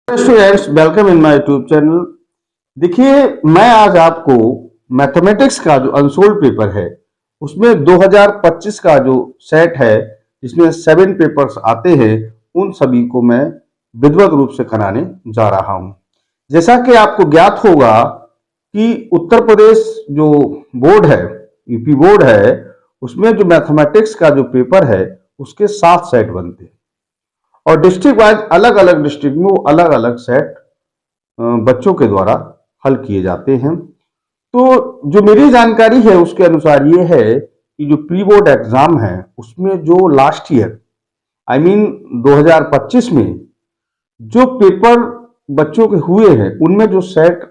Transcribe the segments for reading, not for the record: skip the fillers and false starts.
Students, welcome in my YouTube channel. देखिए, मैं आज आपको मैथमेटिक्स का जो अनसोल्ड पेपर है उसमें 2025 का जो सेट है जिसमें 7 पेपर्स आते हैं उन सभी को मैं विधिवत रूप से कराने जा रहा हूं। जैसा कि आपको ज्ञात होगा कि उत्तर प्रदेश जो बोर्ड है, यूपी बोर्ड है, उसमें जो मैथमेटिक्स का जो पेपर है उसके 7 सेट बनते हैं और डिस्ट्रिक्ट वाइज अलग अलग डिस्ट्रिक्ट में वो अलग अलग सेट बच्चों के द्वारा हल किए जाते हैं। तो जो मेरी जानकारी है उसके अनुसार ये है कि जो प्री बोर्ड एग्जाम है उसमें जो लास्ट ईयर आई मीन 2025 में जो पेपर बच्चों के हुए हैं उनमें जो सेट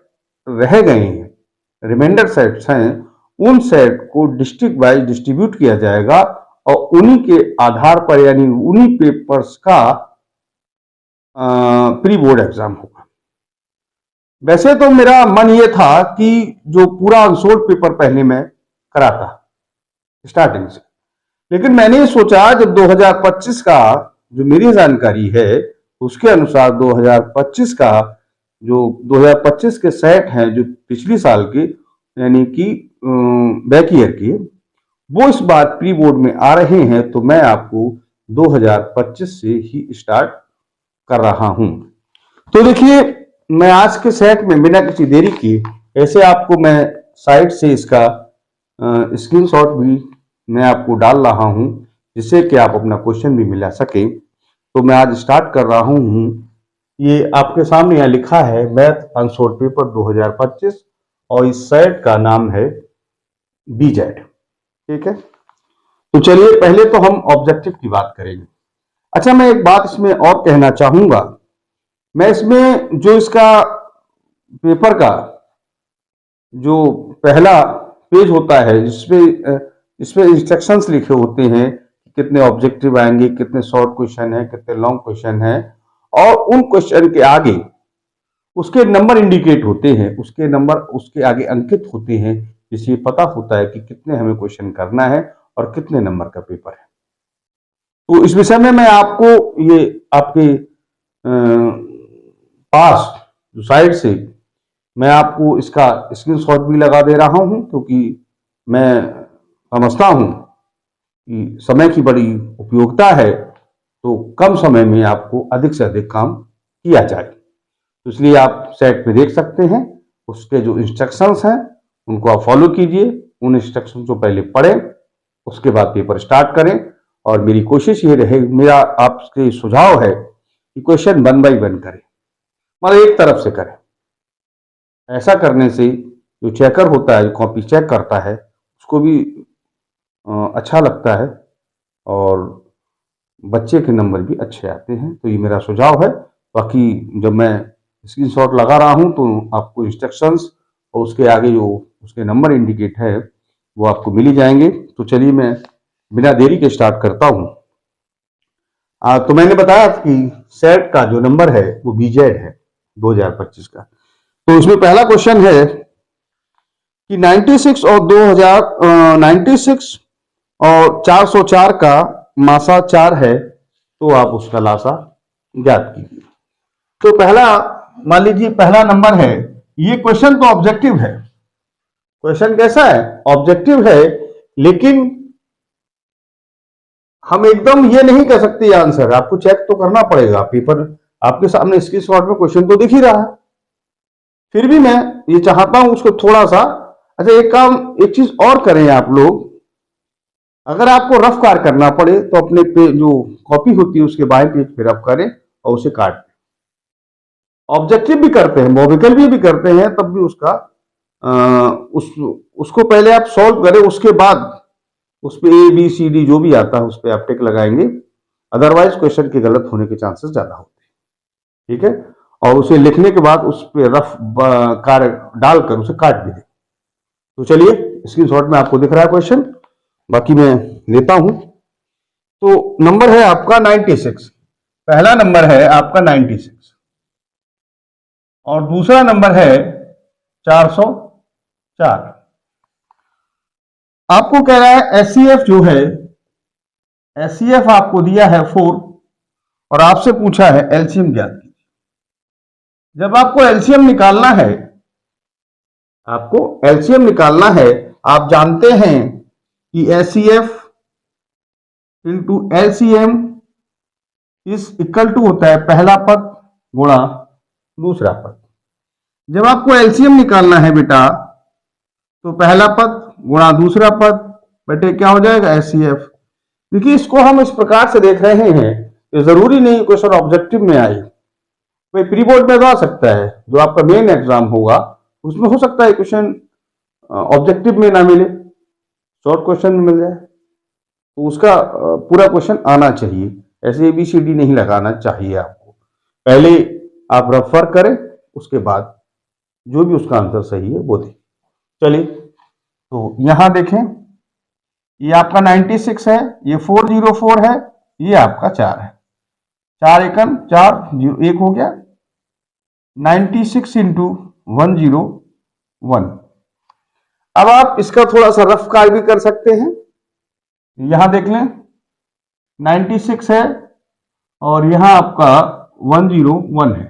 रह गए हैं, रिमाइंडर सेट्स हैं, उन सेट को डिस्ट्रिक्ट वाइज डिस्ट्रीब्यूट किया जाएगा और उन्हीं के आधार पर यानी उन्हीं पेपर्स का प्री बोर्ड एग्जाम होगा। वैसे तो मेरा मन ये था कि जो पूरा अनसोल्ड पेपर पहले मैं कराता स्टार्टिंग से, लेकिन मैंने ये सोचा जब 2025 का जो मेरी जानकारी है उसके अनुसार 2025 का जो 2025 के सेट हैं जो पिछली साल के यानी कि बैक ईयर के, वो इस बार प्री बोर्ड में आ रहे हैं, तो मैं आपको 2025 से ही स्टार्ट कर रहा हूं। तो देखिए, मैं आज के सेट में बिना किसी देरी की ऐसे आपको मैं साइड से इसका स्क्रीनशॉट भी मैं आपको डाल रहा हूं जिससे कि आप अपना क्वेश्चन भी मिला सके। तो मैं आज स्टार्ट कर रहा हूं। ये आपके सामने यहाँ लिखा है मैथ अनसोल्ड पेपर 2025 और इस सेट का नाम है बीजेड। ठीक है, तो चलिए पहले तो हम ऑब्जेक्टिव की बात करेंगे। अच्छा, मैं एक बात इसमें और कहना चाहूंगा। मैं इसमें जो इसका पेपर का जो पहला पेज होता है जिसमें इंस्ट्रक्शंस लिखे होते हैं, कितने ऑब्जेक्टिव आएंगे, कितने शॉर्ट क्वेश्चन है, कितने लॉन्ग क्वेश्चन है, और उन क्वेश्चन के आगे उसके नंबर इंडिकेट होते हैं, उसके नंबर उसके आगे अंकित होते हैं, जिससे पता होता है कि कितने हमें क्वेश्चन करना है और कितने नंबर का पेपर है। तो इस विषय में मैं आपको ये आपके पास जो साइड से मैं आपको इसका स्क्रीनशॉट भी लगा दे रहा हूं, क्योंकि मैं समझता हूं कि समय की बड़ी उपयोगिता है, तो कम समय में आपको अधिक से अधिक काम किया जाए। तो इसलिए आप सेट पे देख सकते हैं उसके जो इंस्ट्रक्शंस हैं उनको आप फॉलो कीजिए। उन इंस्ट्रक्शन को पहले पढ़ें, उसके बाद पेपर स्टार्ट करें। और मेरी कोशिश ये रहे, मेरा आपसे सुझाव है कि क्वेश्चन 1 बाय 1 करें, मतलब एक तरफ से करें। ऐसा करने से जो चेकर होता है, जो कॉपी चेक करता है, उसको भी अच्छा लगता है और बच्चे के नंबर भी अच्छे आते हैं। तो ये मेरा सुझाव है। बाकी जब मैं स्क्रीनशॉट लगा रहा हूं तो आपको इंस्ट्रक्शंस और उसके आगे जो उसके नंबर इंडिकेट है वो आपको मिल ही जाएंगे। तो चलिए मैं बिना देरी के स्टार्ट करता हूं। तो मैंने बताया कि सेट का जो नंबर है वो बीजेड है 2025 का। तो उसमें पहला क्वेश्चन है कि 96 और 96 और 404 का मासा 4 है, तो आप उसका लासा ज्ञात कीजिए। तो पहला, मान लीजिए पहला नंबर है, ये क्वेश्चन तो ऑब्जेक्टिव है। क्वेश्चन कैसा है? ऑब्जेक्टिव है, लेकिन हम एकदम ये नहीं कह सकते आंसर, आपको चेक तो करना पड़ेगा। पेपर आपके सामने स्क्रीनशॉट में क्वेश्चन तो दिख ही रहा है, फिर भी मैं ये चाहता हूं उसको थोड़ा सा, अच्छा एक काम, एक चीज और करें आप लोग, अगर आपको रफ कार करना पड़े तो अपने पे जो कॉपी होती है उसके बाएं पेज पे रफ करें और उसे काट दें। ऑब्जेक्टिव भी करते हैं, मोबिकल भी करते हैं, तब भी उसका उसको पहले आप सॉल्व करें, उसके बाद उस पे ए बी सी डी जो भी आता है उस पर आप टिक लगाएंगे। अदरवाइज क्वेश्चन के गलत होने के चांसेस ज्यादा होते हैं। ठीक है, और उसे लिखने के बाद उस पर रफ कार्य डालकर उसे काट भी दें। तो चलिए, स्क्रीनशॉट में आपको दिख रहा है क्वेश्चन, बाकी मैं लेता हूं। तो नंबर है आपका 96, पहला नंबर है आपका 96 और दूसरा नंबर है 404। आपको कह रहा है एचसीएफ जो है, एचसीएफ आपको दिया है 4 और आपसे पूछा है एलसीएम ज्ञात कीजिए। जब आपको एलसीएम निकालना है, आपको एलसीएम निकालना है, आप जानते हैं कि HCF into LCM is equal to होता है पहला पद गुणा दूसरा पद। जब आपको एलसीएम निकालना है बेटा, तो पहला पद गुणा दूसरा पद बेटे क्या हो जाएगा, एचसीएफ। देखिए इसको हम इस प्रकार से देख रहे हैं, ये जरूरी नहीं क्वेश्चन ऑब्जेक्टिव में आए, कोई प्री बोर्ड में तो आ सकता है, जो आपका मेन एग्जाम होगा उसमें हो सकता है क्वेश्चन ऑब्जेक्टिव में ना मिले, शॉर्ट क्वेश्चन में मिल जाए, तो उसका पूरा क्वेश्चन आना चाहिए। ऐसे ABCD नहीं लगाना चाहिए आपको, पहले आप रेफर करें, उसके बाद जो भी उसका आंसर सही है वो दें। चलिए तो यहां देखें, ये आपका 96 है, ये 404 है, ये आपका 4 है, 4 एकम 4 0 1 हो गया, 96 इंटू 101। अब आप इसका थोड़ा सा रफ कार्य भी कर सकते हैं, यहां देख लें 96 है और यहां आपका 101 है,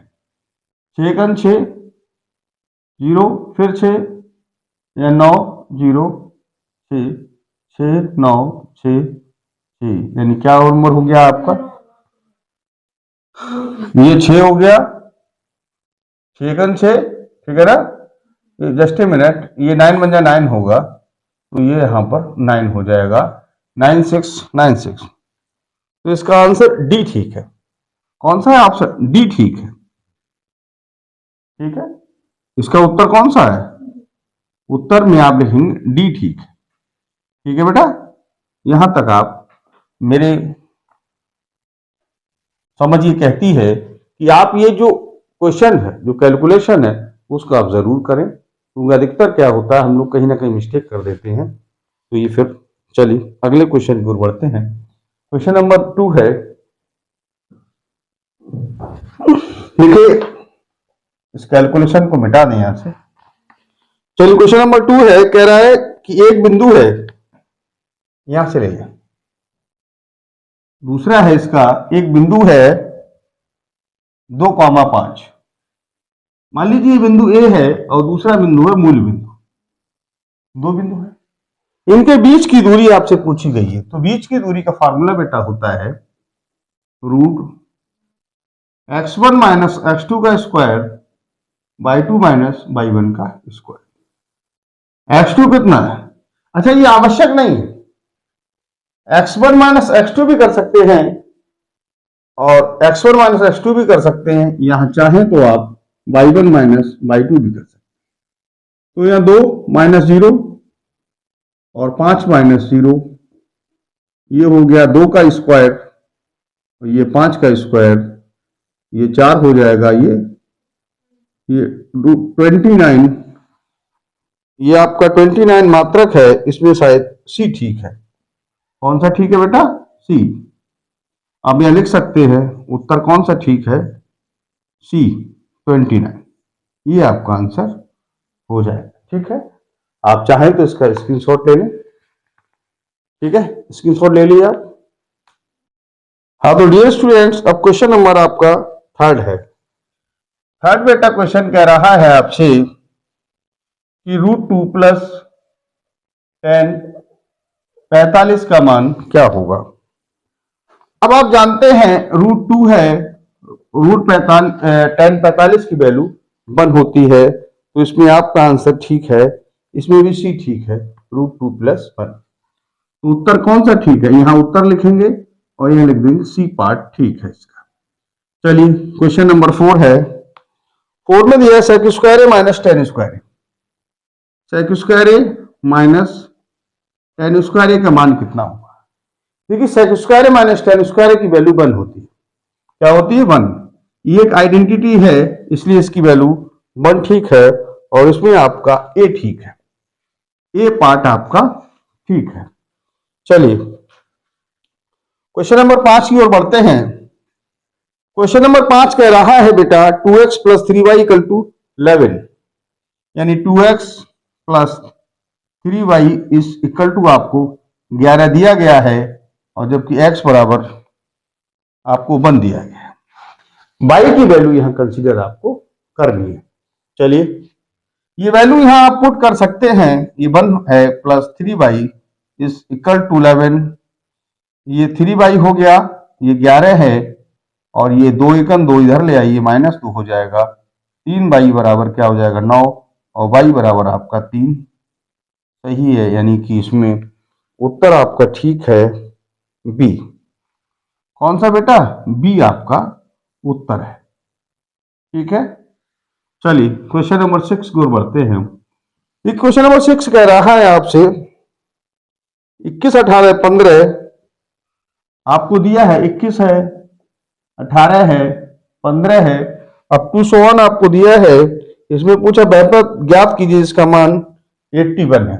6 एकम 6 0 फिर 6 या 9 0 6 6 9 6 6, यानी क्या नंबर हो गया आपका, ये 6 हो गया, 6 एकम 6, ठीक है ना, जस्ट ए मिनट, ये 9 बन जाए 9 होगा, तो ये यहां पर 9 हो जाएगा, 9696। तो इसका आंसर डी ठीक है। कौन सा है ऑप्शन डी ठीक है, ठीक है, इसका उत्तर कौन सा है, उत्तर में आप लिखेंगे डी ठीक है, ठीक है बेटा। यहां तक आप मेरे समझ ये कहती है कि आप ये जो क्वेश्चन है, जो कैलकुलेशन है, उसको आप जरूर करें, क्योंकि अधिकतर क्या होता है हम लोग कहीं ना कहीं मिस्टेक कर देते हैं। तो ये फिर चलिए अगले क्वेश्चन की ओर बढ़ते हैं। क्वेश्चन नंबर 2 है, देखिए इस कैलकुलेशन को मिटा दें यहां से। चलिए क्वेश्चन नंबर 2 है, कह रहा है कि एक बिंदु है, यहां से ले जाए, दूसरा है इसका एक बिंदु है 2,5, मान लीजिए ये बिंदु ए है और दूसरा बिंदु है मूल बिंदु, दो बिंदु है, इनके बीच की दूरी आपसे पूछी गई है। तो बीच की दूरी का फार्मूला बेटा होता है रूट x1 माइनस x2 का स्क्वायर बाई 2 माइनस बाई 1 का स्क्वायर। x2 कितना है, अच्छा ये आवश्यक नहीं है, x1 माइनस x2 भी कर सकते हैं और x1 माइनस x2 भी कर सकते हैं, यहां चाहें तो आप बाई 1 माइनस बाई 2 भी कर सकते हैं। तो यहां 2 माइनस 0 और 5 माइनस 0, ये हो गया 2 का स्क्वायर और ये 5 का स्क्वायर, ये 4 हो जाएगा, ये 29, ये आपका 29 मात्रक है, इसमें शायद सी ठीक है। कौन सा ठीक है बेटा, सी। आप यह लिख सकते हैं उत्तर कौन सा ठीक है, सी 29, ये आपका आंसर हो जाएगा, ठीक है। आप चाहें तो इसका स्क्रीनशॉट ले लें, ठीक है, स्क्रीनशॉट ले लिया आप। हाँ तो डियर स्टूडेंट्स, अब क्वेश्चन नंबर आपका 3 है। 3 बेटा क्वेश्चन कह रहा है आपसे कि √2 प्लस 10 45 का मान क्या होगा। अब आप जानते हैं √2 है, tan 45 की वैल्यू 1 होती है, तो इसमें आपका आंसर ठीक है, इसमें भी सी ठीक है, √2 प्लस 1। तो उत्तर कौन सा ठीक है, यहां उत्तर लिखेंगे और यहां लिख देंगे सी पार्ट ठीक है इसका। चलिए क्वेश्चन नंबर 4 है। 4 में दिया sec square A minus tan square, sec square A minus tan square A का मान कितना होगा। देखिए sec square A minus tan square की वैल्यू 1 होती है, क्या होती है 1, ये एक आइडेंटिटी है, इसलिए इसकी वैल्यू 1 ठीक है, और इसमें आपका ए ठीक है, ए पार्ट आपका ठीक है। चलिए क्वेश्चन नंबर 5 की ओर बढ़ते हैं। क्वेश्चन नंबर 5 कह रहा है बेटा 2x plus 3y equal to 11, यानी 2x plus 3y is equal to आपको 11 दिया गया है, और जबकि x बराबर आपको 1 दिया गया है। y की वैल्यू यहां कंसीडर आपको कर लिए। चलिए ये वैल्यू यहाँ आप पुट कर सकते हैं, ये 1 है plus 3y is equal to 11, ये 3y हो गया, ये 11 है और ये 2 एकम 2 इधर ले आइए -2 हो जाएगा, 3y बराबर क्या हो जाएगा 9 और y बराबर आपका 3। सही है, यानी कि इसमें उत्तर आपका ठीक है बी। कौन सा बेटा? बी आपका उत्तर है। ठीक है, चलिए क्वेश्चन नंबर 6 की ओर बढ़ते हैं। ये क्वेश्चन नंबर 6 कह रहा है आपसे 21, 18, 15 आपको दिया है, 21 है, 18 है, 15 है, अप टू 1 आपको दिया है। इसमें पूछा बहुपद ज्ञात कीजिए जिसका मान 81 है,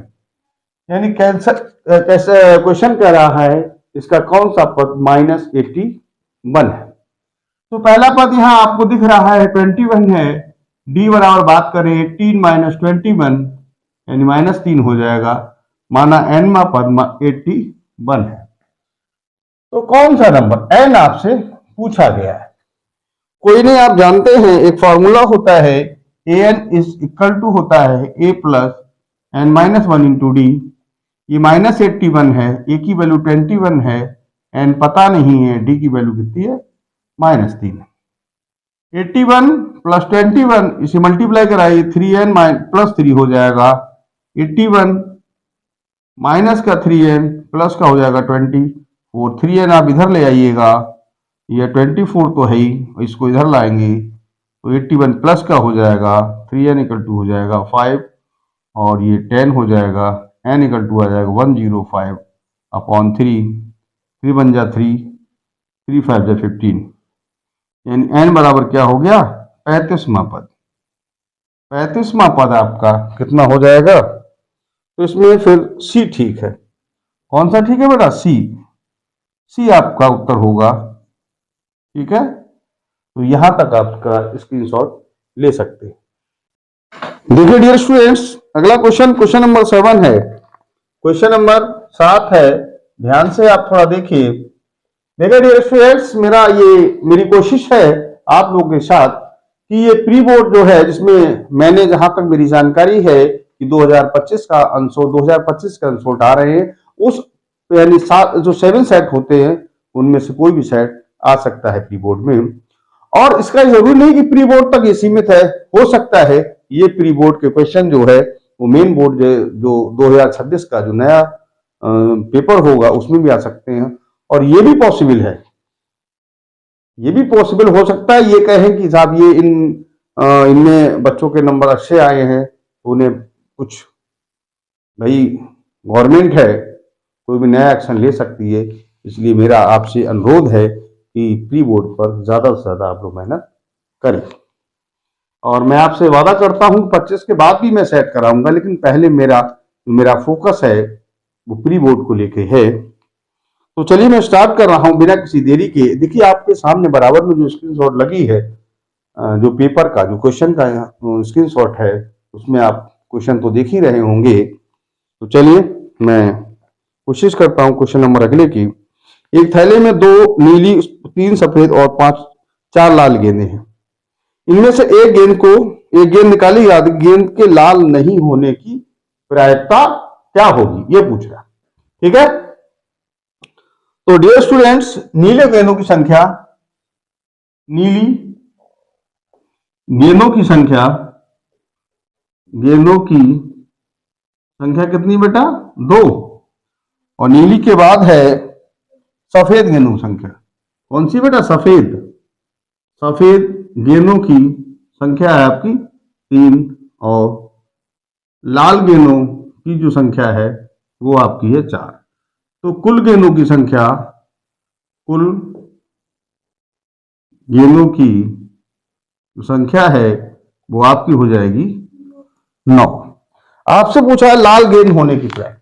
यानी कैसे क्वेश्चन कह रहा है इसका कौन सा पद -81 है। तो पहला पद यहाँ आपको दिख रहा है 21 है, डी बराबर बात करें 18 - 21 यानी -3 हो जाएगा, माना एन मा पद 81 है। तो कौन सा नंबर एन आपसे पूछा गया है? कोई नहीं, आप जानते हैं एक फॉर्मूला होता है A N is equal to होता है ए प्लस एन -1 इंटू डी। ये -81 है, ए की वैल्यू 21 है, एन पता नहीं है, डी की वैल्यू कितनी है -3। 81 प्लस 21 इसे मल्टीप्लाई कराइए 3n प्लस 3 हो जाएगा, 81 माइनस का 3n प्लस का हो जाएगा 24, 3n आप इधर ले आइएगा, ये 24 तो है ही, इसको इधर लाएंगे तो 81 प्लस का हो जाएगा 3n इक्वल टू हो जाएगा 5 और ये 10 हो जाएगा, n इक्वल टू आ जाएगा 105 अपॉन 3 बन जा 3 5 जा 15, यानी n बराबर क्या हो गया 35वां पद। 35वां पद आपका कितना हो जाएगा? तो इसमें फिर सी ठीक है। कौन सा ठीक है बेटा? सी आपका उत्तर होगा। ठीक है, तो यहां तक आपका स्क्रीनशॉट ले सकते हैं। देखिए डियर स्टूडेंट्स, अगला क्वेश्चन नंबर 7 है। क्वेश्चन नंबर 7 है, ध्यान से आप थोड़ा देखिए। देखिए डियर स्टूडेंट्स, मेरी कोशिश है आप लोगों के साथ कि ये प्री बोर्ड जो है, जिसमें मैंने जहां तक मेरी जानकारी है कि 2025 का आंसर आ रहे हैं, उस यानी जो 7 सेट होते हैं उनमें से कोई भी सेट आ सकता है प्री बोर्ड में। और इसका जरूरी नहीं कि प्री बोर्ड तक ये सीमित है, हो सकता है ये प्री बोर्ड के क्वेश्चन जो है वो मेन बोर्ड जो 2026 का जो नया पेपर होगा उसमें भी आ सकते हैं। और ये भी पॉसिबल है, ये भी पॉसिबल हो सकता है ये कहें कि साहब ये इनमें बच्चों के नंबर अच्छे आए हैं, उन्हें कुछ भाई गवर्नमेंट है कोई भी नया एक्शन ले सकती है, इसलिए मेरा आपसे अनुरोध है कि प्री बोर्ड पर ज्यादा से ज्यादा आप लोग मेहनत करें। और मैं आपसे वादा करता हूं 25 के बाद भी मैं सेट कराऊंगा, लेकिन पहले मेरा फोकस है वो प्री बोर्ड को लेके है। तो चलिए मैं स्टार्ट कर रहा हूं बिना किसी देरी के। देखिए आपके सामने बराबर में जो स्क्रीनशॉट लगी है, जो पेपर का जो क्वेश्चन का स्क्रीनशॉट है, उसमें आप क्वेश्चन तो देख ही रहे होंगे। तो चलिए मैं कोशिश करता हूं क्वेश्चन नंबर अगले की। एक थैले में 2 नीली, 3 सफेद और 4 लाल गेंदें हैं। इनमें से एक गेंद निकाली जाती, गेंद के लाल नहीं होने की प्रायिकता क्या होगी, ये पूछ रहा। ठीक है, तो डियर स्टूडेंट्स, नीले गेंदों की संख्या, नीली गेंदों की संख्या कितनी बेटा? 2। और नीली के बाद है सफेद गेंदों की संख्या। कौन सी बेटा? सफेद गेंदों की संख्या है आपकी 3 और लाल गेंदों की जो संख्या है वो आपकी है 4। तो कुल गेंदों की संख्या है वो आपकी हो जाएगी 9। आपसे पूछा है लाल गेंद होने की प्रायिकता।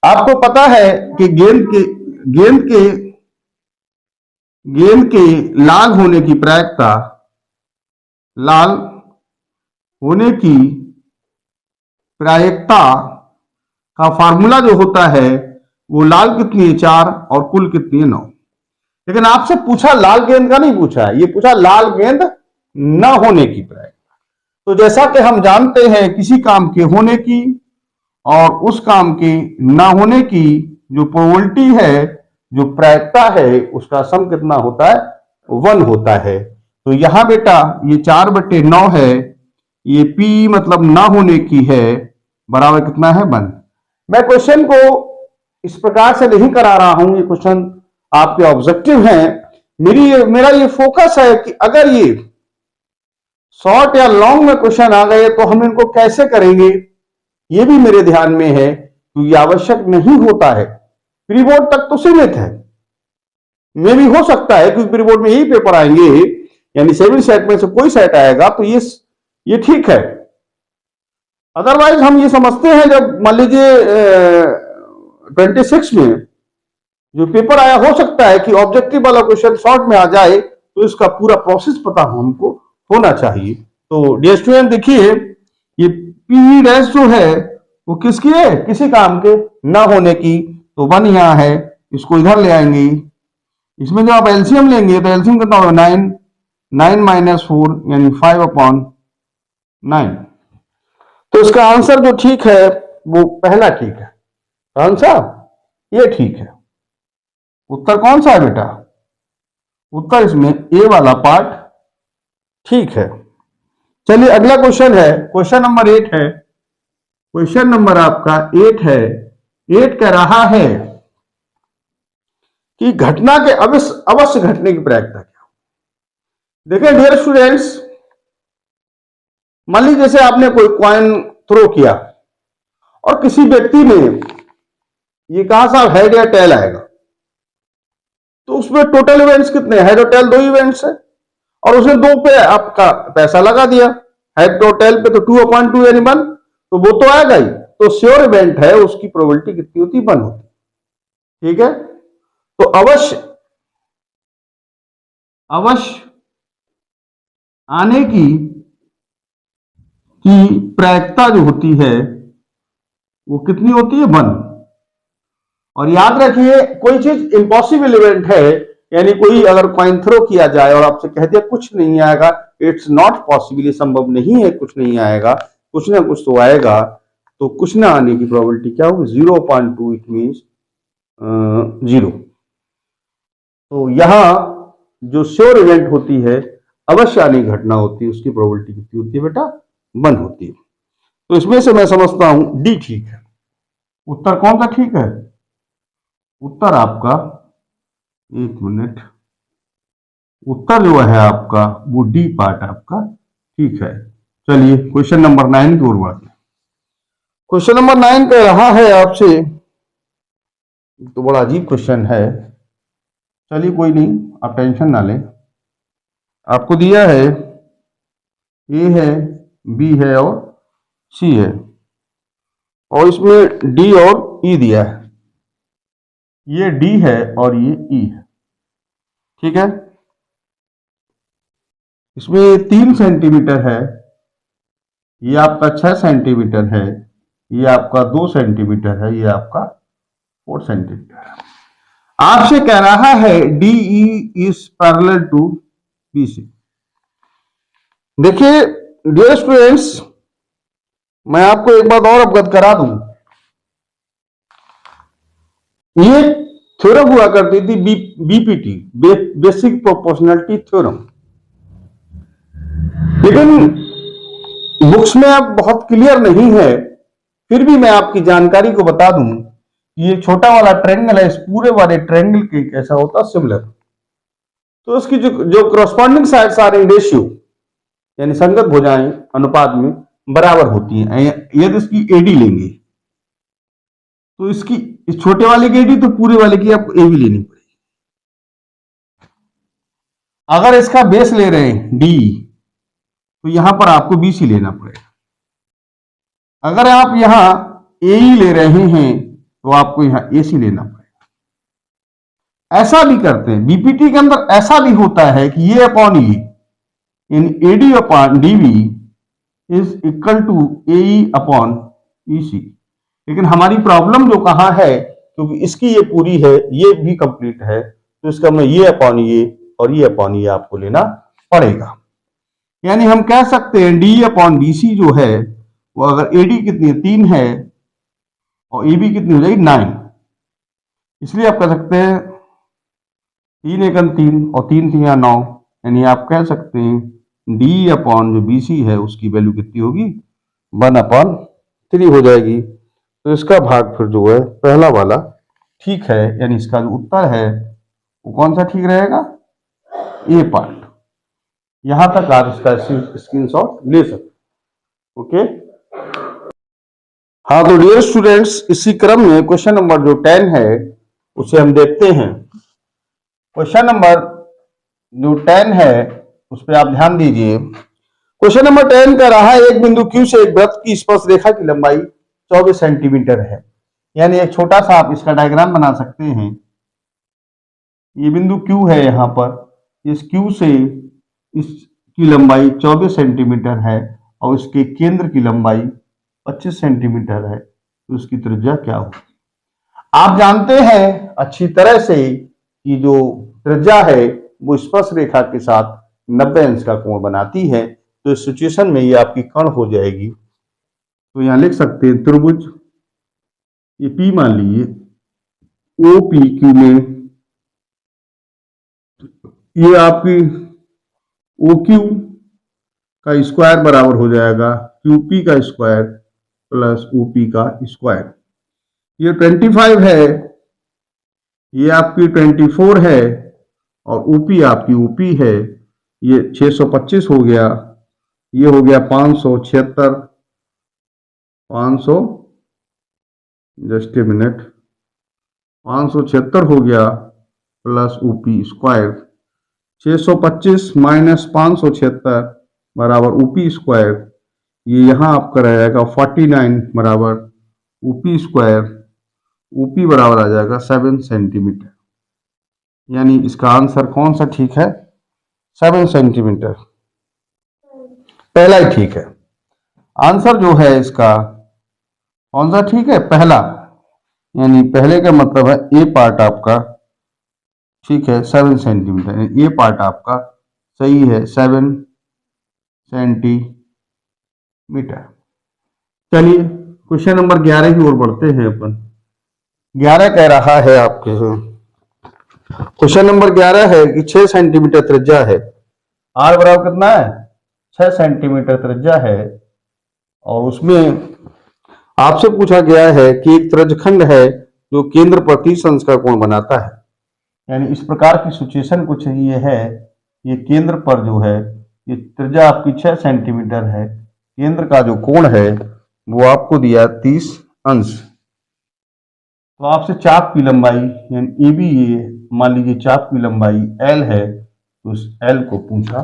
आपको पता है कि गेंद के लाल होने की प्रायिकता, का फार्मूला जो होता है वो लाल कितनी है 4 और कुल कितनी है 9। लेकिन आपसे पूछा लाल गेंद का नहीं पूछा है, ये पूछा लाल गेंद न होने की प्रायिकता। तो जैसा कि हम जानते हैं किसी काम के होने की और उस काम के ना होने की जो प्रोबेबिलिटी है, जो प्रायिकता है, उसका सम कितना होता है? 1 होता है। तो यहां बेटा ये 4/9 है, ये P मतलब ना होने की है, बराबर कितना है? 1। मैं क्वेश्चन को इस प्रकार से नहीं करा रहा हूं, ये क्वेश्चन आपके ऑब्जेक्टिव हैं। मेरा ये फोकस है कि अगर ये शॉर्ट या लॉन्ग में क्वेश्चन आ गए तो हम इनको कैसे करेंगे, ये भी मेरे ध्यान में है, क्योंकि आवश्यक नहीं होता है, प्री बोर्ड तक तो सीमित है। मे भी हो सकता है क्योंकि प्री बोर्ड में यही पेपर आएंगे, यानी 7 सेट में से कोई सेट आएगा तो ये ठीक है। अदरवाइज हम ये समझते हैं, जब मान लीजिए 26 में जो पेपर आया, हो सकता है कि ऑब्जेक्टिव वाला क्वेश्चन शॉर्ट में आ जाए, तो इसका पूरा प्रोसेस पता हमको होना चाहिए। तो डियर स्टूडेंट देखिए, ये पी डैश जो है वो किसकी है? किसी काम के ना होने की। तो 1 यहां है, इसको इधर ले आएंगे। इसमें जब आप एलसीएम लेंगे तो एलसीएम कितना होगा? 9 माइनस 4 यानी 5/9। तो इसका आंसर जो ठीक है वो पहला ठीक है। आंसर ये ठीक है। उत्तर कौन सा है बेटा? उत्तर इसमें ए वाला पार्ट ठीक है। चलिए अगला क्वेश्चन है, क्वेश्चन नंबर 8 है। क्वेश्चन नंबर आपका 8 है। 8 कह रहा है कि घटना के अवश्य घटने की प्रायिकता क्या? देखिए डियर स्टूडेंट्स, मान लीजिए जैसे आपने कोई कॉइन थ्रो किया और किसी व्यक्ति ने ये कहा साहब हेड या टेल आएगा, तो उसमें टोटल इवेंट्स कितने? हेड और टेल 2 इवेंट्स है, और उसने 2 पे आपका पैसा लगा दिया, हेड और टेल पे, तो 2/2 यानी 1, तो वो तो आएगा ही। तो श्योर इवेंट है, उसकी प्रोबेबिलिटी कितनी होती? 1 होती। ठीक है, तो अवश्य आने की प्रायिकता जो होती है वो कितनी होती है? 1। और याद रखिए, कोई चीज इम्पॉसिबल इवेंट है, यानी कोई अगर कॉइन थ्रो किया जाए और आपसे कह दिया कुछ नहीं आएगा, इट्स नॉट पॉसिबल, ये संभव नहीं है, कुछ नहीं आएगा, कुछ ना कुछ तो आएगा, तो कुछ ना आने की प्रोबेबिलिटी क्या होगी? 0/2, इट मीन्स 0। तो यहां जो श्योर इवेंट होती है, अवश्य आने की घटना होती है, उसकी प्रोबेबिलिटी कितनी होती है बेटा? 1 होती है। तो इसमें से मैं समझता हूं डी ठीक है। उत्तर कौन सा ठीक है? उत्तर आपका, एक मिनट, उत्तर जो है आपका वो डी पार्ट आपका ठीक है। चलिए क्वेश्चन नंबर 9 की ओर बढ़ते हैं। क्वेश्चन नंबर 9 कह रहा है आपसे, तो बड़ा अजीब क्वेश्चन है, चलिए कोई नहीं, आप टेंशन ना लें। आपको दिया है ए है, बी है और सी है, और इसमें डी और ई दिया है। ये डी है और ये ई है। ठीक है, इसमें 3 सेंटीमीटर है, ये आपका 6 सेंटीमीटर है, ये आपका 2 सेंटीमीटर है, ये आपका 4 सेंटीमीटर है। आपसे कह रहा है D E is parallel to B C. देखिए डियर स्टूडेंट्स, मैं आपको एक बात और अवगत करा दूं, ये थ्योरम हुआ करती थी बीपीटी, बेसिक प्रोपोर्शनलिटी थ्योरम, लेकिन बुक्स में अब बहुत क्लियर नहीं है। फिर भी मैं आपकी जानकारी को बता दूं, ये छोटा वाला ट्रायंगल है, इस पूरे वाले ट्रायंगल के कैसा होता? सिमिलर। तो उसकी जो corresponding sides are in ratio, यानी संगत भुजाएं अनुपात में बराबर होती हैं। यदि इसकी एडी लेंगे तो इसकी, इस छोटे वाले की एडी, तो पूरे वाले की आपको ए भी लेनी पड़ेगी। अगर इसका बेस ले रहे हैं डी, तो यहां पर आपको बी सी लेना पड़ेगा। अगर आप यहां ए ले रहे हैं तो आपको यहां ए सी लेना पड़ेगा। ऐसा भी करते हैं बीपीटी के अंदर, ऐसा भी होता है कि ये upon E in AD upon DB is equal to A upon E C. लेकिन हमारी प्रॉब्लम जो कहां है, क्योंकि इसकी ये पूरी है, ये भी कंप्लीट है, तो इसका मैं ये अपॉन ये और ये अपॉन ये आपको लेना पड़ेगा। यानी हम कह सकते हैं डी अपॉन BC जो है वो अगर AD कितनी है 3 है और AB कितनी हो जाएगी 9, इसलिए आप कह सकते हैं 3 एकम 3 और 3 3 9, यानी आप कह सकते हैं डी अपॉन जो BC है उसकी वैल्यू कितनी होगी 1/3 हो जाएगी। तो इसका भाग फिर जो है पहला वाला ठीक है, यानी इसका जो उत्तर है वो कौन सा ठीक रहेगा, ए पार्ट। यहां तक आप इसका स्क्रीनशॉट ले सकते। ओके, हाँ तो डियर स्टूडेंट्स, इसी क्रम में क्वेश्चन नंबर जो 10 है उसे हम देखते हैं। क्वेश्चन नंबर जो 10 है उस पर आप ध्यान दीजिए। क्वेश्चन नंबर 10 कह रहा है एक बिंदु Q से एक वृत्त की स्पर्श रेखा की लंबाई 24 सेंटीमीटर है। यानी एक छोटा सा आप इसका डायग्राम बना सकते हैं। ये बिंदु Q है, यहां पर इस Q से इसकी लंबाई 24 सेंटीमीटर है और इसके केंद्र की लंबाई 25 सेंटीमीटर है, तो उसकी त्रिज्या क्या होगी। आप जानते हैं अच्छी तरह से कि जो त्रिज्या है वो स्पर्श रेखा के साथ 90 अंश का कोण बनाती है। तो इस सिचुएशन में ये आपकी कर्ण हो जाएगी। तो यहां लिख सकते हैं त्रिभुज, ये P मान लीजिए OPQ में ये आपकी OQ का स्क्वायर बराबर हो जाएगा QP का स्क्वायर प्लस OP का स्क्वायर। ये 25 है, ये आपकी 24 है और OP आपकी OP है, ये 625 हो गया, ये हो गया 576, 500 जस्ट ए मिनट 576 हो गया प्लस OP स्क्वायर, 625 माइनस 576 बराबर OP स्क्वायर, ये यहाँ आपका रहेगा 49 बराबर OP स्क्वायर, OP बराबर आ जाएगा 7 सेंटीमीटर। यानी इसका आंसर कौन सा ठीक है, 7 सेंटीमीटर, पहला ही ठीक है। आंसर जो है इसका कौन सा ठीक है, पहला, यानी पहले का मतलब है ए पार्ट आपका ठीक है 7 सेंटीमीटर, ये पार्ट आपका सही है 7 सेंटीमीटर। चलिए क्वेश्चन नंबर 11 की ओर बढ़ते हैं अपन। 11 कह रहा है आपके, क्वेश्चन नंबर 11 है कि 6 सेंटीमीटर त्रिज्या है, आर बराबर कितना है 6 सेंटीमीटर त्रिज्या है, और उसमें आपसे पूछा गया है कि एक त्रिज्यखंड है जो केंद्र पर 30 अंश का कोण बनाता है। यानी इस प्रकार की सिचुएशन कुछ ये है, ये केंद्र पर जो है ये त्रिज्या आपकी 6 सेंटीमीटर है, केंद्र का जो कोण है वो आपको दिया 30 अंश। तो आपसे चाप की लंबाई यानी AB, ये मान लीजिए चाप की लंबाई L है, तो उस L को पूछा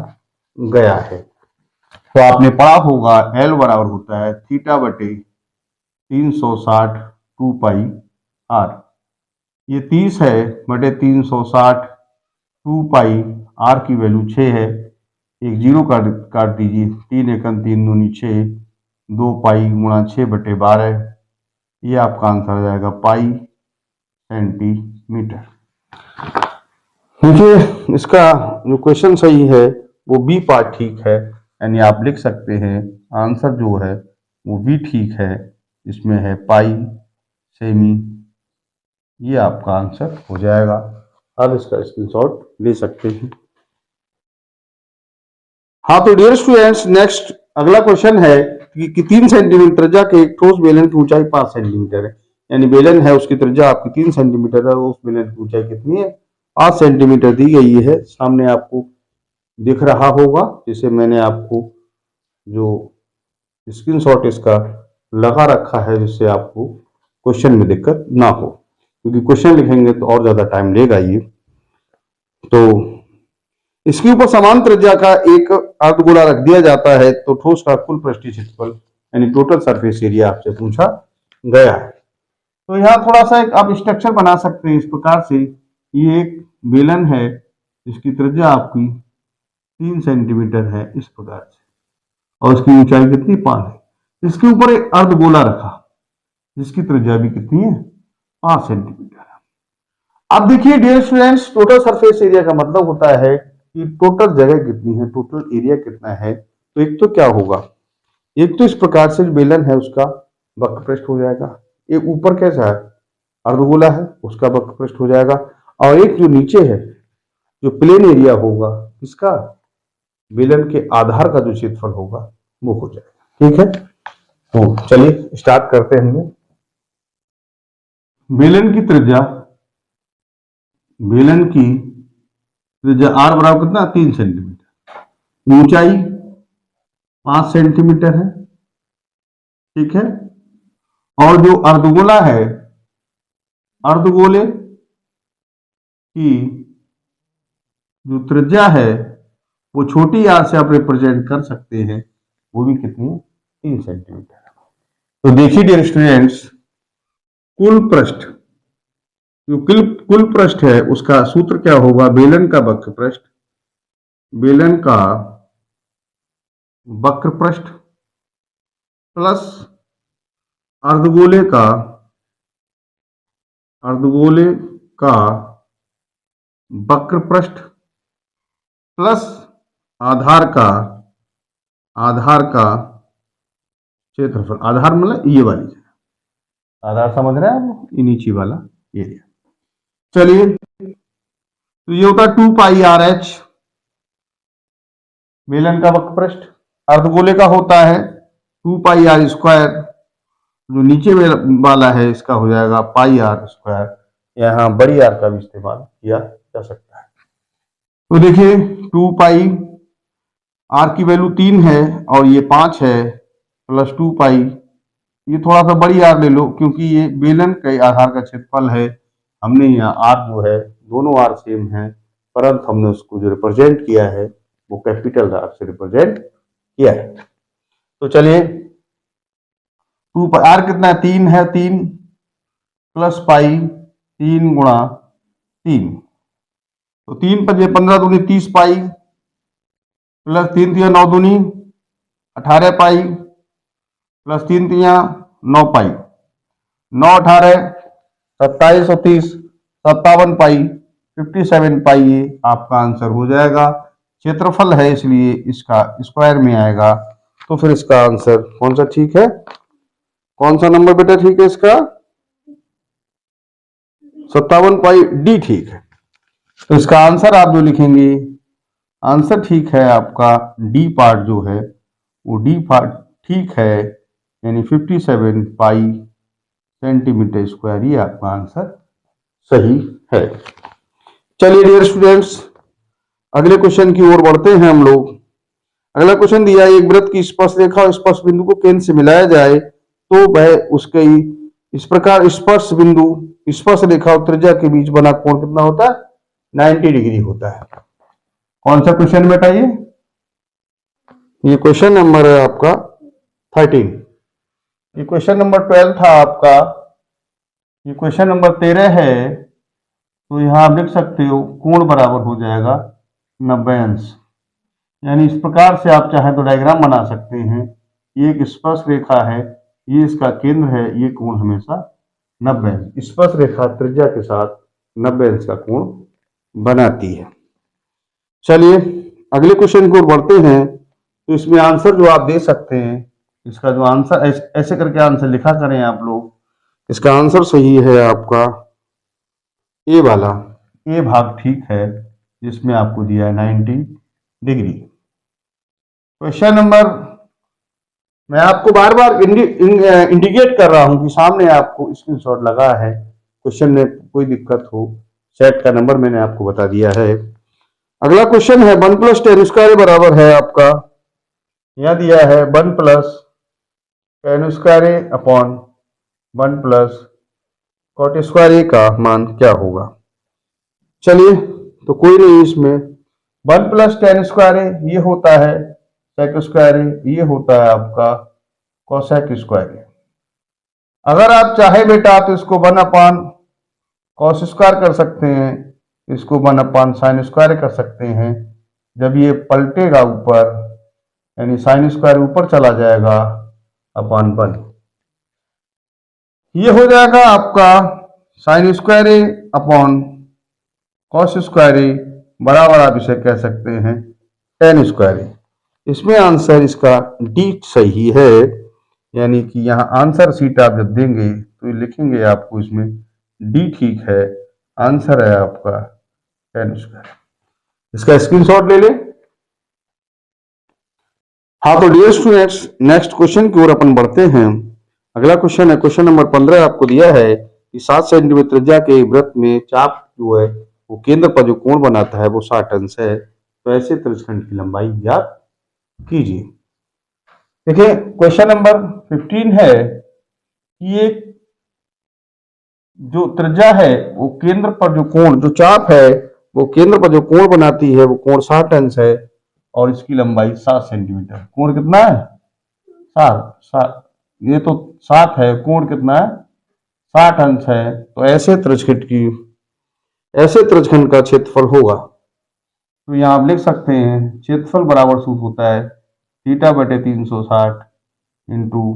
गया है। तो आपने पढ़ा होगा L बराबर होता है थीटा बटे 360 2 पाई R। ये 30 है बटे 360 2 पाई R की वैल्यू 6 है, एक जीरो काट दीजिए, 3 एकम 3 दूनी 6, 2 पाई गुणा 6 बटे 12, ये आपका आंसर आ जाएगा पाई सेंटीमीटर। देखिए इसका जो क्वेश्चन सही है वो बी पार्ट ठीक है, यानी आप लिख सकते हैं आंसर जो है वो बी ठीक है, इसमें है पाई सेमी, ये आपका आंसर हो जाएगा। आप इसका स्क्रीनशॉट ले सकते हैं। हाँ तो डियर स्टूडेंट्स, नेक्स्ट अगला क्वेश्चन है कि 3 सेंटीमीटर त्रिज्या के एक ठोस बेलन की ऊंचाई 5 सेंटीमीटर है। यानी बेलन है उसकी त्रिज्या आपकी 3 सेंटीमीटर है, उस बेलन की ऊंचाई कितनी है 5 सेंटीमीटर दी गई है। सामने आपको दिख रहा होगा, जिसे मैंने आपको जो स्क्रीनशॉट इसका लगा रखा है, जिससे आपको क्वेश्चन में दिक्कत ना हो, क्योंकि क्वेश्चन लिखेंगे तो और ज्यादा टाइम लेगा ये। तो इसके ऊपर समान त्रिज्या का एक अर्धगोला रख दिया जाता है, तो ठोस का कुल पृष्ठीय क्षेत्रफल यानी टोटल सरफेस एरिया आपसे पूछा गया है। तो यहाँ थोड़ा सा एक आप स्ट्रक्चर बना सकते हैं इस प्रकार से, ये एक बेलन है जिसकी त्रिज्या आपकी 3 सेंटीमीटर है इस प्रकार से, और उसकी ऊंचाई कितनी 5 है। इसके ऊपर एक अर्धगोला रखा जिसकी त्रिज्या भी कितनी है 5 सेंटीमीटर है। अब देखिए dear students, total surface area का मतलब होता है कि टोटल जगह कितनी है, टोटल एरिया कितना है। तो एक तो क्या होगा, एक तो इस प्रकार से जो बेलन है उसका वक्रपृष्ठ हो जाएगा, एक ऊपर कैसा है अर्धगोला है उसका वक्रपृष्ठ हो जाएगा, और एक जो नीचे है जो प्लेन एरिया होगा इसका बेलन के आधार का जो क्षेत्रफल होगा वो हो जाएगा। ठीक है, तो चलिए स्टार्ट करते हैं। बेलन की त्रिज्या, बेलन की त्रिज्या आर बराबर कितना 3 सेंटीमीटर, ऊंचाई 5 सेंटीमीटर है। ठीक है, और जो अर्धगोला है, अर्धगोले की जो त्रिज्या है वो छोटी आर से आप रिप्रेजेंट कर सकते हैं, वो भी कितनी है 3 सेंटीमीटर। तो देखिए डियर स्टूडेंट्स, कुल पृष्ठ, जो कुल पृष्ठ है उसका सूत्र क्या होगा, बेलन का वक्र पृष्ठ, बेलन का वक्र पृष्ठ प्लस अर्धगोले का, अर्धगोले का वक्र पृष्ठ प्लस आधार का, आधार का क्षेत्रफल। आधार मतलब ये वाली जगह, आधार समझ रहे हैं आप, ये नीचे वाला एरिया। चलिए, तो ये होता है 2 पाई आर एच बेलन का वक्रपृष्ठ, अर्धगोले का होता है 2 पाई आर स्क्वायर, जो नीचे वाला है इसका हो जाएगा पाई आर स्क्वायर। यहाँ बड़ी आर का भी इस्तेमाल किया जा सकता है। तो देखिए 2 पाई आर की वैल्यू 3 है और ये 5 है, प्लस 2 पाई, ये थोड़ा सा बड़ी आर ले लो क्योंकि ये बेलन के आधार का क्षेत्रफल है। हमने यहाँ आर जो है दोनों आर सेम है, परंतु हमने उसको जो रिप्रेजेंट किया है वो कैपिटल आर से रिप्रेजेंट किया है। तो चलिए 2 पाई आर कितना है 3 है, 3 प्लस पाई 3 गुणा 3, तो 3 5 15 दूनी 30 पाई, प्लस 3 3 9 दूनी 18 पाई, प्लस 3 3 9 पाई, 9 18 27 और 30 57 पाई, 57 पाई, ये आपका आंसर हो जाएगा। क्षेत्रफल है इसलिए इसका स्क्वायर में आएगा, तो फिर इसका आंसर कौन सा ठीक है, कौन सा नंबर बेटा ठीक है इसका 57 पाई डी ठीक है। तो इसका आंसर आप जो लिखेंगे, आंसर ठीक है आपका डी पार्ट जो है वो डी पार्ट ठीक है, यानी 57 पाई सेंटीमीटर स्क्वायर, ये आपका आंसर सही है। चलिए डियर स्टूडेंट्स, अगले क्वेश्चन की ओर बढ़ते हैं हम लोग। अगला क्वेश्चन दिया है, एक वृत्त की स्पर्श रेखा और स्पर्श बिंदु को केंद्र से मिलाया जाए तो वह उसके इस प्रकार स्पर्श बिंदु, स्पर्श रेखा और त्रिज्या के बीच बना कोण कितना होता है 90 डिग्री होता है। कौन सा क्वेश्चन बेटा ये क्वेश्चन नंबर है आपका 13, ये क्वेश्चन नंबर 12 था आपका, ये क्वेश्चन नंबर 13 है। तो यहां आप लिख सकते हो कोण बराबर हो जाएगा 90 अंश, यानी इस प्रकार से आप चाहे तो डायग्राम बना सकते हैं। ये एक स्पर्श रेखा है, ये इसका केंद्र है, ये कोण हमेशा 90 अंश, स्पर्श रेखा त्रिज्या के साथ 90 अंश का कोण बनाती है। चलिए अगले क्वेश्चन की ओर बढ़ते हैं। तो इसमें आंसर जो आप दे सकते हैं, इसका जो आंसर ऐसे करके आंसर लिखा करें आप लोग, इसका आंसर सही है आपका ए वाला, ए भाग ठीक है जिसमें आपको दिया है 90 डिग्री। क्वेश्चन नंबर, मैं आपको बार बार इंडिकेट कर रहा हूं कि सामने आपको स्क्रीनशॉट लगा है, क्वेश्चन में कोई दिक्कत हो सेट का नंबर मैंने आपको बता दिया है। अगला क्वेश्चन है 1 + tan स्क्वायर बराबर है आपका, यहां दिया है 1 + tan square upon 1 + cot square का मान क्या होगा। चलिए तो कोई नहीं, इसमें 1 + tan स्क्वायर ये होता है sec स्क्वायर, ये होता है आपका cosec स्क्वायर। अगर आप चाहे बेटा तो इसको 1 cos स्क्वायर कर सकते हैं, इसको 1 sin स्क्वायर कर सकते हैं। जब ये पलटेगा ऊपर, यानी sin स्क्वायर ऊपर चला जाएगा अपॉन 1, ये हो जाएगा आपका sin square upon cos square बराबर आप इसे कह सकते हैं टेन स्क्वायर। इसमें आंसर इसका डी सही है, यानी कि यहाँ आंसर सीट आप जब देंगे तो लिखेंगे आपको इसमें डी ठीक है, आंसर है आपका टेन स्क्वायर। इसका स्क्रीनशॉट ले लें। हाँ तो डियर स्टूडेंट्स, नेक्स्ट क्वेश्चन की ओर अपन बढ़ते हैं। अगला क्वेश्चन है क्वेश्चन नंबर 15। आपको दिया है कि 7 सेंटीमीटर त्रिज्या के वृत्त में चाप जो है वो केंद्र पर जो कोण बनाता है वो 60 अंश है, तो ऐसे त्रिज्यखंड की लंबाई ज्ञात कीजिए। देखिए क्वेश्चन नंबर 15 है कि एक जो त्रिज्या है वो केंद्र पर जो कोण, जो चाप है वो केंद्र पर जो कोण बनाती है वो कोण 60 अंश है और इसकी लंबाई 7 सेंटीमीटर। कोण कितना है? 7। ये तो 7 है, कोण कितना है? 60 अंश है। तो ऐसे त्रिज्यखंड का क्षेत्रफल होगा। तो यहाँ आप लिख सकते हैं क्षेत्रफल बराबर सूत्र होता है थीटा बटे 360 इंटू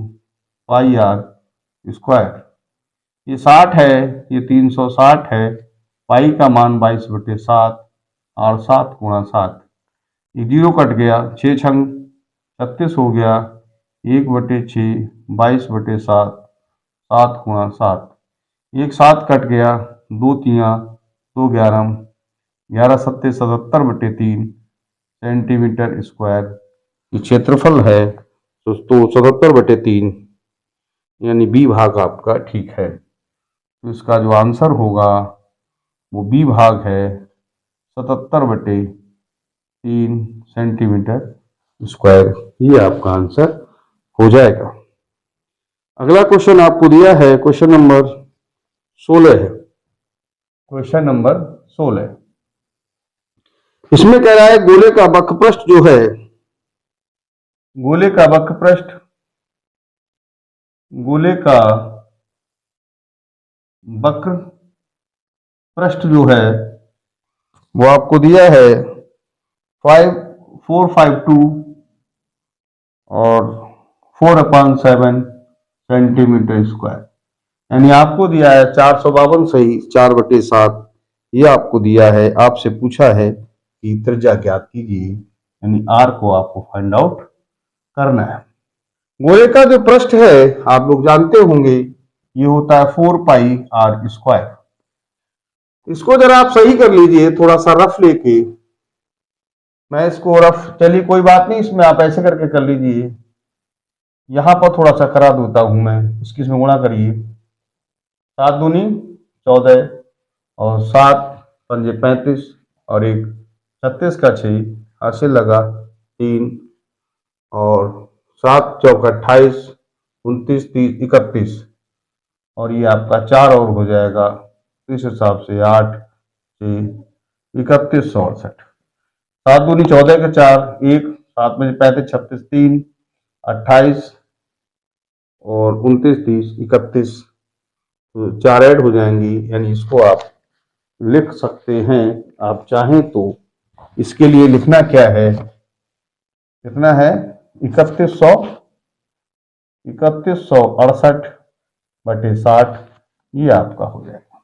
पाई आर स्क्वायर। ये 60 है, ये 360 है, पाई का मान 22/7 और 7 गुणा 7, ये 0 कट गया, 6 छंग 36 हो गया, 1/6 22/7 7 गुणा 7, एक 7 कट गया, 2 तियां 2 11 11 सत्ते 77/3 सेंटीमीटर स्क्वायर ये क्षेत्रफल है। तो 77/3 यानी बी भाग आपका ठीक है। तो इसका जो आंसर होगा वो बी भाग है 77/3 सेंटीमीटर स्क्वायर, ये आपका आंसर हो जाएगा। अगला क्वेश्चन आपको दिया है क्वेश्चन नंबर 16 है। क्वेश्चन नंबर 16 इसमें कह रहा है गोले का वक्रपृष्ठ जो है, गोले का वक्रपृष्ठ, गोले का वक्र पृष्ठ जो है वो आपको दिया है 452 और 4/7 सेंटीमीटर स्क्वायर, यानी आपको दिया है 452 सही 4/7। ये आपको दिया है, आपसे पूछा है कि त्रिज्या ज्ञात कीजिए, यानी आर को आपको फाइंड आउट करना है। गोले का जो पृष्ठ है आप लोग जानते होंगे ये होता है 4 पाई आर स्क्वायर। इसको जरा आप सही कर लीजिए, थोड़ा सा रफ लेके, मैं इसको रफ, चलिए कोई बात नहीं, इसमें आप ऐसे करके कर लीजिए, यहां पर थोड़ा सा करा देता हूं मैं, इसकी इसमें गुणा करिए, 7 दूनी 14 और 7 पंजे 35 और एक 36 का 6 हासिल लगा 3 और 7 चौका 28 29 30 31 और ये आपका 4 और हो जाएगा, इस हिसाब से 8 6 31 68, 7 दूनी 14 के 4 1 7 में 35 36 3 28 और 29 30 31, तो 4 ऐड हो जाएंगी, यानी इसको आप लिख सकते हैं। आप चाहें तो इसके लिए लिखना क्या है, कितना है 3168/60, ये आपका हो जाएगा।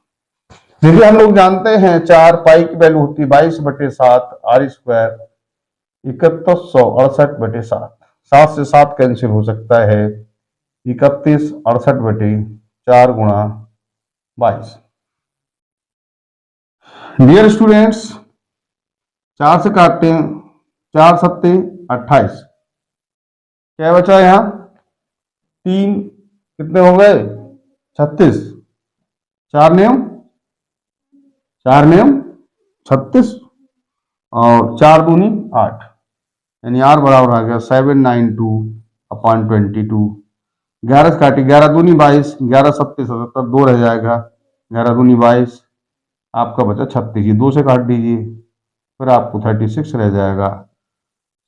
देखिए हम लोग जानते हैं 4 पाई की वैल्यू होती है 22/7 आर स्क्वायर, 3168/7, 7 से 7 कैंसिल हो सकता है, 3168/4 गुणा 22। डियर स्टूडेंट्स 4 से काटते हैं, 4 सत्ते 28, क्या बचा यहाँ 3 कितने हो गए 36, 4 नियम 36 और 4 दूनी 8, यानी आर बराबर आ गया 792/22। 11 से काटी, 11 दूनी 22, 11 सत्ते 77, 2 रह जाएगा, 11 दूनी 22, आपका बचा 36, 2 से काट दीजिए, फिर आपको 36 रह जाएगा।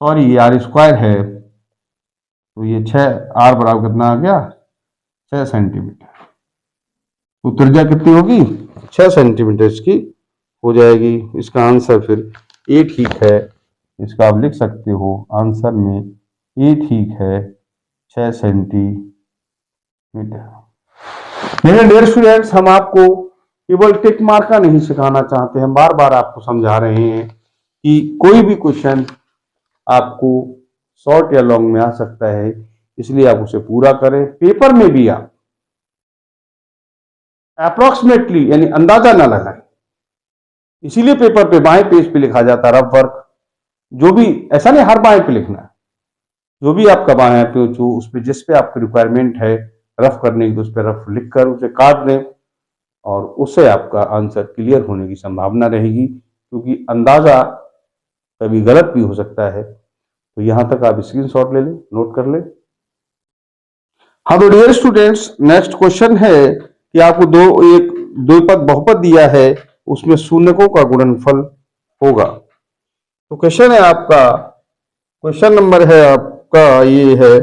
सॉरी ये आर स्क्वायर है, तो ये 6 आर बराबर कितना आ गया 6 सेंटीमीटर। तो त्रिज्या कितनी होगी 6 सेंटीमीटर इसकी हो जाएगी। इसका आंसर फिर ए ठीक है, इसका आप लिख सकते हो आंसर में ए ठीक है 6 सेंटीमीटर। मेरे डियर स्टूडेंट्स, हम आपको केवल टिक मार का नहीं सिखाना चाहते हैं, बार बार आपको समझा रहे हैं कि कोई भी क्वेश्चन आपको शॉर्ट या लॉन्ग में आ सकता है, इसलिए आप उसे पूरा करें। पेपर में भी आप अप्रोक्सीमेटली यानी अंदाजा ना लगाएं, इसीलिए पेपर पे बाएं पेज पे लिखा जाता है रफ वर्क। जो भी, ऐसा नहीं हर बाएं पे लिखना है, जो भी आपका बाएं पे जो उस पे जिस पे आपकी रिक्वायरमेंट है रफ करने की, तो उस पर रफ लिख कर उसे काट दें और उससे आपका आंसर क्लियर होने की संभावना रहेगी, क्योंकि अंदाजा कभी गलत भी हो सकता है। तो यहां तक आप स्क्रीनशॉट ले लें, नोट कर लें। हाँ तो डियर स्टूडेंट्स, नेक्स्ट क्वेश्चन है कि आपको एक द्विपद बहुपद दिया है, उसमें शून्यकों का गुणनफल होगा। तो क्वेश्चन है आपका, क्वेश्चन नंबर है आपका ये है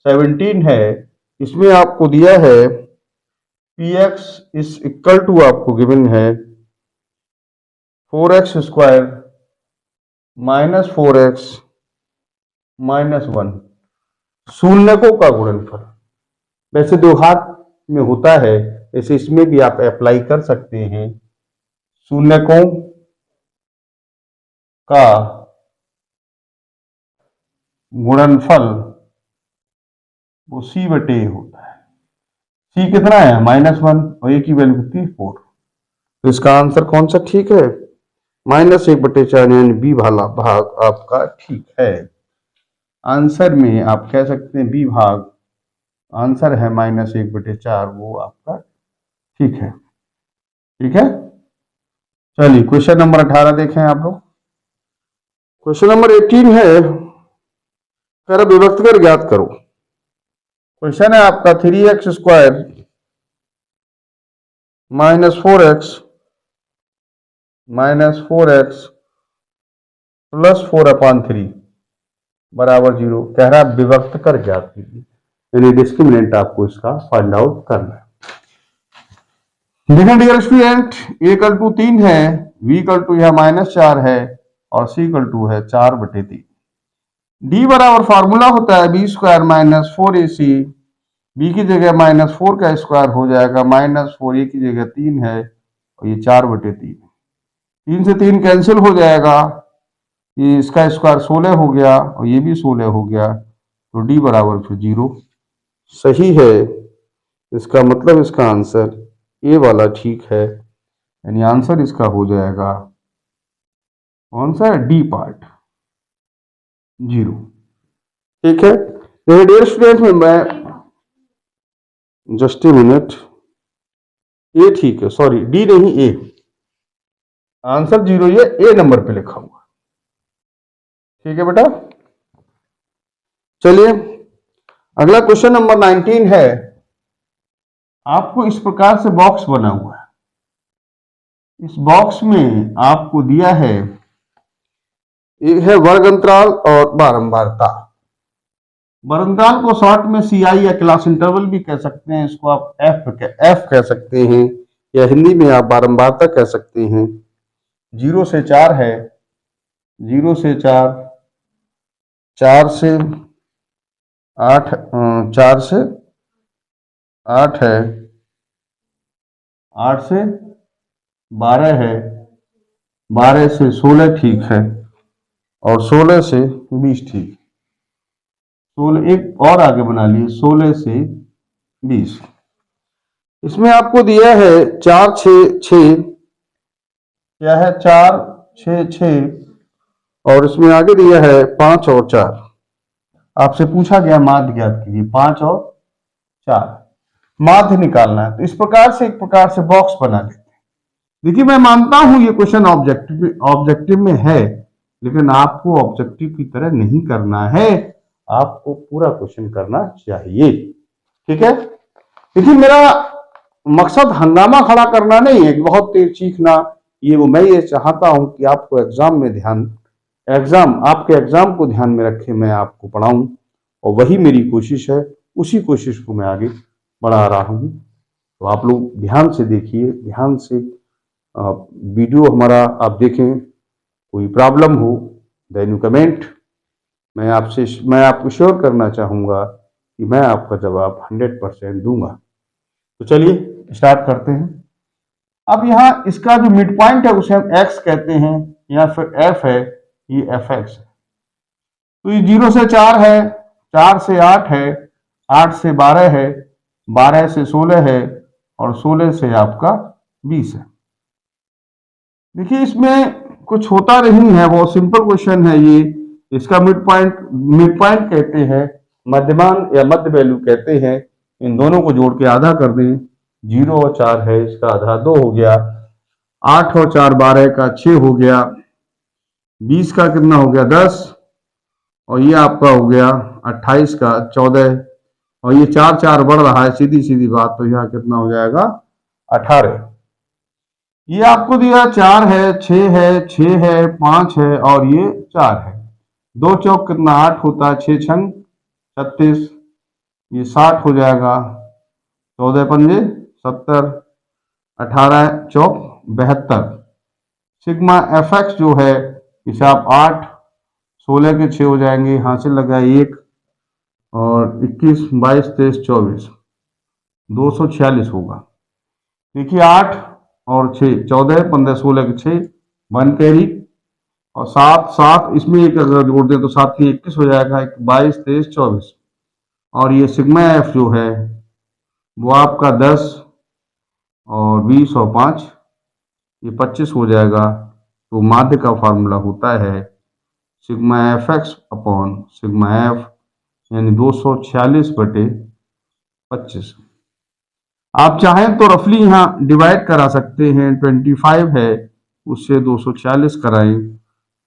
17 है। इसमें आपको दिया है px इज इक्वल टू, आपको गिवन है 4x square minus 4x minus 1, शून्यकों का गुणनफल। वैसे दो हाथ में होता है, ऐसे इसमें भी आप अप्लाई कर सकते हैं। शून्यकों का गुणनफल वो c बटे a होता है। c कितना है -1 और a की वैल्यू कितनी है 4। तो इसका आंसर कौन सा ठीक है? -1/4 यानी बी वाला भाग आपका ठीक है। आंसर में आप कह सकते हैं बी भाग आंसर है -1/4, वो आपका ठीक है। ठीक है, चलिए क्वेश्चन नंबर 18 देखें आप लोग। क्वेश्चन नंबर 18 है, कह विभक्त कर ज्ञात करो। क्वेश्चन है आपका 3x स्क्वायर -4x प्लस 4/3 बराबर 0। कह रहा है विभक्त कर ज्ञात कीजिए, यानी डिस्क्रिमिनेंट आपको इसका फाइंड आउट करना है। देखिए dear student, a equal to 3 है, b इक्वल टू यह -4 है और c इक्वल टू है 4/3। d बराबर फार्मूला होता है b square minus 4ac, b की जगह -4 का स्क्वायर हो जाएगा, -4a की जगह 3 है और ये 4/3। 3 से 3 कैंसिल हो जाएगा, ये इसका स्क्वायर 16 हो गया और ये भी 16 हो गया, तो d बराबर फिर 0 सही है। इसका मतलब इसका आंसर ए वाला ठीक है, यानी आंसर इसका हो जाएगा कौन सा है, डी पार्ट 0। ठीक है, तो डियर स्टूडेंट में मैं जस्ट ए मिनट, ए ठीक है, सॉरी डी नहीं ए, आंसर 0 ये ए नंबर पे लिखा हुआ। ठीक है बेटा, चलिए अगला क्वेश्चन नंबर 19 है। आपको इस प्रकार से बॉक्स बना हुआ है, इस बॉक्स में आपको दिया है, एक है वर्ग अंतराल और बारंबारता। वर्ग अंतराल को शॉर्ट में CI या क्लास इंटरवल भी कह सकते हैं, इसको आप F कह सकते हैं, या हिंदी में आप बारंबारता कह सकते हैं। 0 से 4 है, 0 से 4, 4 से 8, 4 से 8 है, 8 से 12 है, 12 से 16 ठीक है और 16 से 20 ठीक। 16 एक और आगे बना लिए, 16 से 20। इसमें आपको दिया है 4 6 6, क्या है 4 6 6, और इसमें आगे दिया है 5 और 4। आपसे पूछा गया माध्य ज्ञात कीजिए, 5 और 4 माध्य निकालना है। तो इस प्रकार से एक प्रकार से बॉक्स बना लेते हैं। देखिए मैं मानता हूं ये क्वेश्चन ऑब्जेक्टिव में है, लेकिन आपको ऑब्जेक्टिव की तरह नहीं करना है, आपको पूरा क्वेश्चन करना चाहिए। ठीक है, देखिए मेरा मकसद हंगामा खड़ा करना नहीं है, बहुत तेज सीखना, ये वो मैं ये चाहता हूं कि आपको आपके एग्जाम को ध्यान में रखे मैं आपको पढ़ाऊं, और वही मेरी कोशिश है, उसी कोशिश को मैं आगे बढ़ा रहा हूं। तो आप लोग ध्यान से देखिए, ध्यान से वीडियो हमारा आप देखें। कोई प्रॉब्लम हो देन यू कमेंट, मैं आपको श्योर करना चाहूंगा कि मैं आपका जवाब 100% दूंगा। तो चलिए स्टार्ट करते हैं। अब यहाँ इसका जो मिड पॉइंट है उसे हम x कहते हैं, या फिर f है, ये एफ एक्स है। तो ये 0 से 4 है, 4 से 8 है, 8 से 12 है, 12 से 16 है, और 16 से आपका 20 है। देखिए इसमें कुछ होता नहीं है, बहुत सिंपल क्वेश्चन है ये। इसका मिड पॉइंट कहते हैं, मध्यमान या मध्य वैल्यू कहते हैं। इन दोनों को जोड़ के आधा कर दें, 0 और 4 है, इसका आधा 2 हो गया, 8 और 4 12 का 6 हो गया, 20 का कितना हो गया 10, और ये आपका हो गया 28 का 14, और ये 4 4 बढ़ रहा है, सीधी सीधी बात, तो यहाँ कितना हो जाएगा 18। ये आपको दिया 4 है, 6 है, 6 है, 5 है, और ये 4 है। 2 चौक कितना 8 होता है, 6 छंग 36, ये 60 हो जाएगा, 14 पंजे 70, 18 चौक 72। सिग्मा एफ एक्स जो है इसे आप 8 16 के 6 हो जाएंगे, हासिल लगा 1, और 21 22 23 24 246 होगा। देखिए 8 और 6 14 15 16 के 6 1 कैरी, और 7 7 इसमें एक अगर जोड़ दें तो 7 की 21 हो जाएगा, 22 23 24, और ये सिग्मा एफ जो है वो आपका 10 और 20 और 5 ये 25 हो जाएगा। तो माध्य का फार्मूला होता है sigma F x upon sigma F, यानी 246/25। आप चाहें तो रफली यहाँ डिवाइड करा सकते हैं, 25 है उससे 246 कराएं,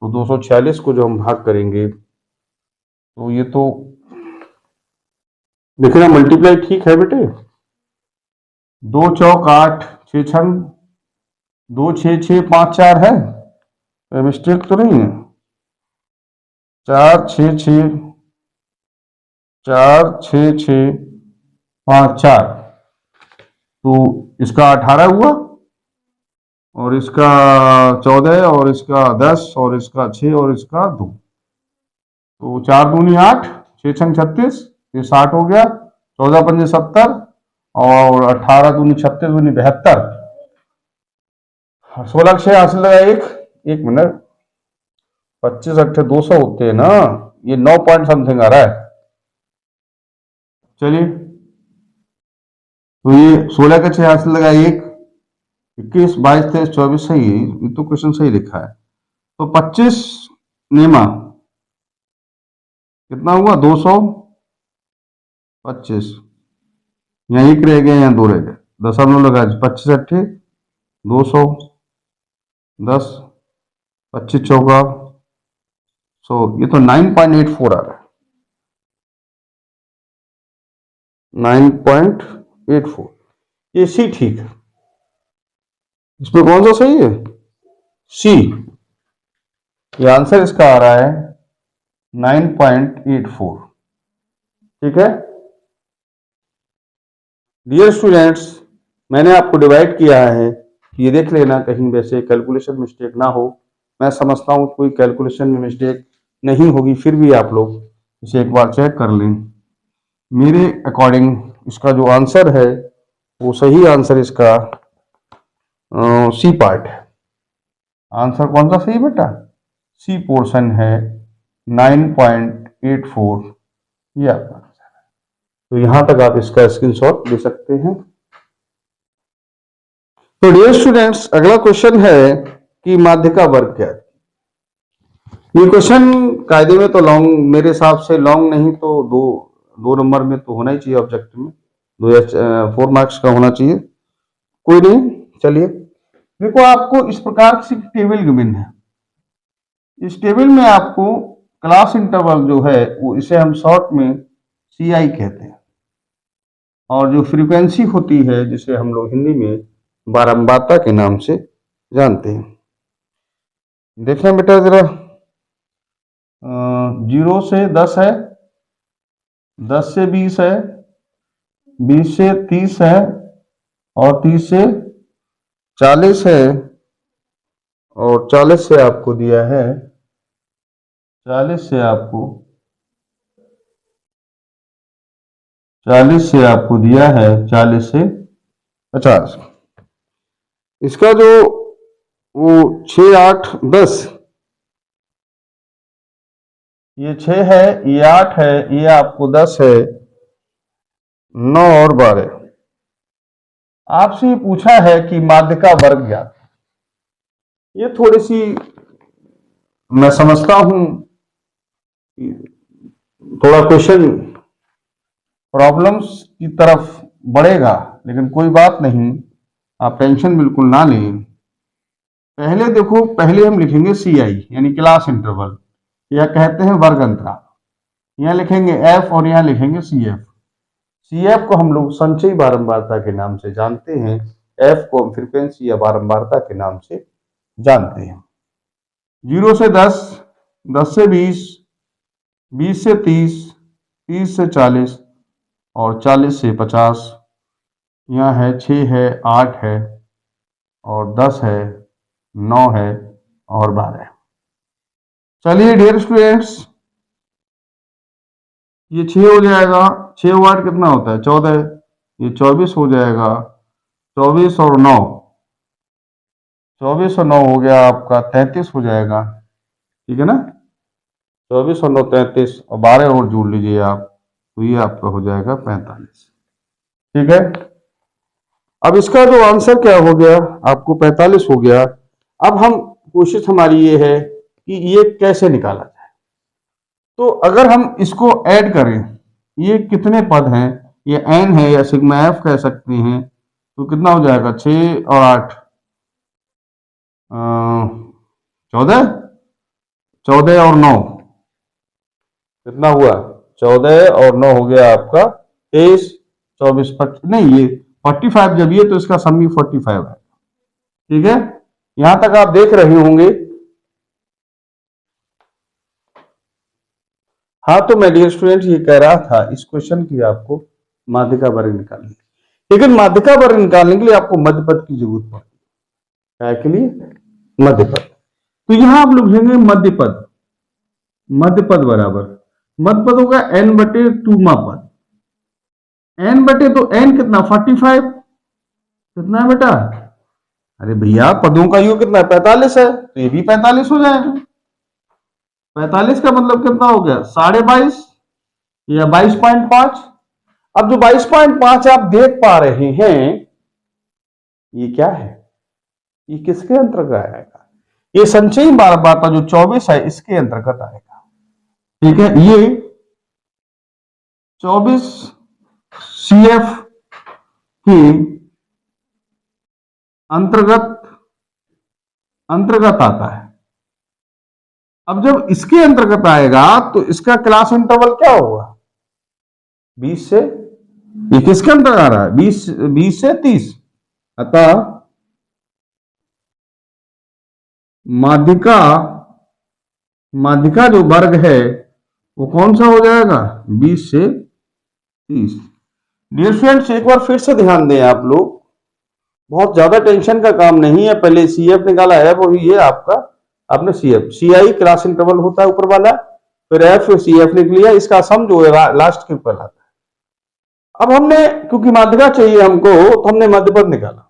तो 246 को जो हम भाग करेंगे तो ये तो देखना मल्टीप्लाई ठीक है बेटे, 2 चौक 8 6 छंग 2 6 6 5 4 है, मिस्टेक तो नहीं है, 4 6 6 4 6 6 5 4, तो इसका 18 हुआ, और इसका 14, और इसका 10, और इसका 6, और इसका 2, तो 4 दूनी 8 6 छंग 36, ये 60 हो गया, 14 पंजे 70, और 18 दूनी 36 दूनी 72, 16 6 हासिल लगा 1 मिनट, 25 अट्ठे 200 होते हैं ना, ये 9 पॉइंट समथिंग आ रहा है। चलिए तो ये 16 का 6 हासिल लगा 1, 21 22 23 24 सही है, ये तो क्वेश्चन सही लिखा है। तो 25 नेमा कितना हुआ 225, यहाँ 1 रह गया, यहाँ 2 रह गए, दशमलव लगा 25 अट्ठे 200, 10 25 चौका, सो ये तो 9.84 आ रहा है, 9.84, ये सी ठीक है। इसमें कौन सा सही है, सी, ये आंसर इसका आ रहा है 9.84, ठीक है। डियर स्टूडेंट्स, मैंने आपको डिवाइड किया है, ये देख लेना कहीं वैसे कैलकुलेशन मिस्टेक ना हो। मैं समझता हूँ कोई कैलकुलेशन में मिस्टेक नहीं होगी, फिर भी आप लोग इसे एक बार चेक कर लें। मेरे अकॉर्डिंग इसका जो आंसर है वो सही आंसर इसका सी पार्ट है। आंसर कौन सा सही बेटा, सी पोर्शन है 9.84, ये आपका आंसर है। तो यहां तक आप इसका स्क्रीनशॉट ले सकते हैं। तो डियर स्टूडेंट्स, अगला क्वेश्चन है कि माध्य का वर्ग क्या है। ये क्वेश्चन कायदे में तो लॉन्ग, मेरे हिसाब से लॉन्ग नहीं तो दो नंबर में तो होना ही चाहिए, ऑब्जेक्टिव में 2 या 4 मार्क्स का होना चाहिए। कोई नहीं, चलिए देखो, आपको इस प्रकार की टेबल गिवन है। इस टेबल में आपको क्लास इंटरवल जो है वो, इसे हम शॉर्ट में CI कहते हैं, और जो फ्रीक्वेंसी होती है जिसे हम लोग हिंदी में बारंबारता के नाम से जानते हैं। देखना बेटा जरा, 0 से 10 है, 10 से 20 है, 20 से 30 है, और 30 से 40 है, और 40 से आपको दिया है, 40 से आपको दिया है 40 से 50। इसका जो वो 6 8 10 ये 6 है, ये 8 है, ये आपको 10 है, 9 और 12। आपसे ये पूछा है कि माध्यिका वर्ग ज्ञात। ये थोड़ी सी मैं समझता हूं थोड़ा क्वेश्चन प्रॉब्लम्स की तरफ बढ़ेगा, लेकिन कोई बात नहीं, आप टेंशन बिल्कुल ना लें। पहले देखो, पहले हम लिखेंगे CI यानी क्लास इंटरवल, या कहते हैं वर्ग अंतराल। यहाँ लिखेंगे F और यहाँ लिखेंगे CF। CF को हम लोग संचयी बारंबारता के नाम से जानते हैं, F को हम फ्रीक्वेंसी या बारंबारता के नाम से जानते हैं। 0 से 10, 10 से 20, 20 से 30, 30 से 40 और 40 से 50। यहाँ है 6 है, 8 है और 10 है, 9 है और 12। चलिए डियर स्टूडेंट्स, ये 6 हो जाएगा, 6 और 8 कितना होता है? 14। ये 24 हो जाएगा, 24 और 9, 24 और 9 हो गया आपका 33 हो जाएगा, ठीक है ना? 24 और 9 33 और 12 और जोड़ लीजिए आप, तो ये आपका हो जाएगा 45। ठीक है, अब इसका जो आंसर क्या हो गया, आपको 45 हो गया। अब हम कोशिश हमारी ये है कि ये कैसे निकाला जाए। तो अगर हम इसको ऐड करें, ये कितने पद हैं, ये n है या सिग्मा f कह सकते हैं, तो कितना हो जाएगा? 6 और 8 14, 14 और 9 कितना हुआ? 14 और 9 हो गया आपका 23, 24 नहीं, ये 45 जब ये, तो इसका सम भी 45 है। ठीक है, यहां तक आप देख रहे होंगे। हाँ, तो मैं डियर स्टूडेंट ये कह रहा था इस क्वेश्चन की आपको माध्यिका वर्ग निकालनी, लेकिन माध्यिका वर्ग निकालने के लिए आपको मध्यपद की जरूरत पड़ती है। क्या के लिए? मध्यपद। तो यहां आप लोग लिखेंगे मध्यपद, मध्यपद बराबर, मध्यपद होगा n/2 पद। n/, तो n कितना? 45। कितना है बेटा? अरे भैया, पदों का योग कितना है? 45 है, तो ये भी 45 हो जाएगा। 45 का मतलब कितना हो गया? 22.5 या 22.5। अब जो 22.5 आप देख पा रहे हैं, ये क्या है? ये किसके अंतर्गत आएगा? ये संचयी बारंबारता जो 24 है, इसके अंतर्गत आएगा। ठीक है, ये 24 CF के अंतर्गत आता है। अब जब इसके अंतर्गत आएगा, तो इसका क्लास इंटरवल क्या होगा? 20 से, ये किसके अंतर्गत आ रहा है? 20 से 30। अतः माध्यिका जो वर्ग है वो कौन सा हो जाएगा? 20 से 30। डियर स्टूडेंट्स, एक बार फिर से ध्यान दें आप लोग, बहुत ज्यादा टेंशन का काम नहीं है। पहले CF निकाला है, वो ये आपका आपने CF, CI क्लास इंटरवल होता है ऊपर वाला, फिर F CF लिख लिया, इसका सम जो है लास्ट के ऊपर आता है। अब हमने, क्योंकि माध्यिका चाहिए हमको, तो हमने मध्यपद निकाला।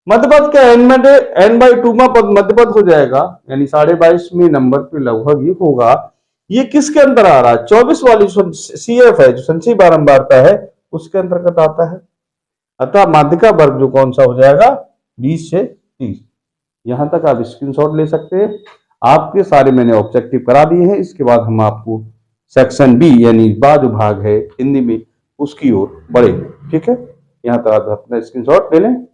मध्यपद क्या? n/2 पद मध्यपद हो जाएगा, यानी 22.5 में नंबर पे लगभग ये होगा। ये किसके अंदर आ रहा है? 24 वाली CF है, जो संचयी बारंबारता है, उसके अंतर्गत आता है। अतः माध्यिका वर्ग जो कौन सा हो जाएगा? 20 से 30। यहां तक आप स्क्रीनशॉट ले सकते हैं। आपके सारे मैंने ऑब्जेक्टिव करा दिए हैं। इसके बाद हम आपको सेक्शन B यानी बा जो भाग है हिंदी में, उसकी ओर बढ़ेंगे। ठीक है, यहां तक आप अपना स्क्रीनशॉट ले लें।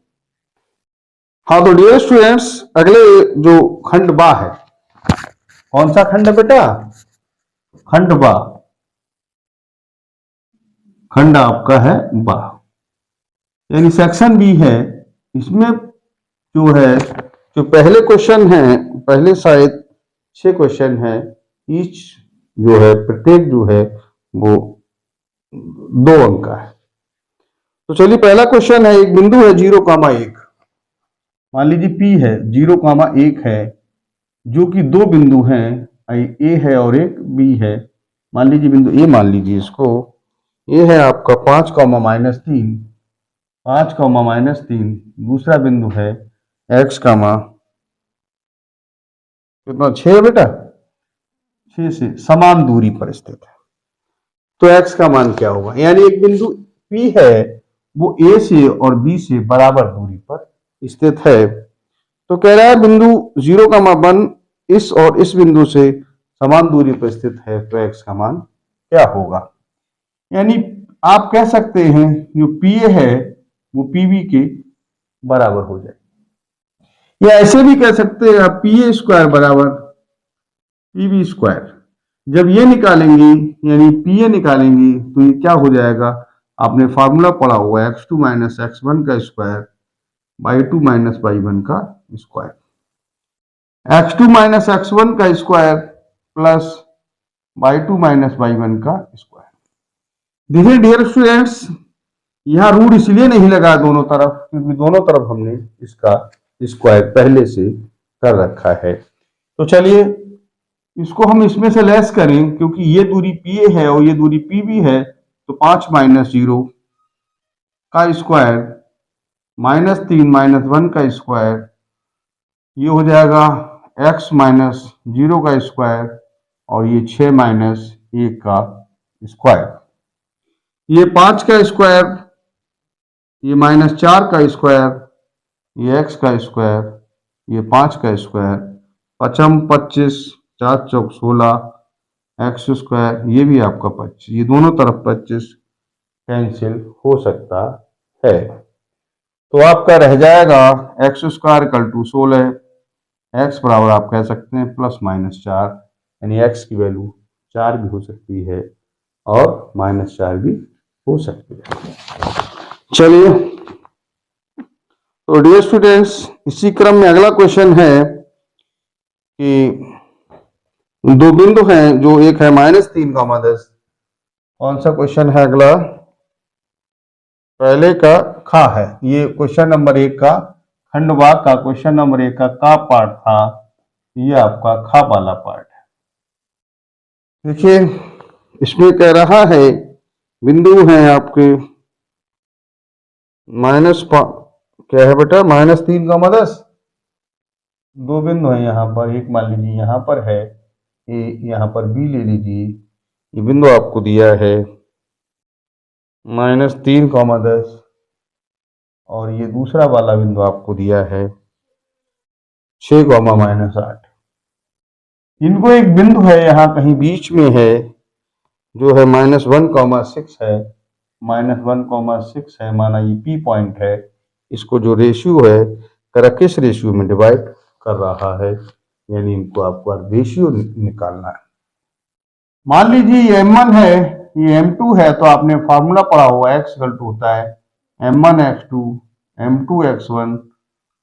हाँ, तो डियर स्टूडेंट्स, अगले जो खंड बा है, कौन सा खंड है बेटा? खंड बा, खंड आपका है बा, यानी सेक्शन B है। इसमें जो है, जो पहले क्वेश्चन है, पहले शायद 6 क्वेश्चन है, ईच जो है, प्रत्येक जो है वो 2 अंक का है। तो चलिए, पहला क्वेश्चन है, एक बिंदु है 0,1, मान लीजिए P है, 0,1 है, जो कि 2 बिंदु हैं, A है और एक B है। मान लीजिए बिंदु A, मान लीजिए इसको, ये है आपका 5, -3, 5, -3। दूसरा बिंदु है x, कितना 6 बेटा, 6 से समान दूरी पर स्थित है। तो x का मान क्या होगा, यानी एक बिंदु P है वो A से और B से बराबर दूरी पर स्थित है। तो कह रहा है बिंदु 0,1 इस और इस बिंदु से समान दूरी पर स्थित है, तो x का मान क्या होगा। यानी आप कह सकते हैं जो PA है वो PB के बराबर हो जाए, या ऐसे भी कह सकते हैं आप PA स्क्वायर बराबर PB स्क्वायर। जब ये निकालेंगे यानी PA निकालेंगे तो ये क्या हो जाएगा, आपने फॉर्मूला पढ़ा हुआ है x2 माइनस x1 का स्क्वायर बाई 2 माइनस y1 का स्क्वायर। x2 माइनस x1 का square plus by 2 minus y1 का स्क्वायर। देखिए डियर स्टूडेंट्स, यहाँ रूट इसलिए नहीं लगा दोनों तरफ क्योंकि दोनों तरफ हमने इसका स्क्वायर पहले से कर रखा है। तो चलिए इसको हम इसमें से लेस करें, क्योंकि ये दूरी PA है और ये दूरी PB है, तो 5 माइनस 0 का स्क्वायर माइनस 3 माइनस 1 का स्क्वायर, ये हो जाएगा x माइनस 0 का स्क्वायर और ये 6 माइनस 1 का स्क्वायर, ये 5 का स्क्वायर, ये माइनस 4 का स्क्वायर, ये x का स्क्वायर, ये 5 का स्क्वायर, 5 25 4 चौक 16 एक्स स्क्वायर, ये भी आपका 25, ये दोनों तरफ 25 कैंसिल हो सकता है। तो आपका रह जाएगा x square equal to 16, x बराबर आप कह सकते हैं प्लस माइनस 4, यानी एक्स की वैल्यू 4 भी हो सकती है और माइनस 4 भी हो सकती है। चलिए तो डियर स्टूडेंट्स, इसी क्रम में अगला क्वेश्चन है कि दो बिंदु हैं जो एक है -3,10। कौन सा क्वेश्चन है अगला, पहले का खा है, ये क्वेश्चन नंबर 1 का खंडवा का क्वेश्चन नंबर 1 का पार्ट था, ये आपका खा वाला पार्ट है। देखिए इसमें कह रहा है बिंदु हैं आपके क्या है बेटा -3,10, दो बिंदु हैं यहाँ पर, एक मान लीजिए यहाँ पर है ए, यहाँ पर बी ले लीजिए, ये बिंदु आपको दिया है -3,10 और ये दूसरा वाला बिंदु आपको दिया है 6,-8। इनको एक बिंदु है यहाँ कहीं बीच में है जो है -1,6 है, -1,6 है, माना ये P पॉइंट है, इसको जो रेशियो है करा किस रेशियो में डिवाइड कर रहा है, यानी इनको आपको रेशियो निकालना है। मान लीजिए ये M1 है, ये M2 है, तो आपने फॉर्मूला पढ़ा हुआ x इक्वल टू होता है M1 x2 M2 x1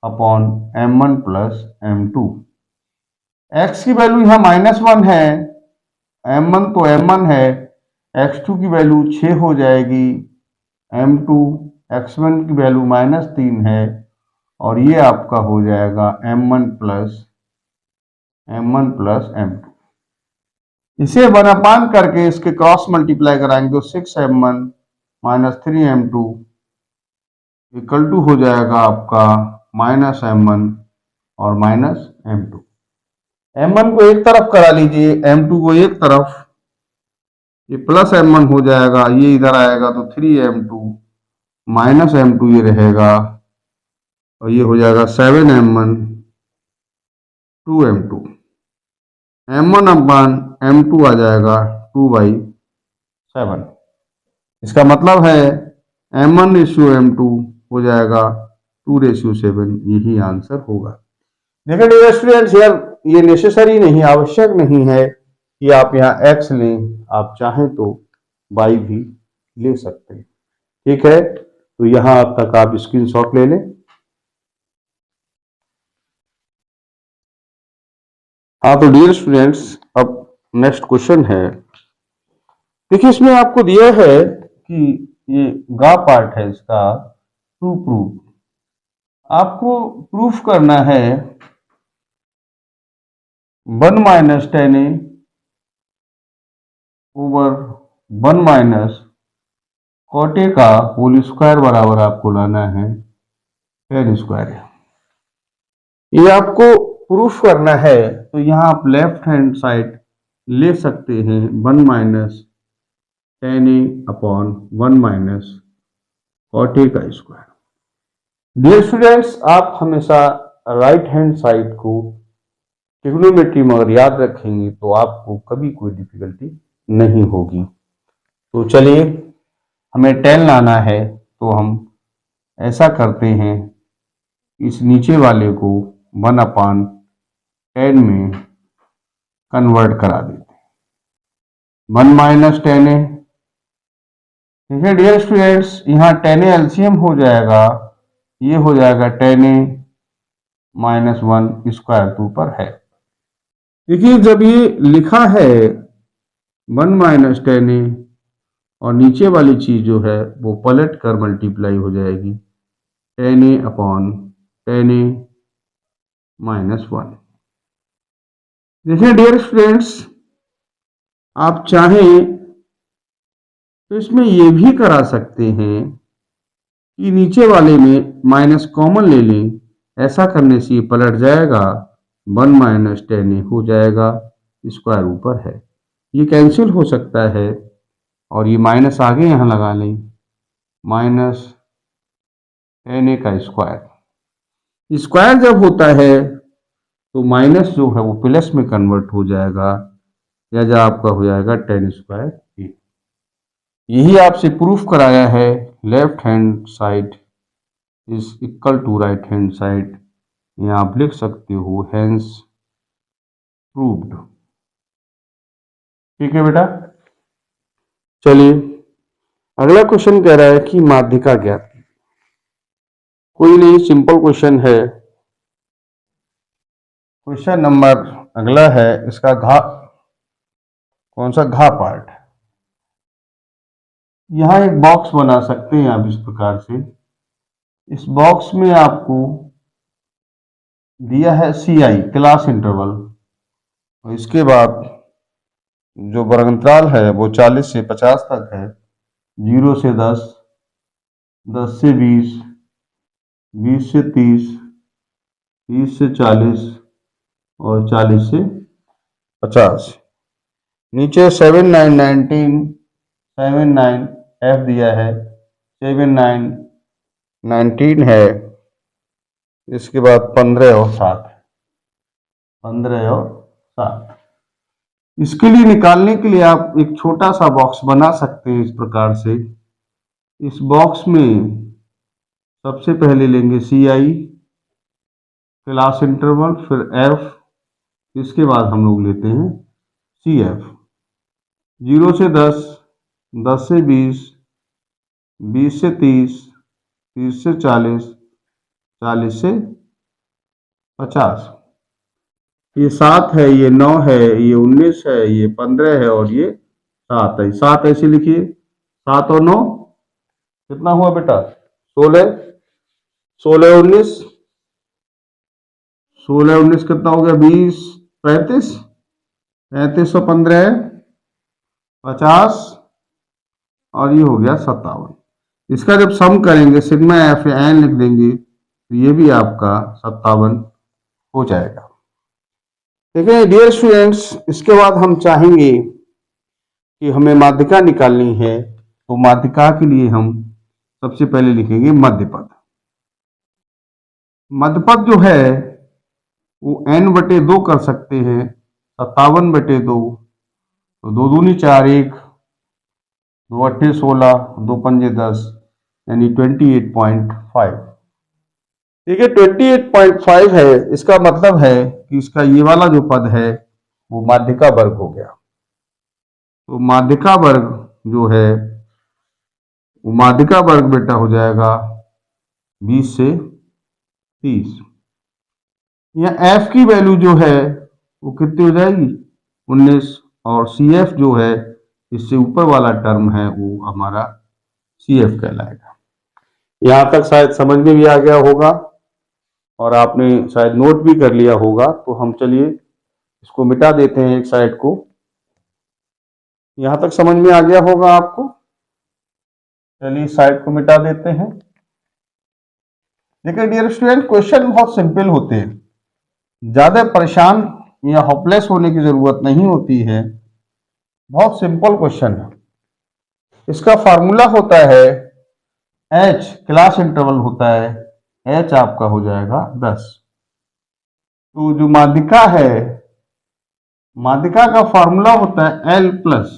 upon M1 plus M2। x की वैल्यू यहाँ -1 है, M1 तो M1 है, x2 की वैल्यू 6 हो जाएगी, M2 x1 की वैल्यू -3 है और ये आपका हो जाएगा M1 प्लस M2। इसे 1/, करके इसके क्रॉस मल्टीप्लाई कराएंगे तो 6M1 minus 3M2 equal to हो जाएगा आपका -M1 और -M2। M1 को एक तरफ करा लीजिए, M2 को एक तरफ, ये प्लस M1 हो जाएगा, ये इधर आएगा तो 3M2 -M2 ये रहेगा और ये हो जाएगा 7M1 2M2, M1 upon M2 आ जाएगा 2/7। इसका मतलब है M1 रेशियो M2 हो जाएगा 2:7, यही आंसर होगा। देखिए डियर स्टूडेंट्स, यार ये नेसेसरी नहीं, आवश्यक नहीं है कि आप यहाँ x लें, आप चाहें तो y भी ले सकते हैं। ठीक है, तो यहाँ तक आप स्क्रीनशॉट ले लें। हाँ तो डियर स्टूडेंट्स, अब नेक्स्ट क्वेश्चन है। देखिए इसमें आपको दिया है कि ये गा पार्ट है इसका, टू प्रूफ आपको प्रूफ करना है 1 - 10a ओवर 1 - cot a का होल स्क्वायर बराबर आपको लाना है 10 स्क्वायर। ये आपको प्रूफ करना है, तो यहाँ आप लेफ्ट हैंड साइड ले सकते हैं 1 minus tan A upon 1 minus cot A का स्क्वायर। डियर स्टूडेंट्स, आप हमेशा राइट हैंड साइड को ट्रिग्नोमेट्री में अगर याद रखेंगे तो आपको कभी कोई डिफिकल्टी नहीं होगी। तो चलिए, हमें टेन लाना है तो हम ऐसा करते हैं, इस नीचे वाले को 1 अपान 10 में कन्वर्ट करा देते हैं। 1 माइनस टेन ए, ठीक है डियर स्टूडेंट्स, यहाँ टेन ए एलसीएम हो जाएगा, ये हो जाएगा tan A minus 1 square two पर है। देखिए, जब ये लिखा है 1 माइनस टेन ए और नीचे वाली चीज जो है वो पलट कर मल्टीप्लाई हो जाएगी ten A upon ten A minus 1। देखिए डियर स्टूडेंट्स, आप चाहें तो इसमें ये भी करा सकते हैं कि नीचे वाले में माइनस कॉमन ले लें, ऐसा करने से ये पलट जाएगा 1 माइनस टेन ए हो जाएगा, स्क्वायर ऊपर है, ये कैंसिल हो सकता है और ये माइनस आगे यहाँ लगा लें, माइनस टेन ए का स्क्वायर। स्क्वायर जब होता है तो माइनस जो है वो प्लस में कन्वर्ट हो जाएगा, या जो आपका हो जाएगा टेन स्क्वायर ए। यही आपसे प्रूफ कराया है left hand side is equal to right hand side, या आप लिख सकते हो हैंस प्रूव्ड। ठीक है बेटा, चलिए अगला क्वेश्चन कह रहा है कि माध्यिका ज्ञात। कोई नहीं, सिंपल क्वेश्चन है। क्वेश्चन नंबर अगला है, इसका घा कौन सा घा पार्ट। यहां एक बॉक्स बना सकते हैं आप इस प्रकार से। इस बॉक्स में आपको दिया है CI क्लास इंटरवल, और इसके बाद जो वर्गंतराल है वो 40 से 50 तक है, 0 से 10, 10 से 20, 20 से 30, 30 से 40 और 40 से 50। नीचे 7 9 19 7 9 F दिया है, 7 9 19 है, इसके बाद 15 और 7, 15 और 7। इसके लिए निकालने के लिए आप एक छोटा सा बॉक्स बना सकते हैं इस प्रकार से। इस बॉक्स में सबसे पहले लेंगे CI क्लास इंटरवल, फिर F, इसके बाद हम लोग लेते हैं CF। 0 से 10, 10 से 20, 20 से 30, 30 से 40, 40 से 50। ये 7 है, ये 9 है, ये 19 है, ये 15 है और ये 7 है। 7 ऐसे लिखिए, 7 और 9 कितना हुआ बेटा? 16, 16 19, 16 19 कितना हो गया? 20 35, 35 और 15 है 50, और ये हो गया 57। इसका जब सम करेंगे सिग्मा एफ एन लिख देंगे तो ये भी आपका 57 हो जाएगा। ठीक है डियर स्टूडेंट्स, इसके बाद हम चाहेंगे कि हमें माध्यिका निकालनी है, तो माध्यिका के लिए हम सबसे पहले लिखेंगे मध्यपद। मध्यपद जो है वो n/2 कर सकते हैं, 57/2, तो 2 दूनी 4, 1 2 अट्ठे 16, 2 पंजे 10, यानी 28.5। ठीक है, 28.5 है। इसका मतलब है कि इसका ये वाला जो पद है वो माध्यिका वर्ग हो गया। तो माध्यिका वर्ग जो है वो माध्यिका वर्ग बेटा हो जाएगा 20 से 30। यहाँ F की वैल्यू जो है वो कितनी हो जाएगी? 19, और CF जो है इससे ऊपर वाला टर्म है वो हमारा CF कहलाएगा। यहां तक शायद समझ में भी आ गया होगा और आपने शायद नोट भी कर लिया होगा। तो हम चलिए इसको मिटा देते हैं एक साइड को। यहां तक समझ में आ गया होगा आपको। चलिए साइड को मिटा देते हैं। देखिए डियर स्टूडेंट, क्वेश्चन बहुत सिंपल होते हैं, ज्यादा परेशान या होपलेस होने की जरूरत नहीं होती है। बहुत सिंपल क्वेश्चन है। इसका फॉर्मूला होता है h, क्लास इंटरवल होता है h, आपका हो जाएगा 10। तो जो माध्यिका है, माध्यिका का फॉर्मूला होता है L plus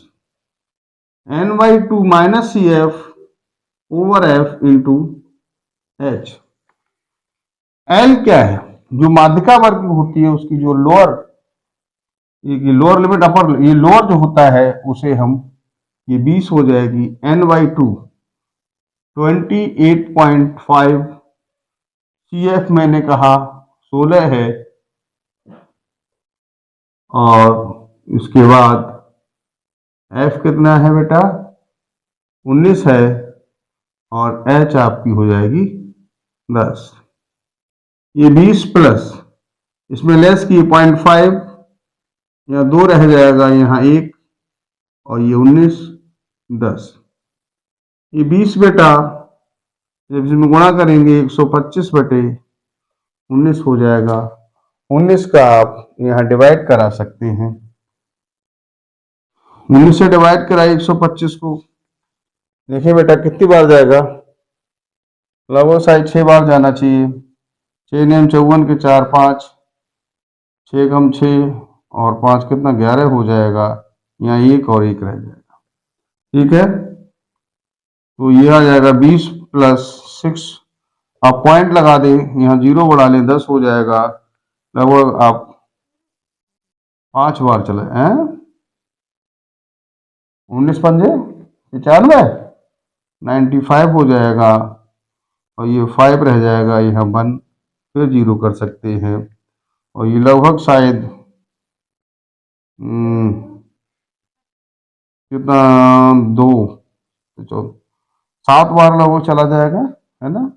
n/2 minus C F over F into H. L क्या है? जो माध्यिका वर्ग होती है उसकी जो लोअर, ये लोअर लिमिट अपर, ये लोअर जो होता है उसे हम, ये 20 हो जाएगी, n/2 28.5, सी एफ मैंने कहा 16 है, और इसके बाद एफ कितना है बेटा? 19 है, और एच आपकी हो जाएगी 10। ये 20 प्लस इसमें लेस की 0.5, यहाँ 2 रह जाएगा, यहाँ 1, और ये 19 10। ये 20 बेटा जब इसमें गुणा करेंगे 125 बटे 19 हो जाएगा। 19 का आप यहाँ डिवाइड करा सकते हैं। 19 से डिवाइड कराइए 125 को, देखिए बेटा कितनी बार जाएगा? लगभग साइड 6 बार जाना चाहिए। 6 नेम 54 के 4 5, 6 कम 6 और 5 कितना 11 हो जाएगा। यहाँ 1 और 1 रह जाएगा। ठीक है, तो ये आ जाएगा 20 प्लस 6। आप पॉइंट लगा दें, यहाँ 0 बढ़ा लें, 10 हो जाएगा। लगभग आप 5 बार चले हैं। 19 पंजे 95, 95 हो जाएगा, और ये 5 रह जाएगा, यहाँ 1 फिर 0 कर सकते हैं, और ये लगभग शायद कितना 2 तो 7 बार लगभग चला जाएगा, है ना?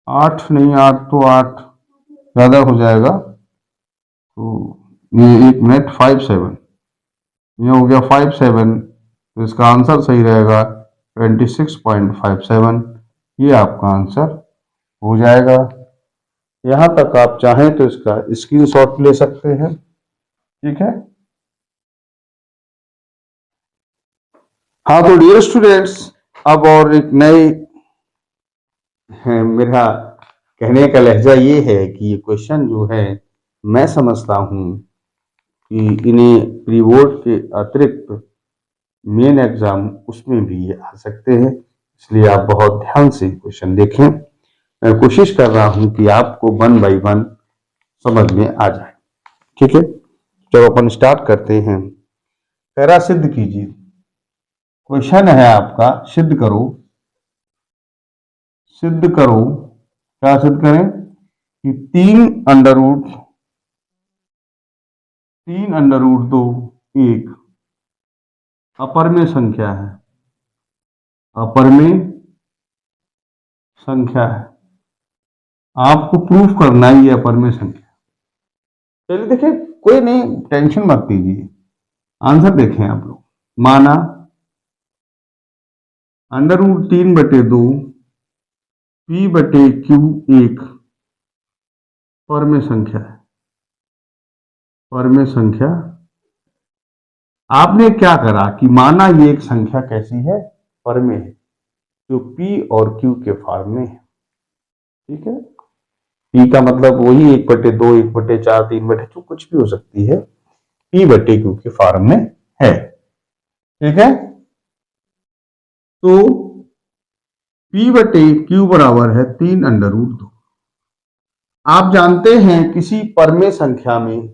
8 नहीं, 8 तो 8 ज़्यादा हो जाएगा। तो ये 1 मिनट 57, ये हो गया 57, तो इसका आंसर सही रहेगा 26.57। ये आपका आंसर हो जाएगा। यहाँ तक आप चाहें तो इसका स्क्रीनशॉट ले सकते हैं। ठीक है, हाँ तो डियर स्टूडेंट्स, अब और एक नए, मेरा कहने का लहजा ये है कि ये क्वेश्चन जो है मैं समझता हूँ कि इन्हें प्री बोर्ड के अतिरिक्त मेन एग्जाम उसमें भी ये आ सकते हैं, इसलिए आप बहुत ध्यान से क्वेश्चन देखें। मैं कोशिश कर रहा हूं कि आपको 1 बाय 1 समझ में आ जाए। ठीक है, जब अपन स्टार्ट करते हैं, पैरा सिद्ध कीजिए। क्वेश्चन है आपका, सिद्ध करो, सिद्ध करो, क्या सिद्ध करें कि 3√2 एक अपर में संख्या है, अपर में संख्या है। आपको प्रूफ करना है ये अपर में संख्या। चलिए देखिए, कोई नहीं, टेंशन मत लीजिए, आंसर देखें आप लोग। माना √3/2 p/q एक पर में संख्या है, पर में संख्या। आपने क्या करा कि माना ये एक संख्या कैसी है? पर में है, जो p और q के फॉर्म में है। ठीक है, p का मतलब वही 1/2, 1/4, 3/, जो कुछ भी हो सकती है, p/q के फॉर्म में है। ठीक है, तो p/q बराबर है 3√2। आप जानते हैं किसी परमेय संख्या में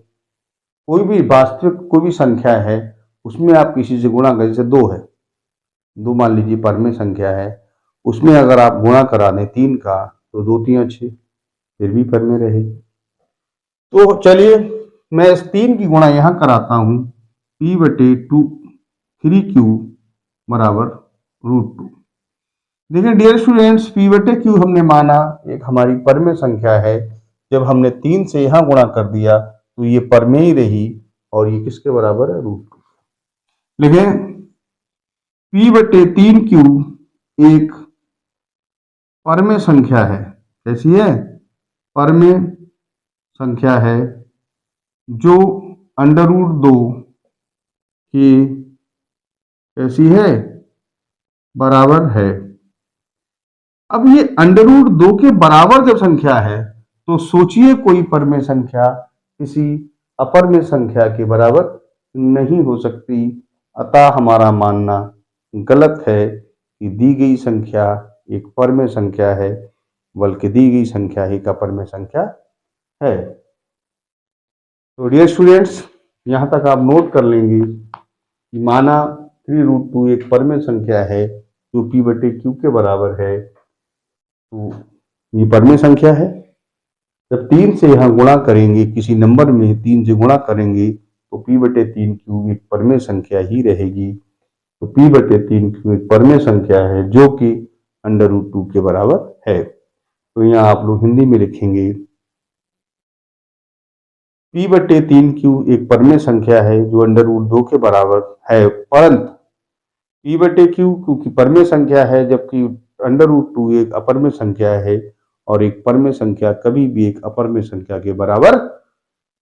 कोई भी वास्तविक कोई भी संख्या है, उसमें आप किसी से गुणा करें, जैसे 2 है, 2 मान लीजिए परमेय संख्या है, उसमें अगर आप गुणा करा दें 3 का, तो 2 3 6 फिर भी परमेय रहेगी। तो चलिए मैं इस 3 की गुणा यहां कराता हूं, p/2 3q बराबर √2। देखिए डियर स्टूडेंट्स, p/q हमने माना एक हमारी परमेय संख्या है। जब हमने 3 से यहां गुणा कर दिया तो ये परमेय ही रही, और ये किसके बराबर है? √2। लेकिन p/3q एक परमेय संख्या है। कैसी है? परमेय संख्या है, जो अंडर रूट 2 की कैसी है, बराबर है। अब ये अंडर रूट 2 के बराबर जब संख्या है तो सोचिए कोई परमेय संख्या किसी अपरमेय संख्या के बराबर नहीं हो सकती। अतः हमारा मानना गलत है कि दी गई संख्या एक परमेय संख्या है, बल्कि दी गई संख्या एक अपरमेय संख्या है। तो डियर स्टूडेंट्स, यहां तक आप नोट कर लेंगे कि माना 3√2 एक परमेय संख्या है जो p/q के बराबर है, तो ये परमेय संख्या है। जब 3 से यहां गुणा करेंगे, किसी नंबर में 3 से गुणा करेंगे तो p/3q एक परमेय संख्या ही रहेगी। तो p/3q एक परमेय संख्या है जो कि √2 के बराबर है। तो यहाँ आप लोग हिंदी में लिखेंगे p/3q एक परमेय संख्या है जो √2 के बराबर है, परंतु p/q क्योंकि परमेय संख्या है जबकि √2 एक अपरमेय संख्या है, और एक परमेय संख्या कभी भी एक अपरमेय संख्या के बराबर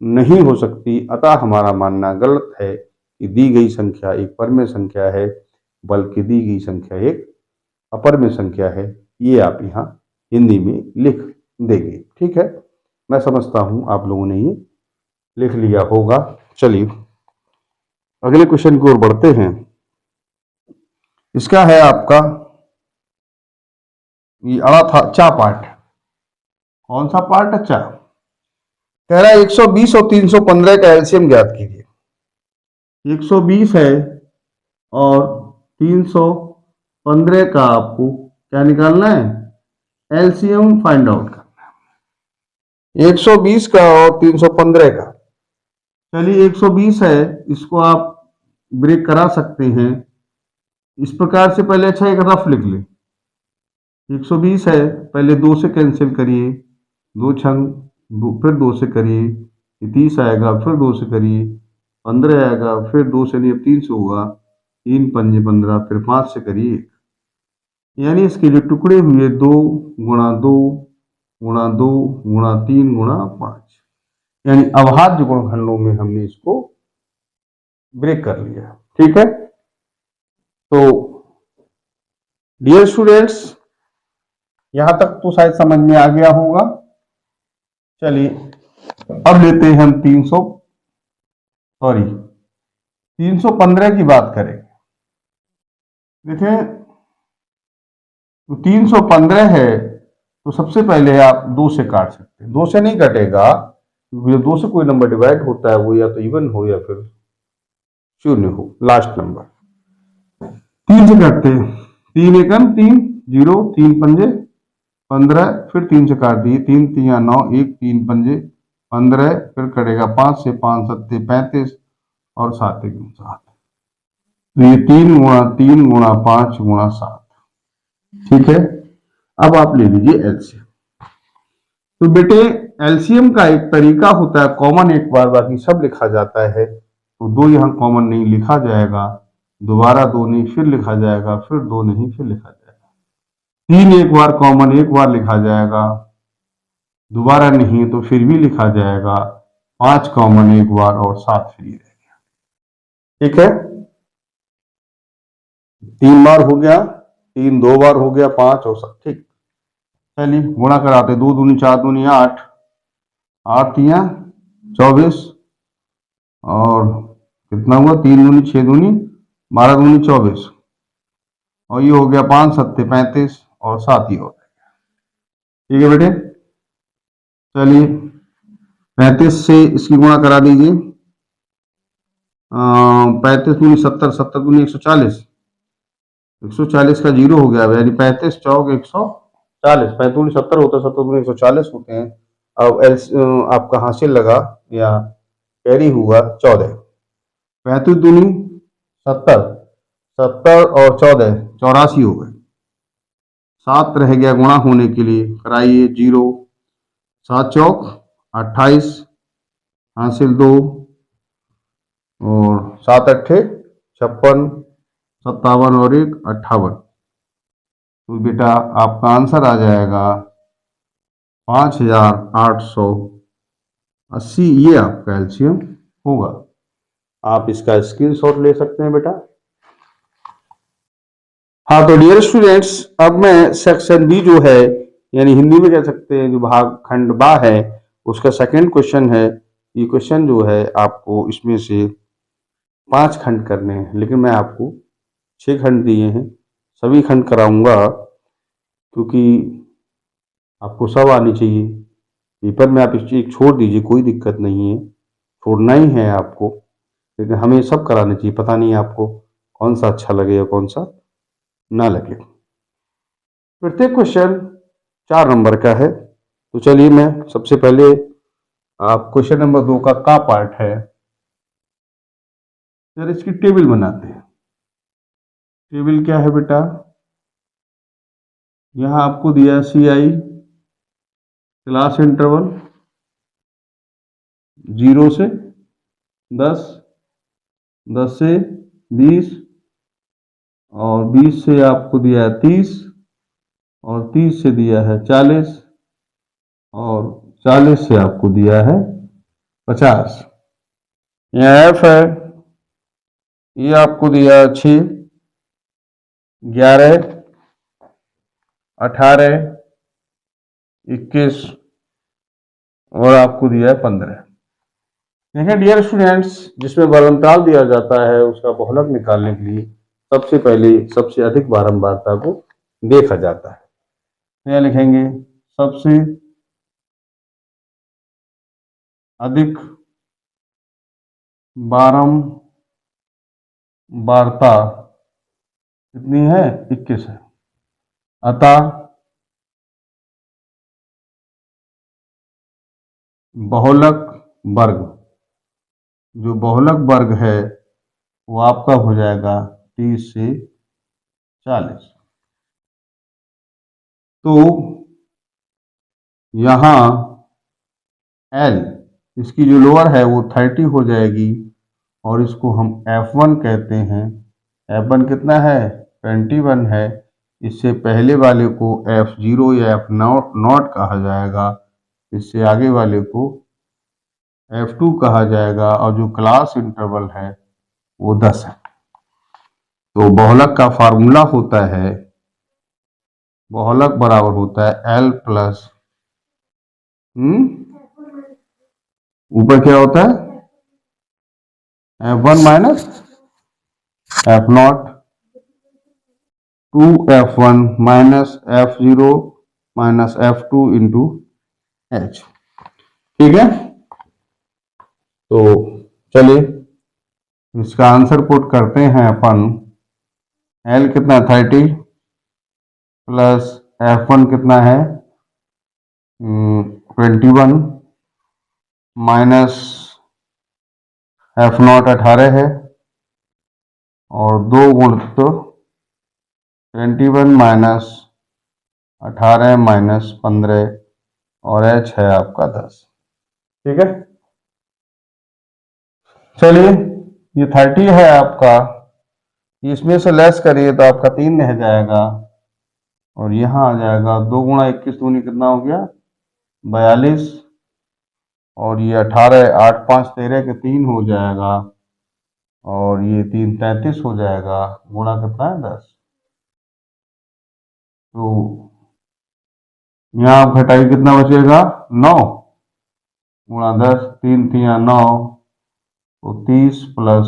नहीं हो सकती। अतः हमारा मानना गलत है कि दी गई संख्या एक परमेय संख्या है, बल्कि दी गई संख्या एक अपरमेय संख्या है। ये आप यहाँ हिंदी में लिख देंगे। ठीक है, मैं समझता हूं आप लोगों ने ये लिख लिया होगा। चलिए अगले क्वेश्चन की ओर बढ़ते हैं। इसका है आपका ये अड़ा था चा पार्ट। कौन सा पार्ट? अच्छा, कह रहा है 120 और 315 का एलसीएम ज्ञात कीजिए। 120 है और 315 का आपको क्या निकालना है? एलसीएम फाइंड आउट करना है 120 का और 315 का। चलिए 120 है, इसको आप ब्रेक करा सकते हैं इस प्रकार से। पहले अच्छा एक रफ लिख ले। 120 है, पहले 2 से कैंसिल करिए, 2 छंग, फिर 2 से करिए, 30 आएगा, फिर 2 से करिए, 15 आएगा, फिर 2 से नहीं, अब 3 से होगा, 3 पंजे 15, फिर 5 से करिए। यानी इसके जो टुकड़े हुए 2 गुणा 2 गुणा 2 गुणा 3 गुणा 5, यानी अभाज्य गुणनखंडों में हमने इसको ब्रेक कर लिया। ठीक है, तो डियर स्टूडेंट्स, यहां तक तो शायद समझ में आ गया होगा। चलिए अब लेते हैं हम 315 की बात करें। देखें, तो 315 है तो सबसे पहले आप 2 से काट सकते हैं। 2 से नहीं कटेगा क्योंकि 2 से कोई नंबर डिवाइड होता है वो या तो इवन हो या फिर शून्य हो, लास्ट नंबर। 3 से काटते हैं, 3 एकम 3, 0, 3 पंजे 15, फिर 3 से काट दिए, 3 3 9, 1 3 पंजे 15, फिर कटेगा 5 से, 5 सत्ते 35 और 7 1 7। तो ये 3 गुणा 3 गुणा 5 गुणा 7। ठीक है, अब आप ले लीजिए एलसीएम। तो बेटे एलसीएम का एक तरीका होता है, कॉमन एक बार बाकी सब लिखा जाता है। तो 2 यहां कॉमन नहीं लिखा जाएगा, दोबारा 2 नहीं फिर लिखा जाएगा, फिर 2 नहीं फिर लिखा जाएगा। 3 एक बार कॉमन एक बार लिखा जाएगा, दोबारा नहीं तो फिर भी लिखा जाएगा। 5 कॉमन एक बार और 7 फ्री रहेगा। ठीक है, 3 बार हो गया, 3 2 बार हो गया, 5 और 7। ठीक, चलिए गुणा कराते, 2 दूनी 4 दूनी 8, 8 तिया 24 और कितना हुआ, 3 दूनी 6 दूनी 12 दूनी 24 और ये हो गया 5 सत्ते 35 और 7 ही हो गया। ठीक है बेटे, चलिए 35 से इसकी गुणा करा दीजिए। 35 दूनी 70, 70 दूनी 140, 140 का 0 हो गया, यानी 35 चौक 140, 35 दूनी 70 होता है, 70 दूनी 140 होते हैं। अब आपका हासिल लगा या कैरी हुआ 14, 35 दूनी 70, 70 और 14 84 हो गए। 7 रह गया गुणा होने के लिए, कराइए 0, 7 चौक 28, हासिल 2 और 7 अट्ठे 56, 57 और 1 58। तो बेटा आपका आंसर आ जाएगा 5800 80 ये आपका एलसीएम होगा। आप इसका स्क्रीनशॉट ले सकते हैं बेटा। हाँ तो डियर स्टूडेंट्स, अब मैं सेक्शन बी जो है, यानी हिंदी में कह सकते हैं जो भाग खंड बा है, उसका सेकंड क्वेश्चन है। ये क्वेश्चन जो है आपको इसमें से 5 खंड करने हैं, लेकिन मैं आपको 6 खंड दिए हैं। सभी खंड कराऊंगा क्योंकि आपको सब आनी चाहिए। पेपर में आप इस चीज छोड़ दीजिए, कोई दिक्कत नहीं है, छोड़ना ही है आपको, लेकिन हमें सब कराने चाहिए। पता नहीं आपको कौन सा अच्छा लगे या कौन सा ना लगे। प्रत्येक क्वेश्चन 4 नंबर का है। तो चलिए मैं सबसे पहले आप क्वेश्चन नंबर 2 का पार्ट है, सर इसकी टेबल बनाते हैं। टेबल क्या है बेटा, यहां आपको दिया CI क्लास इंटरवल 0 से 10, 10 से 20, और 20 से आपको दिया है 30, और 30 से दिया है 40, और 40 से आपको दिया है 50। यहाँ F है, ये आपको दिया 6, 11, 18, 21, और आपको दिया है 15। देखिए डियर स्टूडेंट्स, जिसमें बारमताल दिया जाता है उसका बहुलक निकालने के लिए सबसे पहले सबसे अधिक बारंबारता को देखा जाता है। यह लिखेंगे सबसे अधिक बारंबारता कितनी है, 21 है। अतः बहुलक वर्ग, जो बहुलक वर्ग है वो आपका हो जाएगा 30 से 40। तो यहाँ L इसकी जो लोअर है वो 30 हो जाएगी, और इसको हम F1 कहते हैं। F1 कितना है, 21 है। इससे पहले वाले को F0 या F0 कहा जाएगा, इससे आगे वाले को F2 कहा जाएगा, और जो क्लास इंटरवल है वो 10 है। तो बहुलक का फार्मूला होता है, बहुलक बराबर होता है L प्लस ऊपर क्या होता है, F1 minus F0, 2F1 minus F0 minus F2 into H। ठीक है, तो चलिए इसका आंसर पुट करते हैं अपन। L कितना 30 प्लस F1 कितना है 21 माइनस F0 18 है, और 2 गुणित 21 माइनस 18 माइनस 15, और H है आपका 10। ठीक है, चलिए ये 30 है आपका, इसमें से लेस करिए तो आपका 3 रह जाएगा, और यहाँ आ जाएगा 2 गुणा 21 दूनी कितना हो गया 42, और ये 18, 8 5 13 के 3 हो जाएगा, और ये 3 33 हो जाएगा, गुणा कितना है 10। तो यहाँ आप घटाई कितना बचेगा 9 गुणा 10, 3 3 9, तो 30 प्लस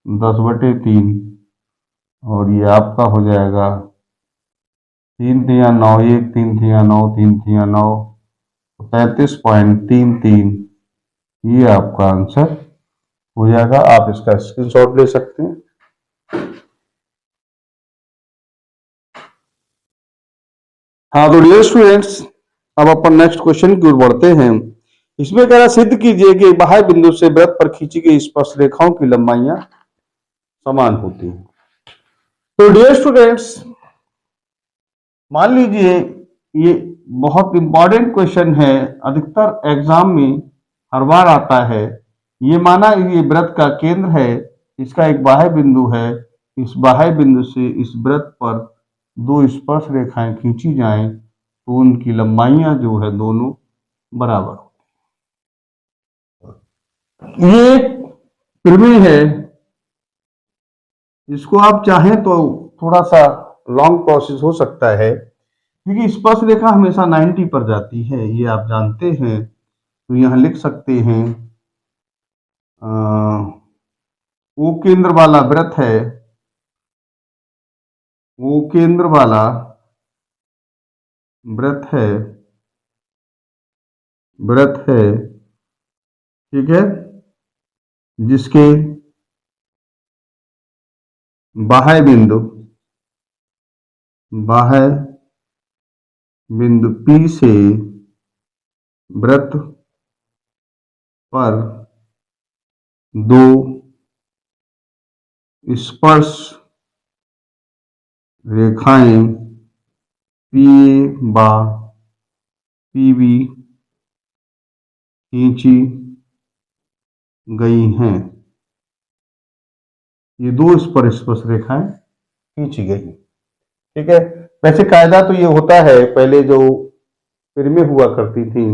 10/3, और ये आपका हो जाएगा 3 3 9 1, 3 3 9, 3 3 9, 33.33। ये आपका आंसर हो जाएगा। आप इसका स्क्रीनशॉट ले सकते हैं। हाँ तो डियर स्टूडेंट्स, अब अपन नेक्स्ट क्वेश्चन की ओर बढ़ते हैं। इसमें कह रहा सिद्ध कीजिए कि बाह्य बिंदु से वृत्त पर खींची गई स्पर्श रेखाओं की लंबाइयां समान होती हैं। तो डियर स्टूडेंट्स, मान लीजिए ये बहुत इंपॉर्टेंट क्वेश्चन है, अधिकतर एग्जाम में हर बार आता है। ये माना ये वृत्त का केंद्र है, इसका एक बाह्य बिंदु है, इस बाह्य बिंदु से इस वृत्त पर 2 स्पर्श रेखाएं खींची जाएं तो उनकी लंबाइयां जो है दोनों बराबर। ये प्रमेय है, इसको आप चाहें तो थोड़ा सा लॉन्ग प्रोसेस हो सकता है, क्योंकि स्पर्श रेखा हमेशा 90 पर जाती है, ये आप जानते हैं। तो यहां लिख सकते हैं वो केंद्र वाला वृत्त है, वो केंद्र वाला वृत्त है, वृत्त है, ठीक है, जिसके बाह्य बिंदु, बाह्य बिंदु P से वृत्त पर दो स्पर्श रेखाएं PA व PB खींची गई हैं। ये दो स्पर्श रेखाएं खींची गई, ठीक है। वैसे कायदा तो ये होता है, पहले जो फिल्में हुआ करती थी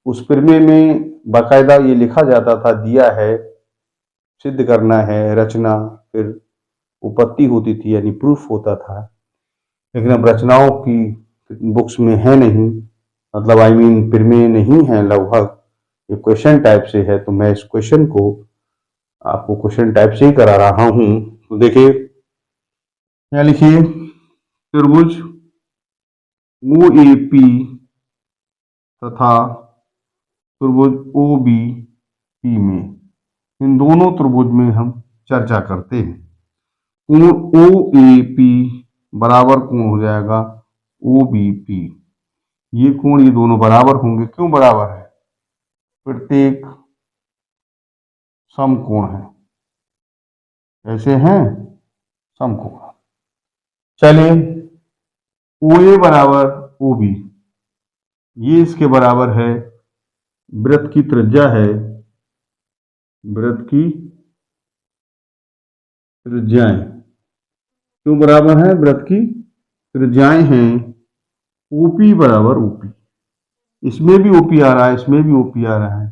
उस फिल्में में बाकायदा ये लिखा जाता था, दिया है, सिद्ध करना है, रचना, फिर उपपत्ति होती थी, यानी प्रूफ होता था। लेकिन अब रचनाओं की बुक्स में है नहीं, मतलब आई मीन फिल्में नहीं है लगभग, ये क्वेश्चन टाइप से है। तो मैं इस क्वेश्चन को आपको क्वेश्चन टाइप से ही करा रहा हूं। तो देखिए, यहाँ लिखिए, त्रिभुज OAP तथा त्रिभुज OBP में, इन दोनों त्रिभुज में हम चर्चा करते हैं। कोण OAP बराबर कोण हो जाएगा OBP। ये कोण, ये दोनों बराबर होंगे। क्यों बराबर है? प्रत्येक समकोण है। कैसे हैं? समकोण। चलिए, OA बराबर OB, ये इसके बराबर है, वृत्त की त्रिज्या है, वृत्त की त्रिज्याएं। क्यों बराबर है? वृत्त की त्रिज्याएं हैं। OP बराबर OP, इसमें भी OP आ रहा है, इसमें भी OP आ रहा है,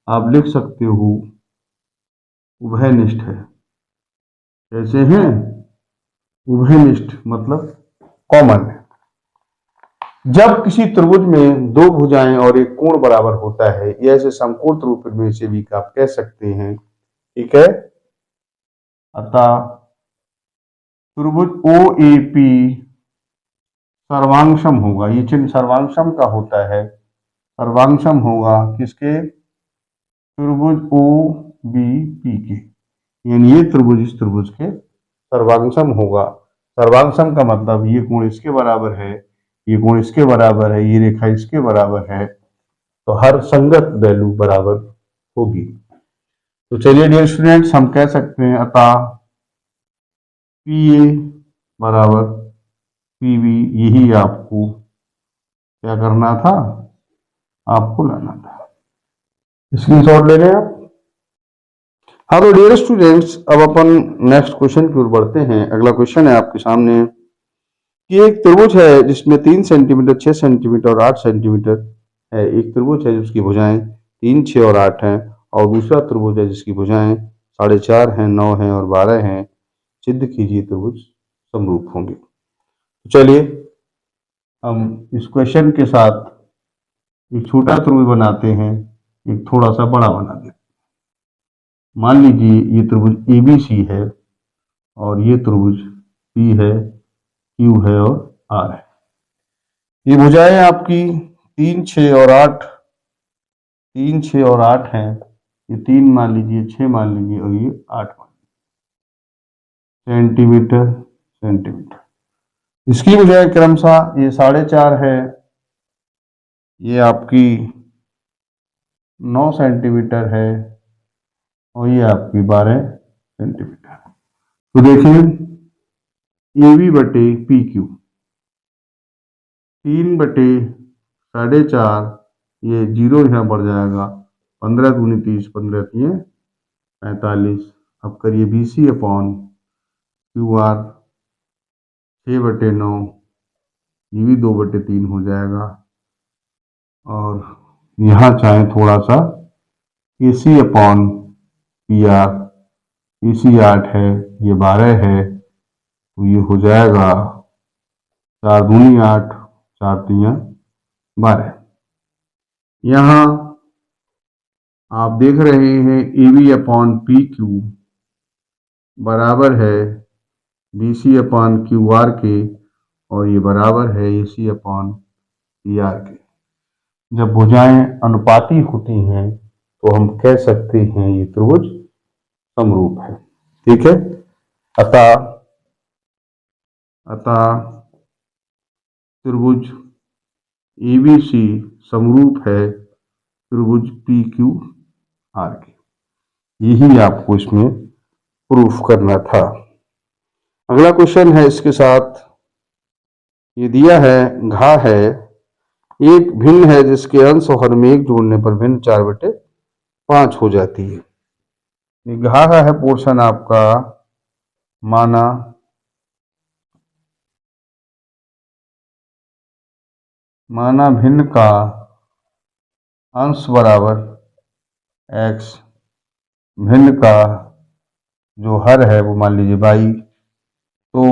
आप लिख सकते हो उभयनिष्ठ है। कैसे हैं? उभयनिष्ठ मतलब कॉमन है। जब किसी त्रिभुज में दो भुजाएं और एक कोण बराबर होता है, ये ऐसे समकोण त्रिभुज में से भी आप कह सकते हैं, ठीक है। अतः त्रिभुज OAP सर्वांगसम होगा, ये चिन्ह सर्वांगसम का होता है, सर्वांगसम होगा किसके? त्रिभुज OBP के, यानी ये त्रिभुज इस त्रिभुज के सर्वांगसम होगा। सर्वांगसम का मतलब ये कोण इसके बराबर है, ये कोण इसके बराबर है, ये रेखा इसके बराबर है, तो हर संगत वैल्यू बराबर होगी। तो चलिए डियर स्टूडेंट्स, हम कह सकते हैं अतः PA बराबर PB, यही आपको क्या करना था? आपको लाना था। स्क्रीनशॉट ले लें आप। हाँ, तो डियर स्टूडेंट्स, अब अपन नेक्स्ट क्वेश्चन की ओर बढ़ते हैं। अगला क्वेश्चन है आपके सामने कि एक त्रिभुज है जिसमें 3 सेंटीमीटर, 6 सेंटीमीटर और 8 सेंटीमीटर है। एक त्रिभुज है जिसकी भुजाएं 3, 6 और 8 हैं, और दूसरा त्रिभुज है जिसकी भुजाएं 4.5 हैं, 9 हैं और 12 हैं। सिद्ध कीजिए त्रिभुज समरूप होंगे। तो चलिए, हम इस क्वेश्चन के साथ एक छोटा त्रिभुज बनाते हैं, एक थोड़ा सा बड़ा बना देते हैं। मान लीजिए ये त्रिभुज ABC है, और ये त्रिभुज P है, Q है और R है। ये भुजाएं आपकी 3, 6 और 8, 3, 6 और 8 हैं। ये 3 मान लीजिए, 6 मान लीजिए और ये 8 मान लीजिए, सेंटीमीटर सेंटीमीटर। इसकी भुजाएं क्रमशः ये 4.5 है, ये आपकी 9 सेंटीमीटर है, और ये आपकी 12 सेंटीमीटर। तो देखिए, AB बटे PQ 3 बटे 4.5, ये 0 यहाँ बढ़ जाएगा, 15 दूनी 30, 15 3 45। अब करिए BC अपॉन QR 6 बटे 9, ये भी 2 बटे 3 हो जाएगा। और यहाँ चाहे थोड़ा सा AC अपॉन PR। AC 8 है, ये 12 है, तो ये हो जाएगा 4 दूनी 8, 4 तियां 12। यहाँ आप देख रहे हैं AB अपॉन PQ बराबर है BC अपॉन QR के, और ये बराबर है AC अपॉन PR के। जब भुजाएं अनुपाती होती हैं तो हम कह सकते हैं ये त्रिभुज समरूप है। ठीक है, अतः त्रिभुज ABC समरूप है त्रिभुज PQR के। यही आपको इसमें प्रूफ करना था। अगला क्वेश्चन है, इसके साथ ये दिया है घा है, एक भिन्न है जिसके अंश और हर में एक जोड़ने पर भिन्न 4/5 हो जाती है। ये घा है पोर्शन आपका, माना भिन्न का अंश बराबर x, भिन्न का जो हर है वो मान लीजिए y, तो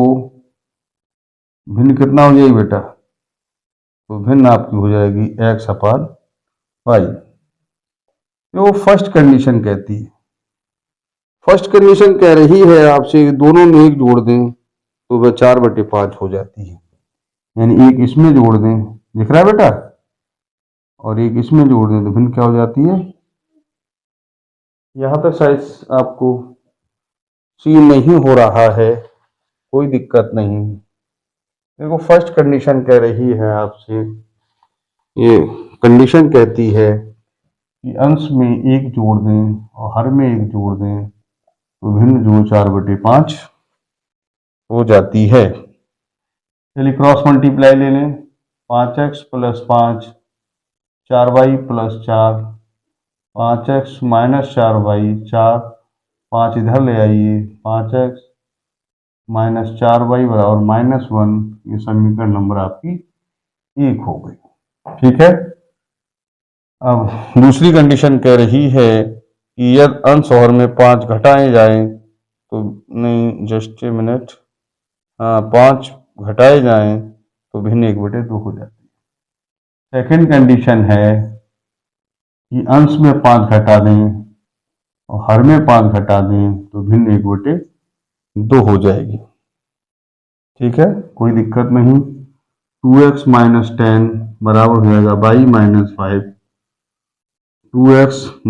भिन्न कितना हो जाएगी बेटा? तो भिन्न आपकी हो जाएगी x अपॉन y। वो फर्स्ट कंडीशन कहती है। फर्स्ट कंडीशन कह रही है आपसे दोनों में एक जोड़ दें तो वह 4/5 हो जाती है। यानी एक इसमें जोड़ दें, दिख रहा है बेटा, और एक इसमें जोड़ दें तो भिन्न क्या हो जाती है? यहां तक शायद आपको सी नहीं हो रहा है, कोई दिक्कत नहीं। देखो फर्स्ट कंडीशन कह रही है आपसे, ये कंडीशन कहती है कि अंश में एक जोड़ दें और हर में एक जोड़ दें तो भिन्न जो 4/5 हो जाती है। चलिए क्रॉस मल्टीप्लाई ले लें, 5x + 5 4y + 4, 5x - 4y 4, 5 इधर ले आइए, 5x - 4y बराबर -1। ये समीकरण नंबर आपकी 1 हो गई। ठीक है, अब दूसरी कंडीशन कह रही है कि यदि अंश और में 5 घटाए जाएं तो, नहीं जस्ट ए मिनट, हाँ 5 घटाए जाएं तो भिन्न 1/2 हो जाती है। सेकंड कंडीशन है कि अंश में 5 घटा दें और हर में 5 घटा दें तो भिन्न 1/2 हो जाएगी। ठीक है, कोई दिक्कत नहीं। 2x - 10 बराबर हो जाएगा y - 5, 2x -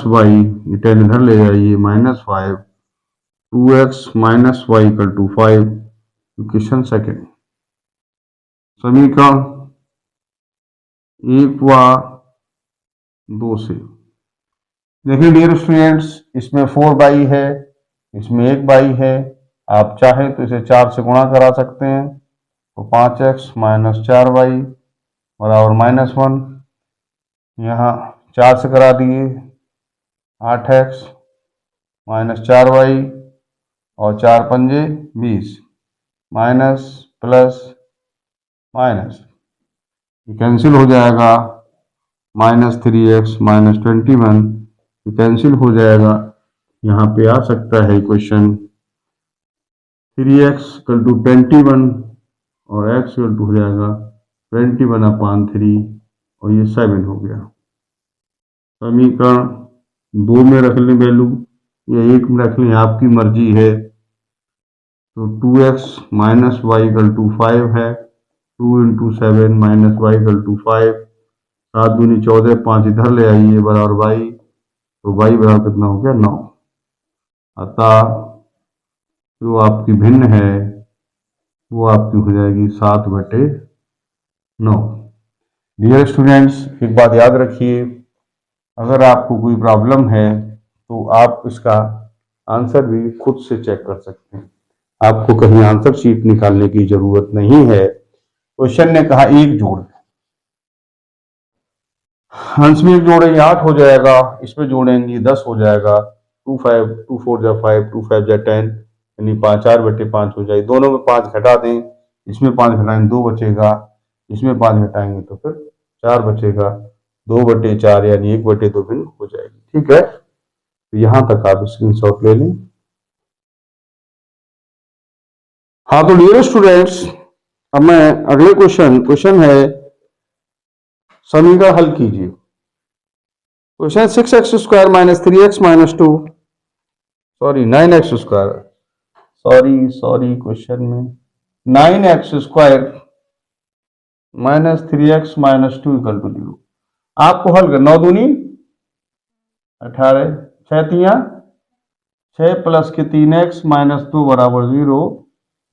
y, ये 10 इधर ले जाइए, -5, 2x - y = 5। क्वेश्चन सेकंड, समीकरण 1 व 2 से देखिए डियर स्टूडेंट्स, इसमें 4y है, इसमें 1y है। आप चाहें तो इसे 4 से गुणा करा सकते हैं, तो 5x - 4y बराबर -1। यहाँ 4 से करा दिए, 8x - 4y और 4 पंजे 20, माइनस प्लस माइनस कैंसिल हो जाएगा, -3x - 21 कैंसिल हो जाएगा। यहाँ पे आ सकता है क्वेश्चन 3x = 21 और x = हो जाएगा 21/3 और ये 7 हो गया। समीकरण 2 में रख लें वैल्यू या 1 में रख लें, आपकी मर्जी है। तो 2x - y = 5 है, 2 × 7 - y = 5, 7 दूनी 14, 5 इधर ले आइए बराबर y, तो y बराबर कितना हो गया 9। अतः जो आपकी भिन्न है वो आपकी हो जाएगी 7/9। डियर स्टूडेंट्स, एक बात याद रखिए, अगर आपको कोई प्रॉब्लम है तो आप इसका आंसर भी खुद से चेक कर सकते हैं, आपको कहीं आंसर शीट निकालने की जरूरत नहीं है। क्वेश्चन ने कहा एक जोड़, अंश में एक जोड़ेंगे 8 हो जाएगा, इसमें जोड़ेंगे 10 हो जाएगा, 2 5 2 4 जा 5 2 5 जा 10, यानी 4/5 हो जाएगी। दोनों में 5 घटा दें, इसमें 5 घटाएंगे 2 बचेगा, इसमें 5 घटाएंगे तो फिर 4 बचेगा, 2/4 यानी 1/2 भिन्न हो जाएगी। ठीक है, तो यहां तक आप स्क्रीनशॉट ले लें। हाँ तो डियर स्टूडेंट्स, अब मैं अगले क्वेश्चन है, समीकरण हल कीजिए। Question 6x² minus 3x minus 2, sorry 9x², sorry question में 9x² minus 3x minus 2 equal to 0। आपको हल कर 9 दूनी 18, 6 तिया 6 प्लस के 3x माइनस 2 बराबर 0।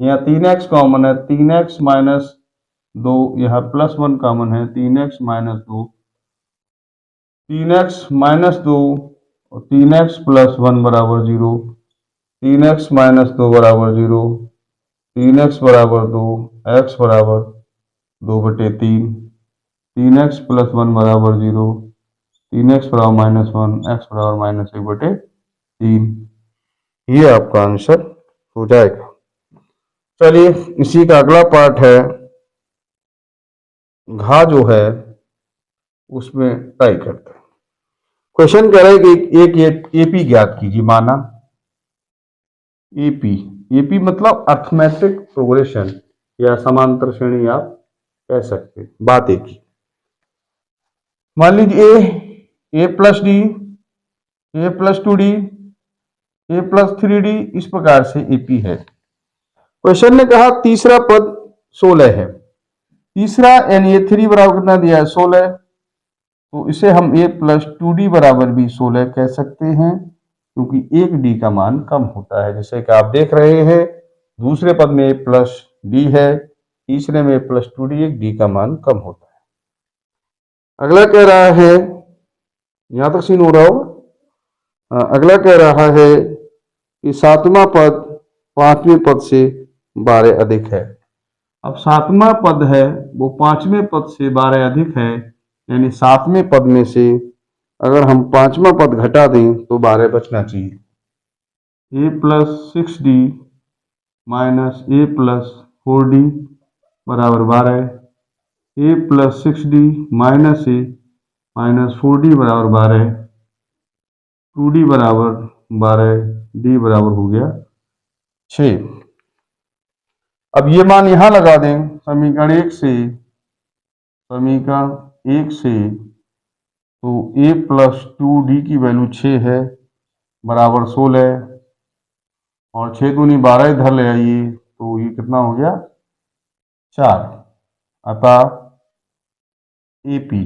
यहाँ 3x कॉमन है, 3x माइनस 2, यहाँ प्लस 1 कॉमन है, 3x माइनस 2, 3x माइनस 2 और 3x प्लस 1 बराबर 0, 3x माइनस 2 बराबर 0, 3x बराबर 2, x बराबर 2/3, 3x प्लस 1 बराबर 0, 3x बराबर माइनस 1, x बराबर माइनस 1/3। ये आपका आंसर हो जाएगा। चलिए इसी का अगला पार्ट है, घा जो है उसमें ट्राई करते हैं। क्वेश्चन कह रहा है कि एक एपी ज्ञात कीजिए, माना एपी मतलब अर्थमेटिक प्रोग्रेशन या समांतर श्रेणी आप कह सकते हैं। बात एक ही, मान लीजिए ए प्लस डी, ए प्लस 2d, ए प्लस 3d, इस प्रकार से एपी है। क्वेश्चन ने कहा तीसरा पद 16 है, तीसरा यानी ए 3 बराबर कितना दिया है 16, तो इसे हम ए प्लस 2d बराबर भी 16 कह सकते हैं, क्योंकि एक डी का मान कम होता है। जैसे कि आप देख रहे हैं दूसरे पद में ए प्लस डी है, तीसरे में ए प्लस 2d, एक डी का मान कम होता है। अगला कह रहा है, यहां तक सीन हो रहा होगा। अगला कह रहा है कि सातवां पद पांचवें पद से 12 अधिक है। अब सातवां पद है वो पांचवें पद से 12 अधिक है, यानी सातवें पद में से अगर हम पांचवा पद घटा दें तो 12 बचना चाहिए। ए प्लस 6d माइनस ए प्लस 4d बराबर 12, ए प्लस 6d माइनस ए माइनस 4d बराबर 12, 2d बराबर 12, d बराबर हो गया 6। अब ये मान यहां लगा दें समीकरण 1 से, समीकरण 1 से, तो a प्लस 2d की वैल्यू 6 है बराबर 16, और 6 दूनी 12 इधर ले आइए तो ये कितना हो गया 4। अतः AP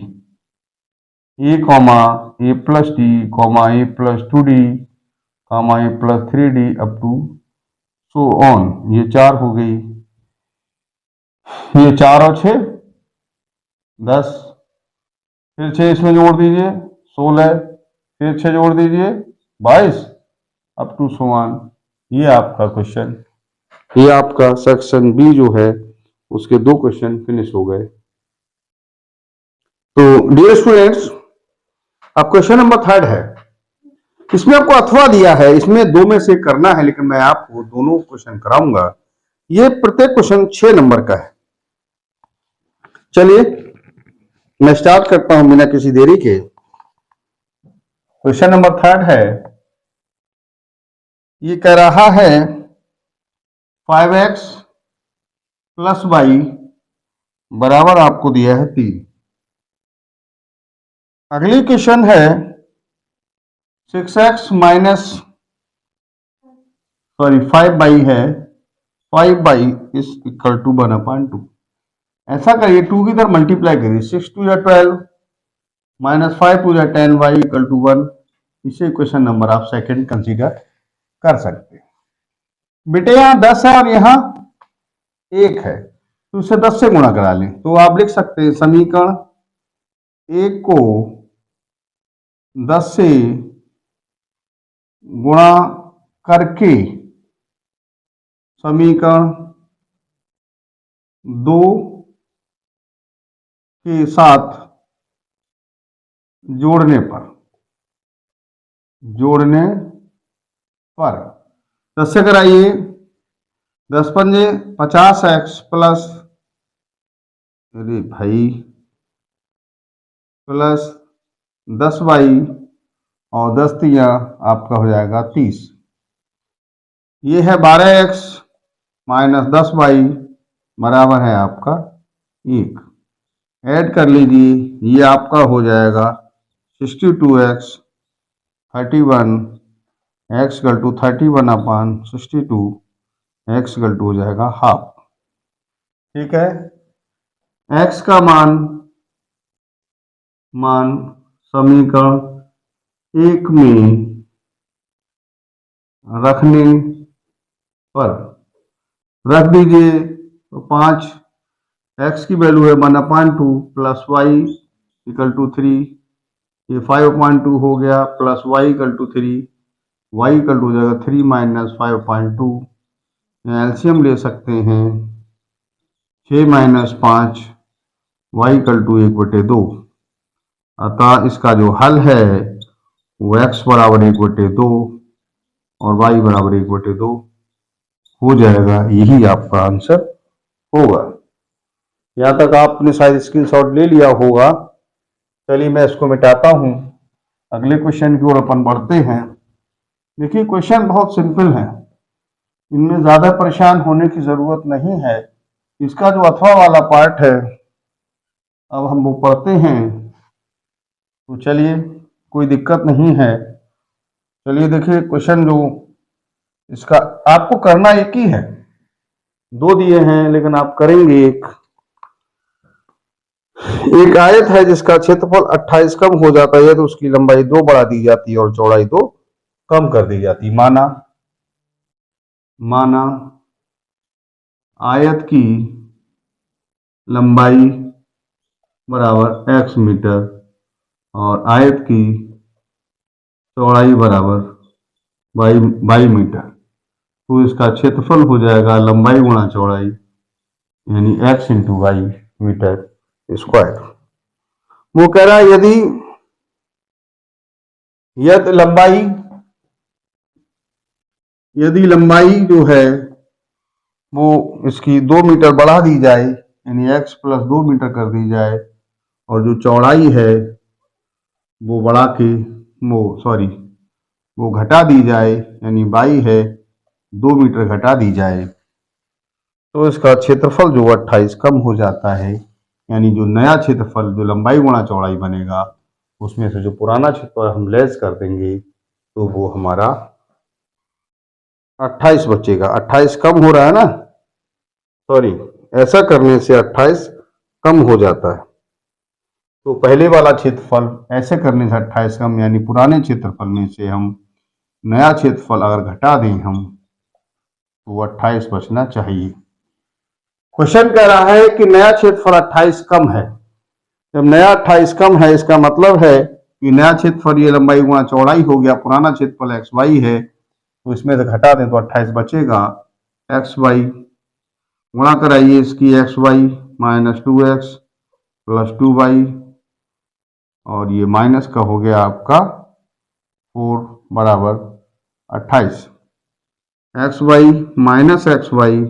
A comma A plus D comma A plus 2d comma A plus 3d up to so on, ये 4 हो गई, ये 4 और 6 10, फिर 6 इसमें जोड़ दीजिए 16, फिर 6 जोड़ दीजिए 22 अप टू सो ऑन। ये आपका क्वेश्चन, ये आपका सेक्शन बी जो है उसके 2 क्वेश्चन फिनिश हो गए। तो डियर स्टूडेंट्स, अब क्वेश्चन नंबर 3 है, इसमें आपको अथवा दिया है, इसमें 2 में से करना है, लेकिन मैं आपको दोनों क्वेश्चन कराऊंगा। ये प्रत्येक क्वेश्चन 6 नंबर का है। चलिए मैं स्टार्ट करता हूं बिना किसी देरी के। क्वेश्चन नंबर 3 है, ये कह रहा है 5x प्लस वाई बराबर आपको दिया है 3। अगली क्वेश्चन है 6x माइनस 5y है, 5y इज इक्वल टू 1/2। ऐसा करिए 2 की तरफ मल्टीप्लाई करिए, 6 2 या 12 माइनस 5 2 या 10 y इक्वल टू 1। इसे क्वेश्चन नंबर आप सेकंड कंसीडर कर सकते हैं। बेटे यहाँ 10 है और यहाँ 1 है, तो इसे 10 से गुणा करा लें, तो आप लिख सकते हैं समीकरण 1 को 10 से गुणा करके समीकरण 2 के साथ जोड़ने पर 10 से कराइए, 10 पंजे 50x प्लस, अरे भाई, प्लस 10y और 10 तिया आपका हो जाएगा 30। ये है 12x माइनस 10y बराबर है आपका 1। ऐड कर लीजिए, ये आपका हो जाएगा 62x 31 x equal to 31 upon 62 x equal to हो जाएगा हाफ। ठीक है, x का मान समीकरण 1 में रखने पर रख दीजिए तो 5 x की वैल्यू है 1/2 प्लस वाई इक्वल टू 3, ये 5/2 हो गया plus Y equal to 3, Y equal to हो जाएगा 3 माइनस 5/2। एलसीएम ले सकते हैं 6 माइनस 5 वाई इक्वल टू 1/2। अतः इसका जो हल है वो x बराबर 1/2 और y बराबर 1/2 हो जाएगा। यही आपका आंसर होगा। यहाँ तक आपने शायद स्क्रीनशॉट ले लिया होगा। चलिए मैं इसको मिटाता हूँ, अगले क्वेश्चन की ओर अपन बढ़ते हैं। देखिए क्वेश्चन बहुत सिंपल है, इनमें ज़्यादा परेशान होने की ज़रूरत नहीं है। इसका जो अथवा वाला पार्ट है अब हम वो पढ़ते हैं, तो चलिए कोई दिक्कत नहीं है। चलिए देखिए क्वेश्चन जो इसका आपको करना एक ही है, 2 दिए हैं लेकिन आप करेंगे एक आयत है जिसका क्षेत्रफल 28 कम हो जाता है तो उसकी लंबाई 2 बढ़ा दी जाती है और चौड़ाई 2 कम कर दी जाती है। माना आयत की लंबाई बराबर x मीटर और आयत की चौड़ाई बराबर बाई मीटर, तो इसका क्षेत्रफल हो जाएगा लंबाई गुणा चौड़ाई यानी x into Y metre square. वो कह रहा है यदि लंबाई जो है वो इसकी 2 मीटर बढ़ा दी जाए यानी x प्लस 2 मीटर कर दी जाए और जो चौड़ाई है वो वो घटा दी जाए यानी बाई है 2 मीटर घटा दी जाए, तो इसका क्षेत्रफल जो 28 कम हो जाता है। यानी जो नया क्षेत्रफल जो लंबाई गुणा चौड़ाई बनेगा उसमें से जो पुराना क्षेत्रफल हम लेस कर देंगे तो वो हमारा 28 बचेगा। 28 कम हो रहा है ना, ऐसा करने से 28 कम हो जाता है। तो पहले वाला क्षेत्रफल ऐसे करने से 28 कम, यानी पुराने क्षेत्रफल में से हम नया क्षेत्रफल अगर घटा दें हम तो 28 बचना चाहिए। क्वेश्चन कह रहा है कि नया क्षेत्रफल 28 कम है। जब नया 28 कम है इसका मतलब है कि नया क्षेत्रफल ये लंबाई गुणा चौड़ाई हो गया, पुराना क्षेत्रफल एक्स वाई है तो इसमें से घटा दें तो 28 बचेगा। एक्स वाई गुणा कराइए इसकी x Y minus 2x plus 2y और ये माइनस का हो गया आपका 4 बराबर 28। X Y minus X Y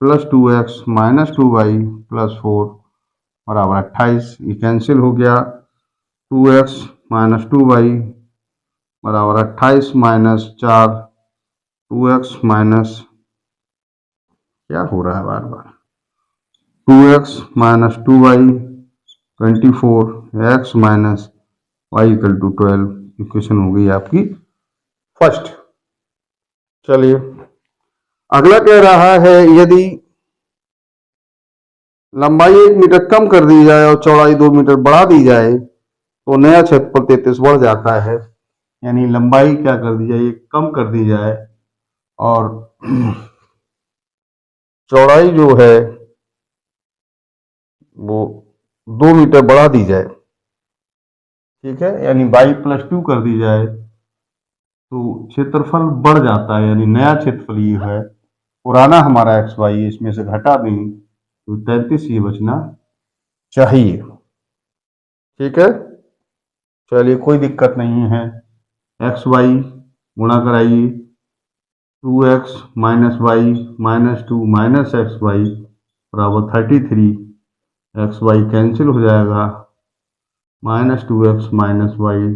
plus 2x minus 2y plus 4 बराबर 28। ये कैंसिल हो गया, 2x माइनस 2y बराबर 28 माइनस 4 2x माइनस क्या हो रहा है बार बार 2x minus 2y 24 x minus Y equal to 12। Equation हो गई आपकी फर्स्ट। चलिए अगला कह रहा है यदि लंबाई 1 मीटर कम कर दी जाए और चौड़ाई 2 मीटर बढ़ा दी जाए तो नया क्षेत्रफल 33 बढ़ जाता है। यानी लंबाई क्या कर दी जाए, कम कर दी जाए और चौड़ाई जो है वो 2 मीटर बढ़ा दी जाए। ठीक है, यानी बाई प्लस 2 कर दी जाए तो क्षेत्रफल बढ़ जाता है। यानी नया क्षेत्रफल ये है, पुराना हमारा एक्स वाई इसमें से घटा दें तो 33 ये बचना चाहिए। ठीक है, चलिए कोई दिक्कत नहीं है। एक्स वाई गुणा कराइए 2x minus Y minus 2 minus X Y बराबर 33। एक्स वाई कैंसिल हो जाएगा, minus 2x minus Y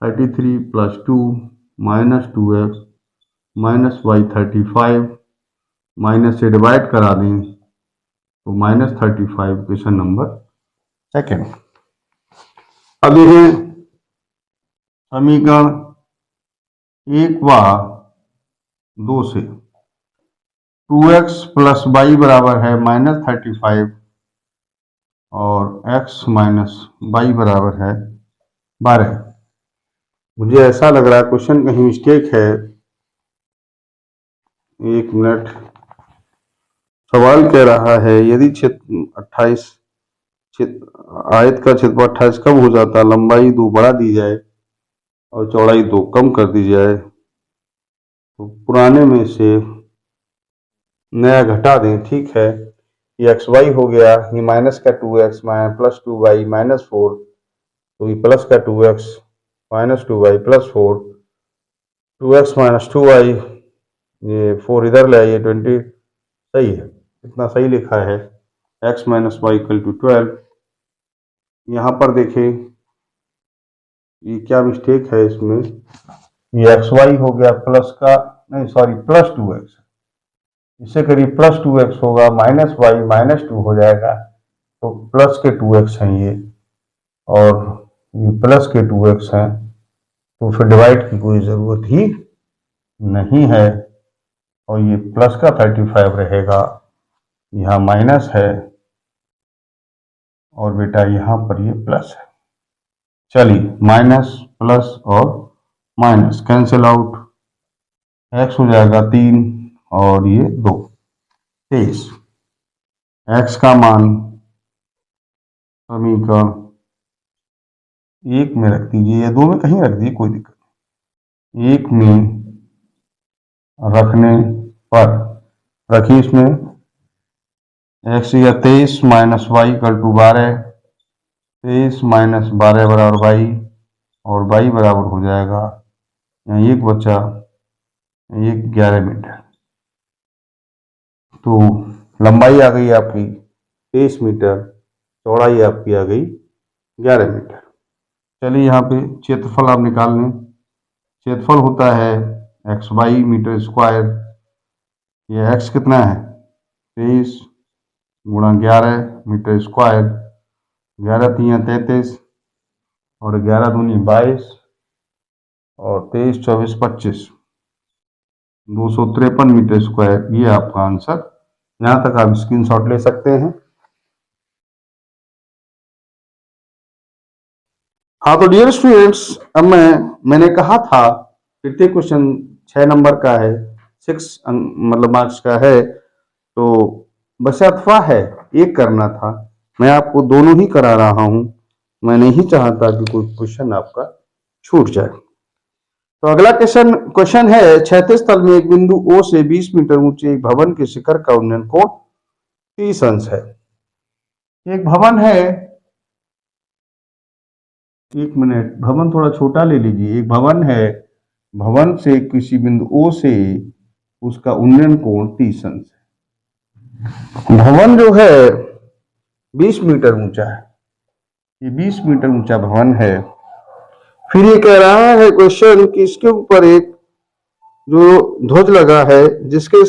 33 plus 2 minus 2x minus Y 35 minus से डिवाइड करा दें तो माइनस 35 क्वेश्चन नंबर सेकेंड। अब देखें समीकरण 1 व 2 से 2x प्लस वाई बराबर है माइनस 35 और x माइनस वाई बराबर है 12। मुझे ऐसा लग रहा है क्वेश्चन कहीं मिस्टेक है। एक मिनट। सवाल कह रहा है यदि क्षेत्र 28 आयत का क्षेत्रफल 28 कब हो जाता, लंबाई 2 बढ़ा दी जाए और चौड़ाई 2 कम कर दी जाए तो पुराने में से नया घटा दें। ठीक है, ये एक्स वाई हो गया, ये माइनस का 2x प्लस 2y माइनस 4, तो ये प्लस का 2x minus 2y plus 4, 2x minus 2y, ये 4 इधर ले आइए, 20 सही है, इतना सही लिखा है। x minus Y equal to 12। यहाँ पर देखें ये क्या मिस्टेक है इसमें, ये एक्स वाई हो गया प्लस का, नहीं सॉरी प्लस 2x, इससे करीब प्लस 2x होगा, माइनस वाई माइनस 2 हो जाएगा, तो प्लस के 2x हैं ये, और ये प्लस के 2x हैं, तो फिर डिवाइड की कोई ज़रूरत ही नहीं है, और ये प्लस का 35 रहेगा, यहाँ माइनस है और बेटा यहाँ पर ये प्लस है। चलिए माइनस प्लस और माइनस कैंसिल आउट, x हो जाएगा 3 और ये 2, 23। x का मान समीकरण 1 में रख दीजिए, या 2 में कहीं रख दीजिए, कोई दिक्कत नहीं। 1 में रखने पर रखिए इसमें x या 23 minus Y equal to 12, 23 minus 12 बराबर वाई, और वाई बराबर हो जाएगा, यहाँ 1 बचा, 11 मीटर। तो लंबाई आ गई आपकी 23 मीटर, चौड़ाई आपकी आ गई 11 मीटर। चलिए यहाँ पे क्षेत्रफल आप निकाल लें। क्षेत्रफल होता है एक्स वाई मीटर स्क्वायर, ये x कितना है 23 गुणा 11 मीटर स्क्वायर, 11 3 33 और 11 दूनी 22 और 23 24 25, 253 मीटर स्क्वायर, ये आपका आंसर। यहाँ तक आप स्क्रीनशॉट ले सकते हैं। हाँ तो डियर स्टूडेंट्स, अब मैंने कहा था प्रत्येक क्वेश्चन 6 नंबर का है, 6 मतलब मार्क्स का है, तो बशर्ते है एक करना था, मैं आपको दोनों ही करा रहा हूं, मैं नहीं चाहता कि कोई क्वेश्चन आपका छूट जाए। तो अगला क्वेश्चन है, 36 तल में एक बिंदु O से 20 मीटर ऊंचे एक भवन के शिखर का उन्नयन कोण 30 अंश है। एक भवन है, एक मिनट, भवन थोड़ा छोटा ले लीजिए। एक भवन है, भवन से किसी बिंदु O से उसका उन्नयन कोण 30 अंश है। भवन जो है 20 मीटर ऊंचा है, ये 20 मीटर ऊंचा भवन है। फिर ये कह रहा है क्वेश्चन कि इसके ऊपर एक जो ध्वज लगा है जिसके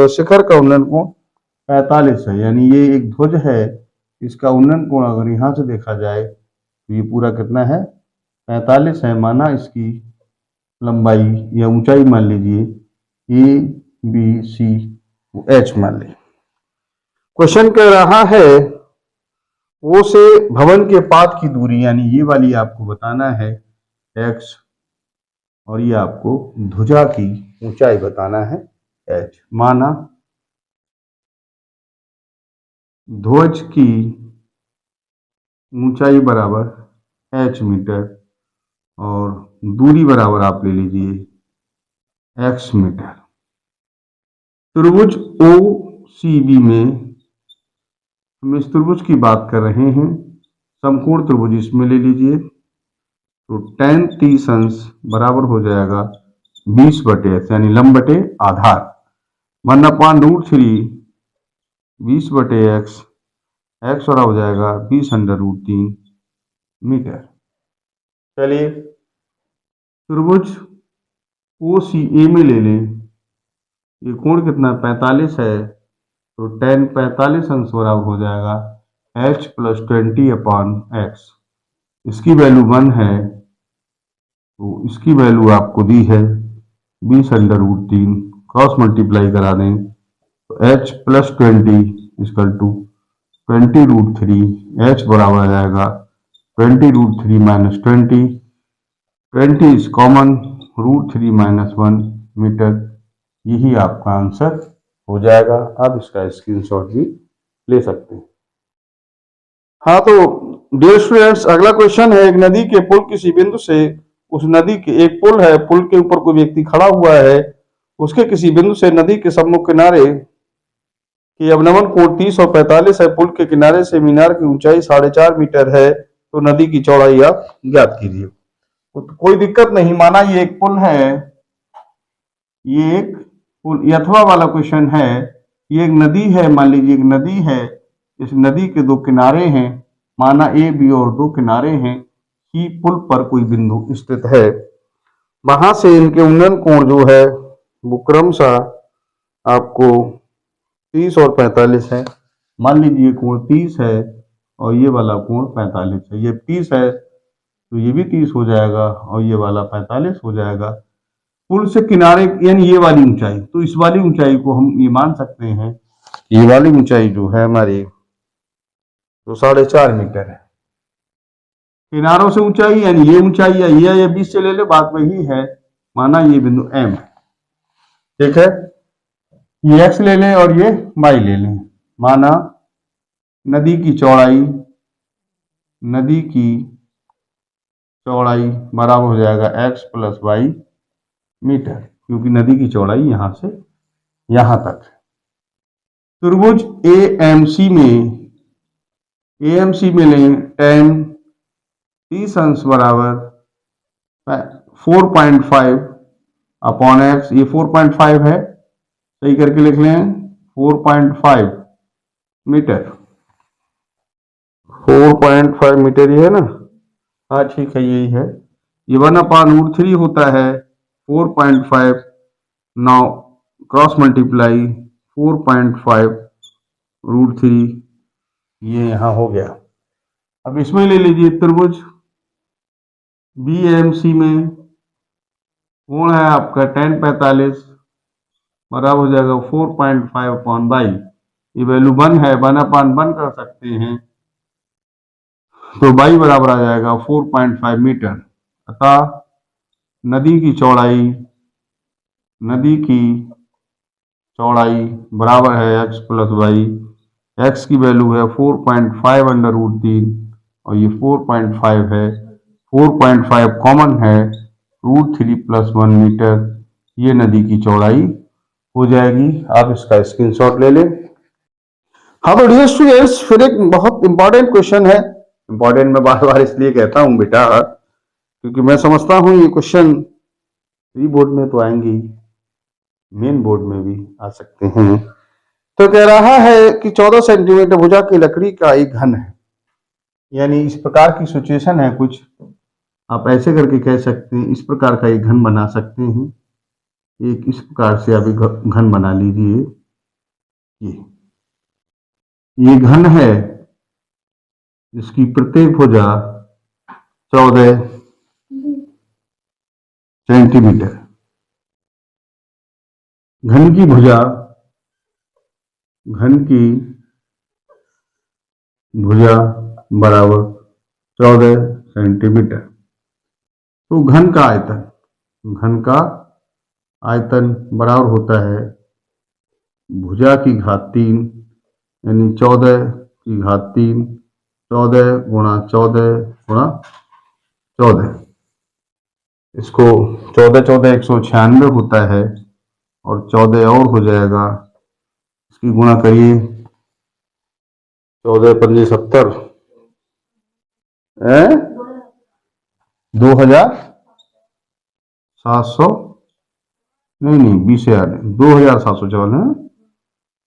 शिखर का उन्नयन कोण 45 है, यानी ये एक ध्वज है, इसका उन्नयन कोण अगर यहां से देखा जाए तो ये पूरा कितना है 45 है। माना इसकी लंबाई या ऊंचाई मान लीजिए ए बी सी एच मान लीजिए। क्वेश्चन कह रहा है ओ से भवन के पाद की दूरी, यानी ये वाली आपको बताना है x, और ये आपको ध्वजा की ऊंचाई बताना है h। माना ध्वज की ऊंचाई बराबर h मीटर और दूरी बराबर आप ले लीजिए x मीटर। त्रिभुज OCB में हम इस त्रिभुज की बात कर रहे हैं, समकोण त्रिभुज इसमें ले लीजिए, तो tan 30 अंश बराबर हो जाएगा 20/x, यानी लंब बटे आधार, 1/√3 20/x, x और हो जाएगा 20√3 मीटर। चलिए त्रिभुज ओ सी ए में ले लें, ये कोण कितना 45 है, तो tan 45 अंश बराबर हो जाएगा h प्लस 20/x। इसकी वैल्यू 1 है, तो इसकी वैल्यू आपको दी है 20√3, क्रॉस मल्टीप्लाई करा दें तो h प्लस 20 h बराबर आ जाएगा 20√3 minus 20 is common, √3 minus 1 metre. यही आपका आंसर हो जाएगा। आप इसका स्क्रीनशॉट भी ले सकते हैं। हाँ, तो डियर स्टूडेंट्स, अगला क्वेश्चन है, एक नदी के पुल किसी बिंदु से, उस नदी के एक पुल है, पुल के ऊपर कोई व्यक्ति खड़ा हुआ है, उसके किसी बिंदु से नदी के सम्मुख किनारे की अवनमन कोण 30 और 45 है, पुल के किनारे से मीनार की ऊंचाई 4.5 मीटर है, तो नदी की चौड़ाई आप ज्ञात कीजिए। तो कोई दिक्कत नहीं, माना ये एक पुल है, ये एक पुल अथवा वाला क्वेश्चन है, ये एक नदी है, मान लीजिए एक नदी है, इस नदी के दो किनारे हैं, माना ए बी और दो किनारे हैं, कि पुल पर कोई बिंदु स्थित है, वहां से इनके उन्नयन कोण जो है वो क्रमशः आपको 30 और 45 है। मान लीजिए कोण 30 है और ये वाला कोण 45 है, ये 30 है तो ये भी 30 हो जाएगा और ये वाला 45 हो जाएगा। पुल से किनारे यानी ये वाली ऊंचाई, तो इस वाली ऊंचाई को हम ये मान सकते हैं, ये वाली ऊंचाई जो है हमारी तो 4.5 मीटर है। किनारों से ऊंचाई यानी ये ऊंचाई या 20 से ले ले, बात वही है। माना ये बिंदु M, ठीक है, ये x ले लें और ये y ले लें। माना नदी की चौड़ाई बराबर हो जाएगा x प्लस y मीटर, क्योंकि नदी की चौड़ाई यहां से यहां तक है। त्रिभुज AMC में लें tan 30 अंश बराबर 4.5/x, ये 4.5 है, सही करके लिख लें 4.5 मीटर, 4.5 मीटर ये है ना, हाँ ठीक है यही है। ये 1/√3 होता है 4.5, नाउ क्रॉस मल्टीप्लाई 4.5√3, ये यहां हो गया। अब इसमें ले लीजिए त्रिभुज BAMC में कोण है आपका tan 45 बराबर हो जाएगा 4.5/y, ये वैल्यू 1 है, 1/1 कर सकते हैं, तो y बराबर आ जाएगा 4.5 मीटर। अतः नदी की चौड़ाई बराबर है x प्लस y, x की वैल्यू है 4.5/√3 और ये 4.5 है, 4.5 कॉमन है, √3 प्लस 1 मीटर, ये नदी की चौड़ाई हो जाएगी। आप इसका स्क्रीनशॉट ले लें। हाँ, तो डियर स्टूडेंट्स, फिर एक बहुत इंपॉर्टेंट क्वेश्चन है, इंपॉर्टेंट मैं बार बार इसलिए कहता हूं बेटा, क्योंकि मैं समझता हूं ये क्वेश्चन प्री बोर्ड में तो आएंगे, मेन बोर्ड में भी आ सकते हैं। तो कह रहा है कि 14 सेंटीमीटर भुजा की लकड़ी का एक घन है, यानी इस प्रकार की सिचुएशन है कुछ, आप ऐसे करके कह सकते हैं, इस प्रकार का एक घन बना सकते हैं, एक इस प्रकार से आप घन बना लीजिए, ये घन है जिसकी प्रत्येक भुजा 14 सेंटीमीटर, घन की भुजा 14 सेंटीमीटर। तो घन का आयतन बराबर होता है भुजा की घात 3, यानी 14 की घात 3, 14 गुणा 14 गुणा 14, इसको 14 196 होता है और 14 और हो जाएगा, इसकी गुणा करिए 14 पंजे 70, 2700 नहीं 20,000, 2754 है,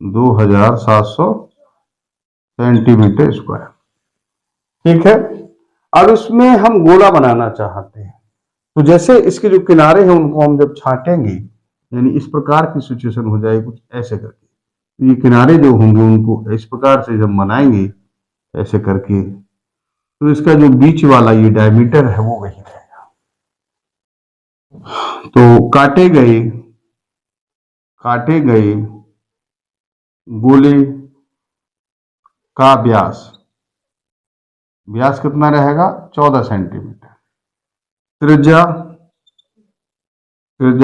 2700 सेंटीमीटर स्क्वायर, ठीक है। अब इसमें हम गोला बनाना चाहते हैं, तो जैसे इसके जो किनारे हैं उनको हम जब छांटेंगे, यानी इस प्रकार की सिचुएशन हो जाएगी कुछ ऐसे करके, तो ये किनारे जो होंगे उनको इस प्रकार से जब बनाएंगे ऐसे करके, तो इसका जो बीच वाला ये डायमीटर है वो वही रहेगा। तो काटे गए गोले का व्यास कितना रहेगा? 14 सेंटीमीटर। त्रिज्या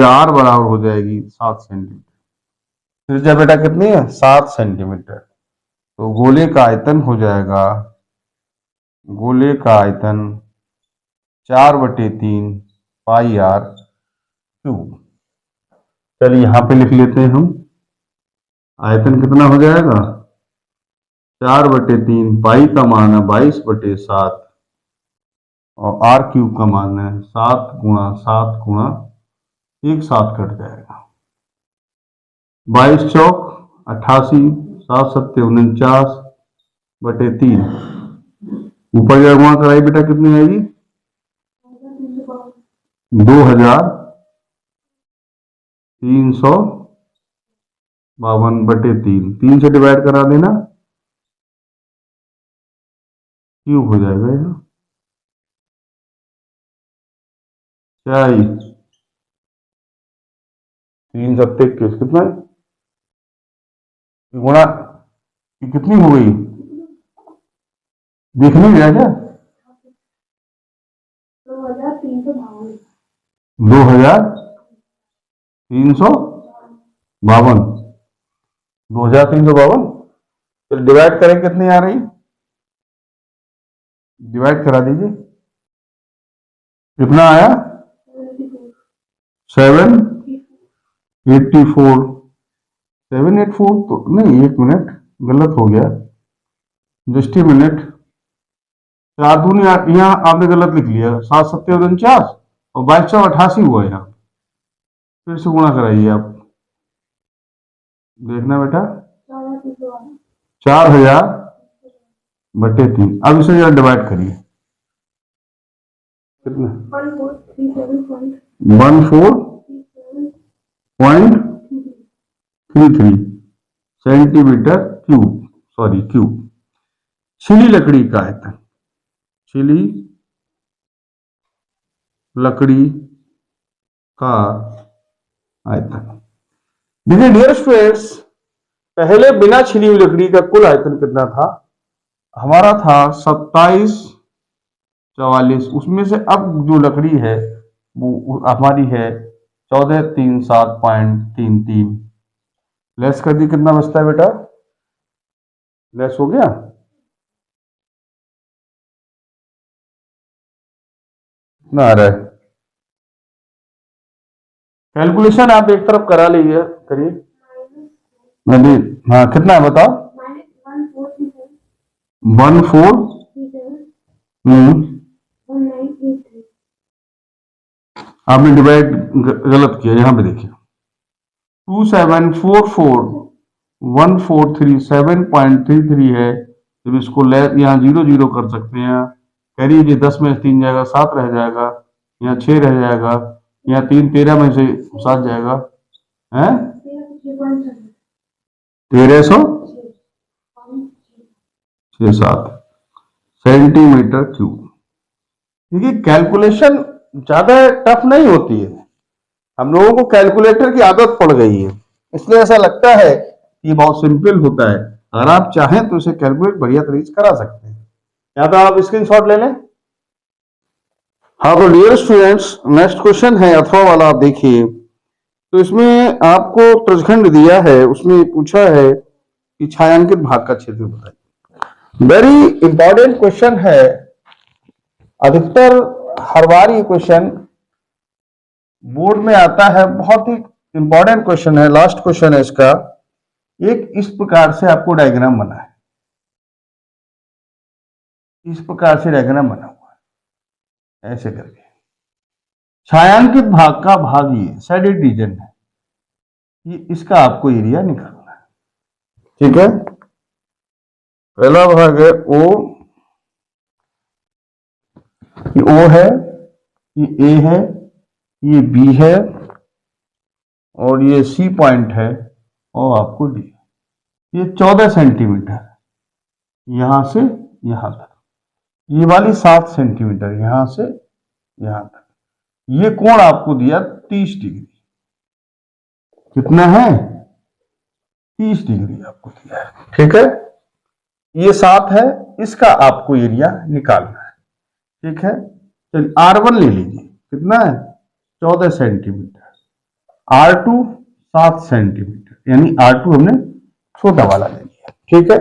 r बराबर हो जाएगी 7 सेंटीमीटर। त्रिज्या बेटा कितनी है? 7 सेंटीमीटर। तो गोले का आयतन हो जाएगा, गोले का आयतन 4/3 पाई r क्यूब। चलिए यहां पे लिख लेते हैं हम, आयतन कितना हो जाएगा? 4/3, पाई का मान है 22/7 और r क्यूब का मान है 7 गुणा 7 गुणा 1, 7 कट जाएगा, 22 चौक 88, 7 सत्ते 49/3। ऊपर क्या गुणा कराई बेटा कितनी आएगी? 2352/3। 3 से डिवाइड करा देना, क्यूब हो जाएगा यहाँ। क्या है? 3 सत्ते 21, कितना है? गुणा कितनी हो गई? देखने गया क्या? 2352। 2352। तो डिवाइड करें कितनी आ रही? डिवाइड करा दीजिए, कितना आया? 784। 784 तो नहीं, एक मिनट गलत हो गया, जस्ट ए मिनट। 4 दूनी, यहाँ आपने गलत लिख लिया, 7 सत्ते 49 और 22 चौक 88 हुआ यहाँ। फिर से गुणा कराइए आप, देखना बेटा, 4000/3। अब इसे जरा डिवाइड करिए, कितना? 1433 सेंटीमीटर क्यूब, सॉरी क्यूब। छिली लकड़ी का आयतन, छिली लकड़ी का आयतन। देखिए डियर स्टूडेंट्स, पहले बिना छिली हुई लकड़ी का कुल आयतन कितना था? हमारा था 2744। उसमें से अब जो लकड़ी है वो हमारी है 1437.33। लेस कर दी, कितना बचता है बेटा? लेस हो गया, कितना आ रहा है? कैलकुलेशन आप एक तरफ करा लीजिए, करिए। मैंने, हाँ कितना है बताओ? 14। आपने डिवाइड गलत किया, यहां पे देखिए, 27441437.33 है। जब इसको यहाँ 0 कर सकते हैं, कह लीजिए 10 में 3 जाएगा, 7 रह जाएगा, यहाँ 6 रह जाएगा, यहाँ 3 13 में से 7 जाएगा, है 1367 सेंटीमीटर क्यूब। देखिए कैलकुलेशन ज्यादा टफ नहीं होती है, हम लोगों को कैलकुलेटर की आदत पड़ गई है, इसलिए ऐसा लगता है कि बहुत सिंपल होता है। अगर आप चाहें तो इसे कैलकुलेट बढ़िया तरीके से करा सकते हैं, या तो आप स्क्रीनशॉट ले लें। हाँ तो डियर स्टूडेंट्स, नेक्स्ट क्वेश्चन है अथवा वाला, आप देखिए। तो इसमें आपको प्रश्नखंड दिया है, उसमें पूछा है कि छायांकित भाग का क्षेत्र बताइए। वेरी इंपॉर्टेंट क्वेश्चन है, अधिकतर हर बार ये क्वेश्चन बोर्ड में आता है, बहुत ही इंपॉर्टेंट क्वेश्चन है, लास्ट क्वेश्चन है इसका। एक इस प्रकार से आपको डायग्राम बना है, इस प्रकार से डायग्राम बना हुआ है, ऐसे करके। छायांकित भाग का भाग ये शेडेड रीजन है, ये इसका आपको एरिया निकालना है, ठीक है। पहला भाग है ओ, ये ओ है, ये ए है, ये बी है और ये सी पॉइंट है और आपको डी। ये 14 सेंटीमीटर यहां से यहां तक, ये वाली 7 सेंटीमीटर यहां से यहां तक। ये कोण आपको दिया 30 डिग्री। कितना है? 30 डिग्री आपको दिया है। ठीक है, ये 7 है, इसका आपको एरिया निकालना है। ठीक है, चलिए R1 ले लीजिए, कितना है? 14 सेंटीमीटर। R2 7 सेंटीमीटर, यानी R2 हमने छोटा वाला ले लिया। ठीक है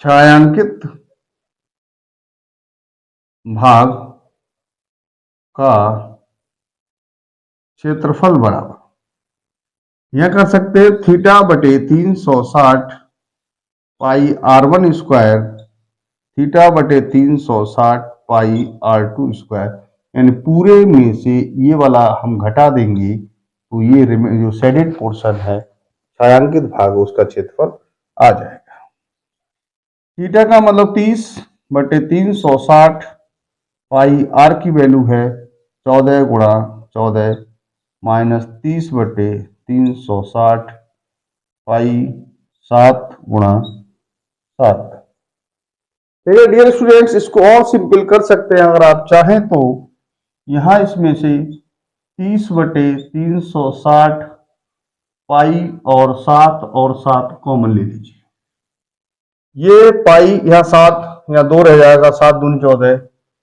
छायांकित भाग का क्षेत्रफल बराबर, यह कर सकते हैं थीटा बटे 360 पाई R1 स्क्वायर थीटा बटे 360 पाई R2 स्क्वायर, यानी पूरे में से ये वाला हम घटा देंगे तो ये जो शेडेड पोर्शन है छायांकित भाग उसका क्षेत्रफल आ जाएगा। थीटा का मतलब 30 बटे 360 पाई आर की वैल्यू है 14 गुणा 14 माइनस 30 बटे 360 पाई 7 गुणा 7। ठीक है डियर स्टूडेंट्स, इसको और सिंपल कर सकते हैं अगर आप चाहें तो। यहां इसमें से 30 बटे 360 पाई और 7 कॉमन ले लीजिए। ये पाई यहाँ 7, यहाँ 2 रह जाएगा, 7 दूनी 14,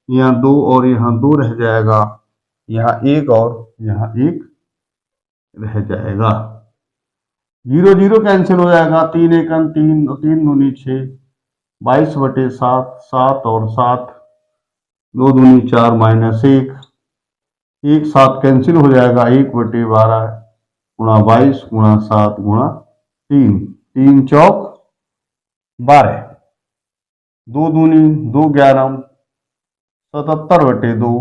यहाँ 2 और यहाँ 2 रह जाएगा, यहाँ 1 और यहाँ 1 रह जाएगा। 0 0 कैंसिल हो जाएगा, 3 एकम 3 और 3 दूनी 6, 22 बटे 7, 7 और 7, 2 दूनी 4 माइनस 1, 1 7 कैंसिल हो जाएगा, 1 बटे 12 गुणा 22 गुणा 7 गुणा 3, 3 चौक 12, 2 दूनी 2 11, 77 बटे 2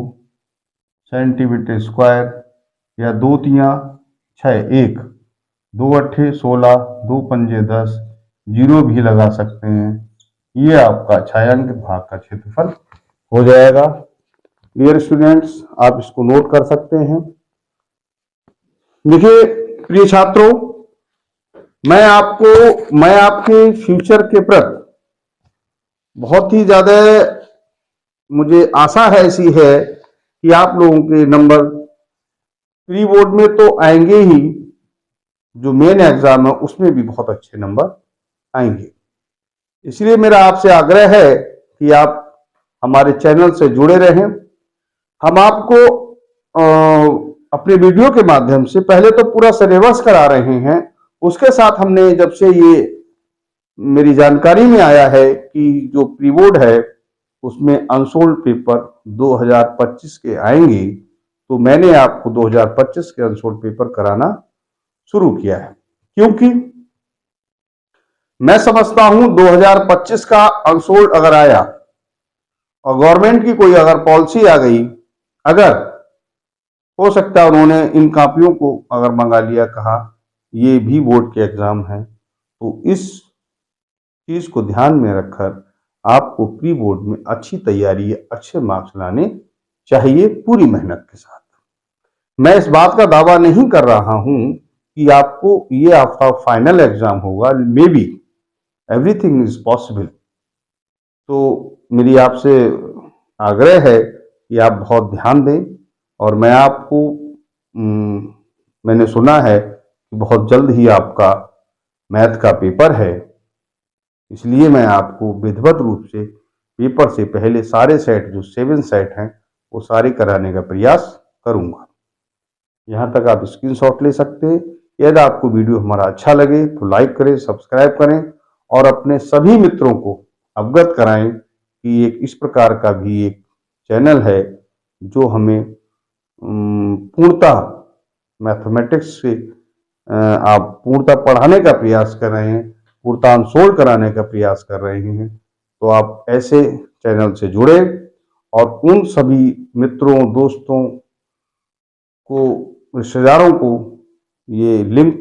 सेंटीमीटर स्क्वायर, या 2 तिया 6, 1, 2 अट्ठे 16, 2 पंजे 10, 0 भी लगा सकते हैं। ये आपका छायांकित भाग का क्षेत्रफल हो जाएगा। डियर स्टूडेंट्स, आप इसको नोट कर सकते हैं। देखिए प्रिय छात्रों, मैं आपके फ्यूचर के प्रति बहुत ही ज्यादा मुझे आशा है ऐसी है कि आप लोगों के नंबर प्री बोर्ड में तो आएंगे ही, जो मेन एग्जाम है उसमें भी बहुत अच्छे नंबर आएंगे। इसलिए मेरा आपसे आग्रह है कि आप हमारे चैनल से जुड़े रहें। हम आपको अपने वीडियो के माध्यम से पहले तो पूरा सिलेबस करा रहे हैं, उसके साथ हमने जब से ये मेरी जानकारी में आया है कि जो प्री बोर्ड है उसमें अनसोल्ड पेपर 2025 के आएंगे, तो मैंने आपको 2025 के अनसोल्ड पेपर कराना शुरू किया है। क्योंकि मैं समझता हूं 2025 का अनसोल्ड अगर आया और गवर्नमेंट की कोई अगर पॉलिसी आ गई, अगर हो सकता है उन्होंने इन कॉपियों को अगर मंगा लिया, कहा ये भी बोर्ड के एग्जाम है, तो इस चीज को ध्यान में रखकर आपको प्री बोर्ड में अच्छी तैयारी, अच्छे मार्क्स लाने चाहिए पूरी मेहनत के साथ। मैं इस बात का दावा नहीं कर रहा हूं कि आपको ये आपका फाइनल एग्जाम होगा, may be everything is possible. तो मेरी आपसे आग्रह है कि आप बहुत ध्यान दें, और मैं आपको मैंने सुना है कि बहुत जल्द ही आपका मैथ का पेपर है, इसलिए मैं आपको विधिवत रूप से पेपर से पहले सारे सेट जो 7 सेट हैं वो सारे कराने का प्रयास करूंगा। यहां तक आप स्क्रीनशॉट ले सकते हैं। यदि आपको वीडियो हमारा अच्छा लगे तो लाइक करें, सब्सक्राइब करें और अपने सभी मित्रों को अवगत कराएं कि एक इस प्रकार का भी एक चैनल है जो हमें पूर्णतः मैथमेटिक्स से आप पूर्णतः पढ़ाने का प्रयास कर रहे हैं, पूर्णतः अनसोल्ड कराने का प्रयास कर रहे हैं। तो आप ऐसे चैनल से जुड़े और उन सभी मित्रों, दोस्तों को, रिश्तेदारों को ये लिंक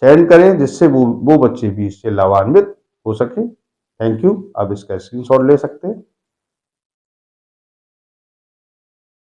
सेंड करें जिससे वो बच्चे भी इससे लाभान्वित हो सके। Thank you. आप इसका स्क्रीनशॉट ले सकते हैं।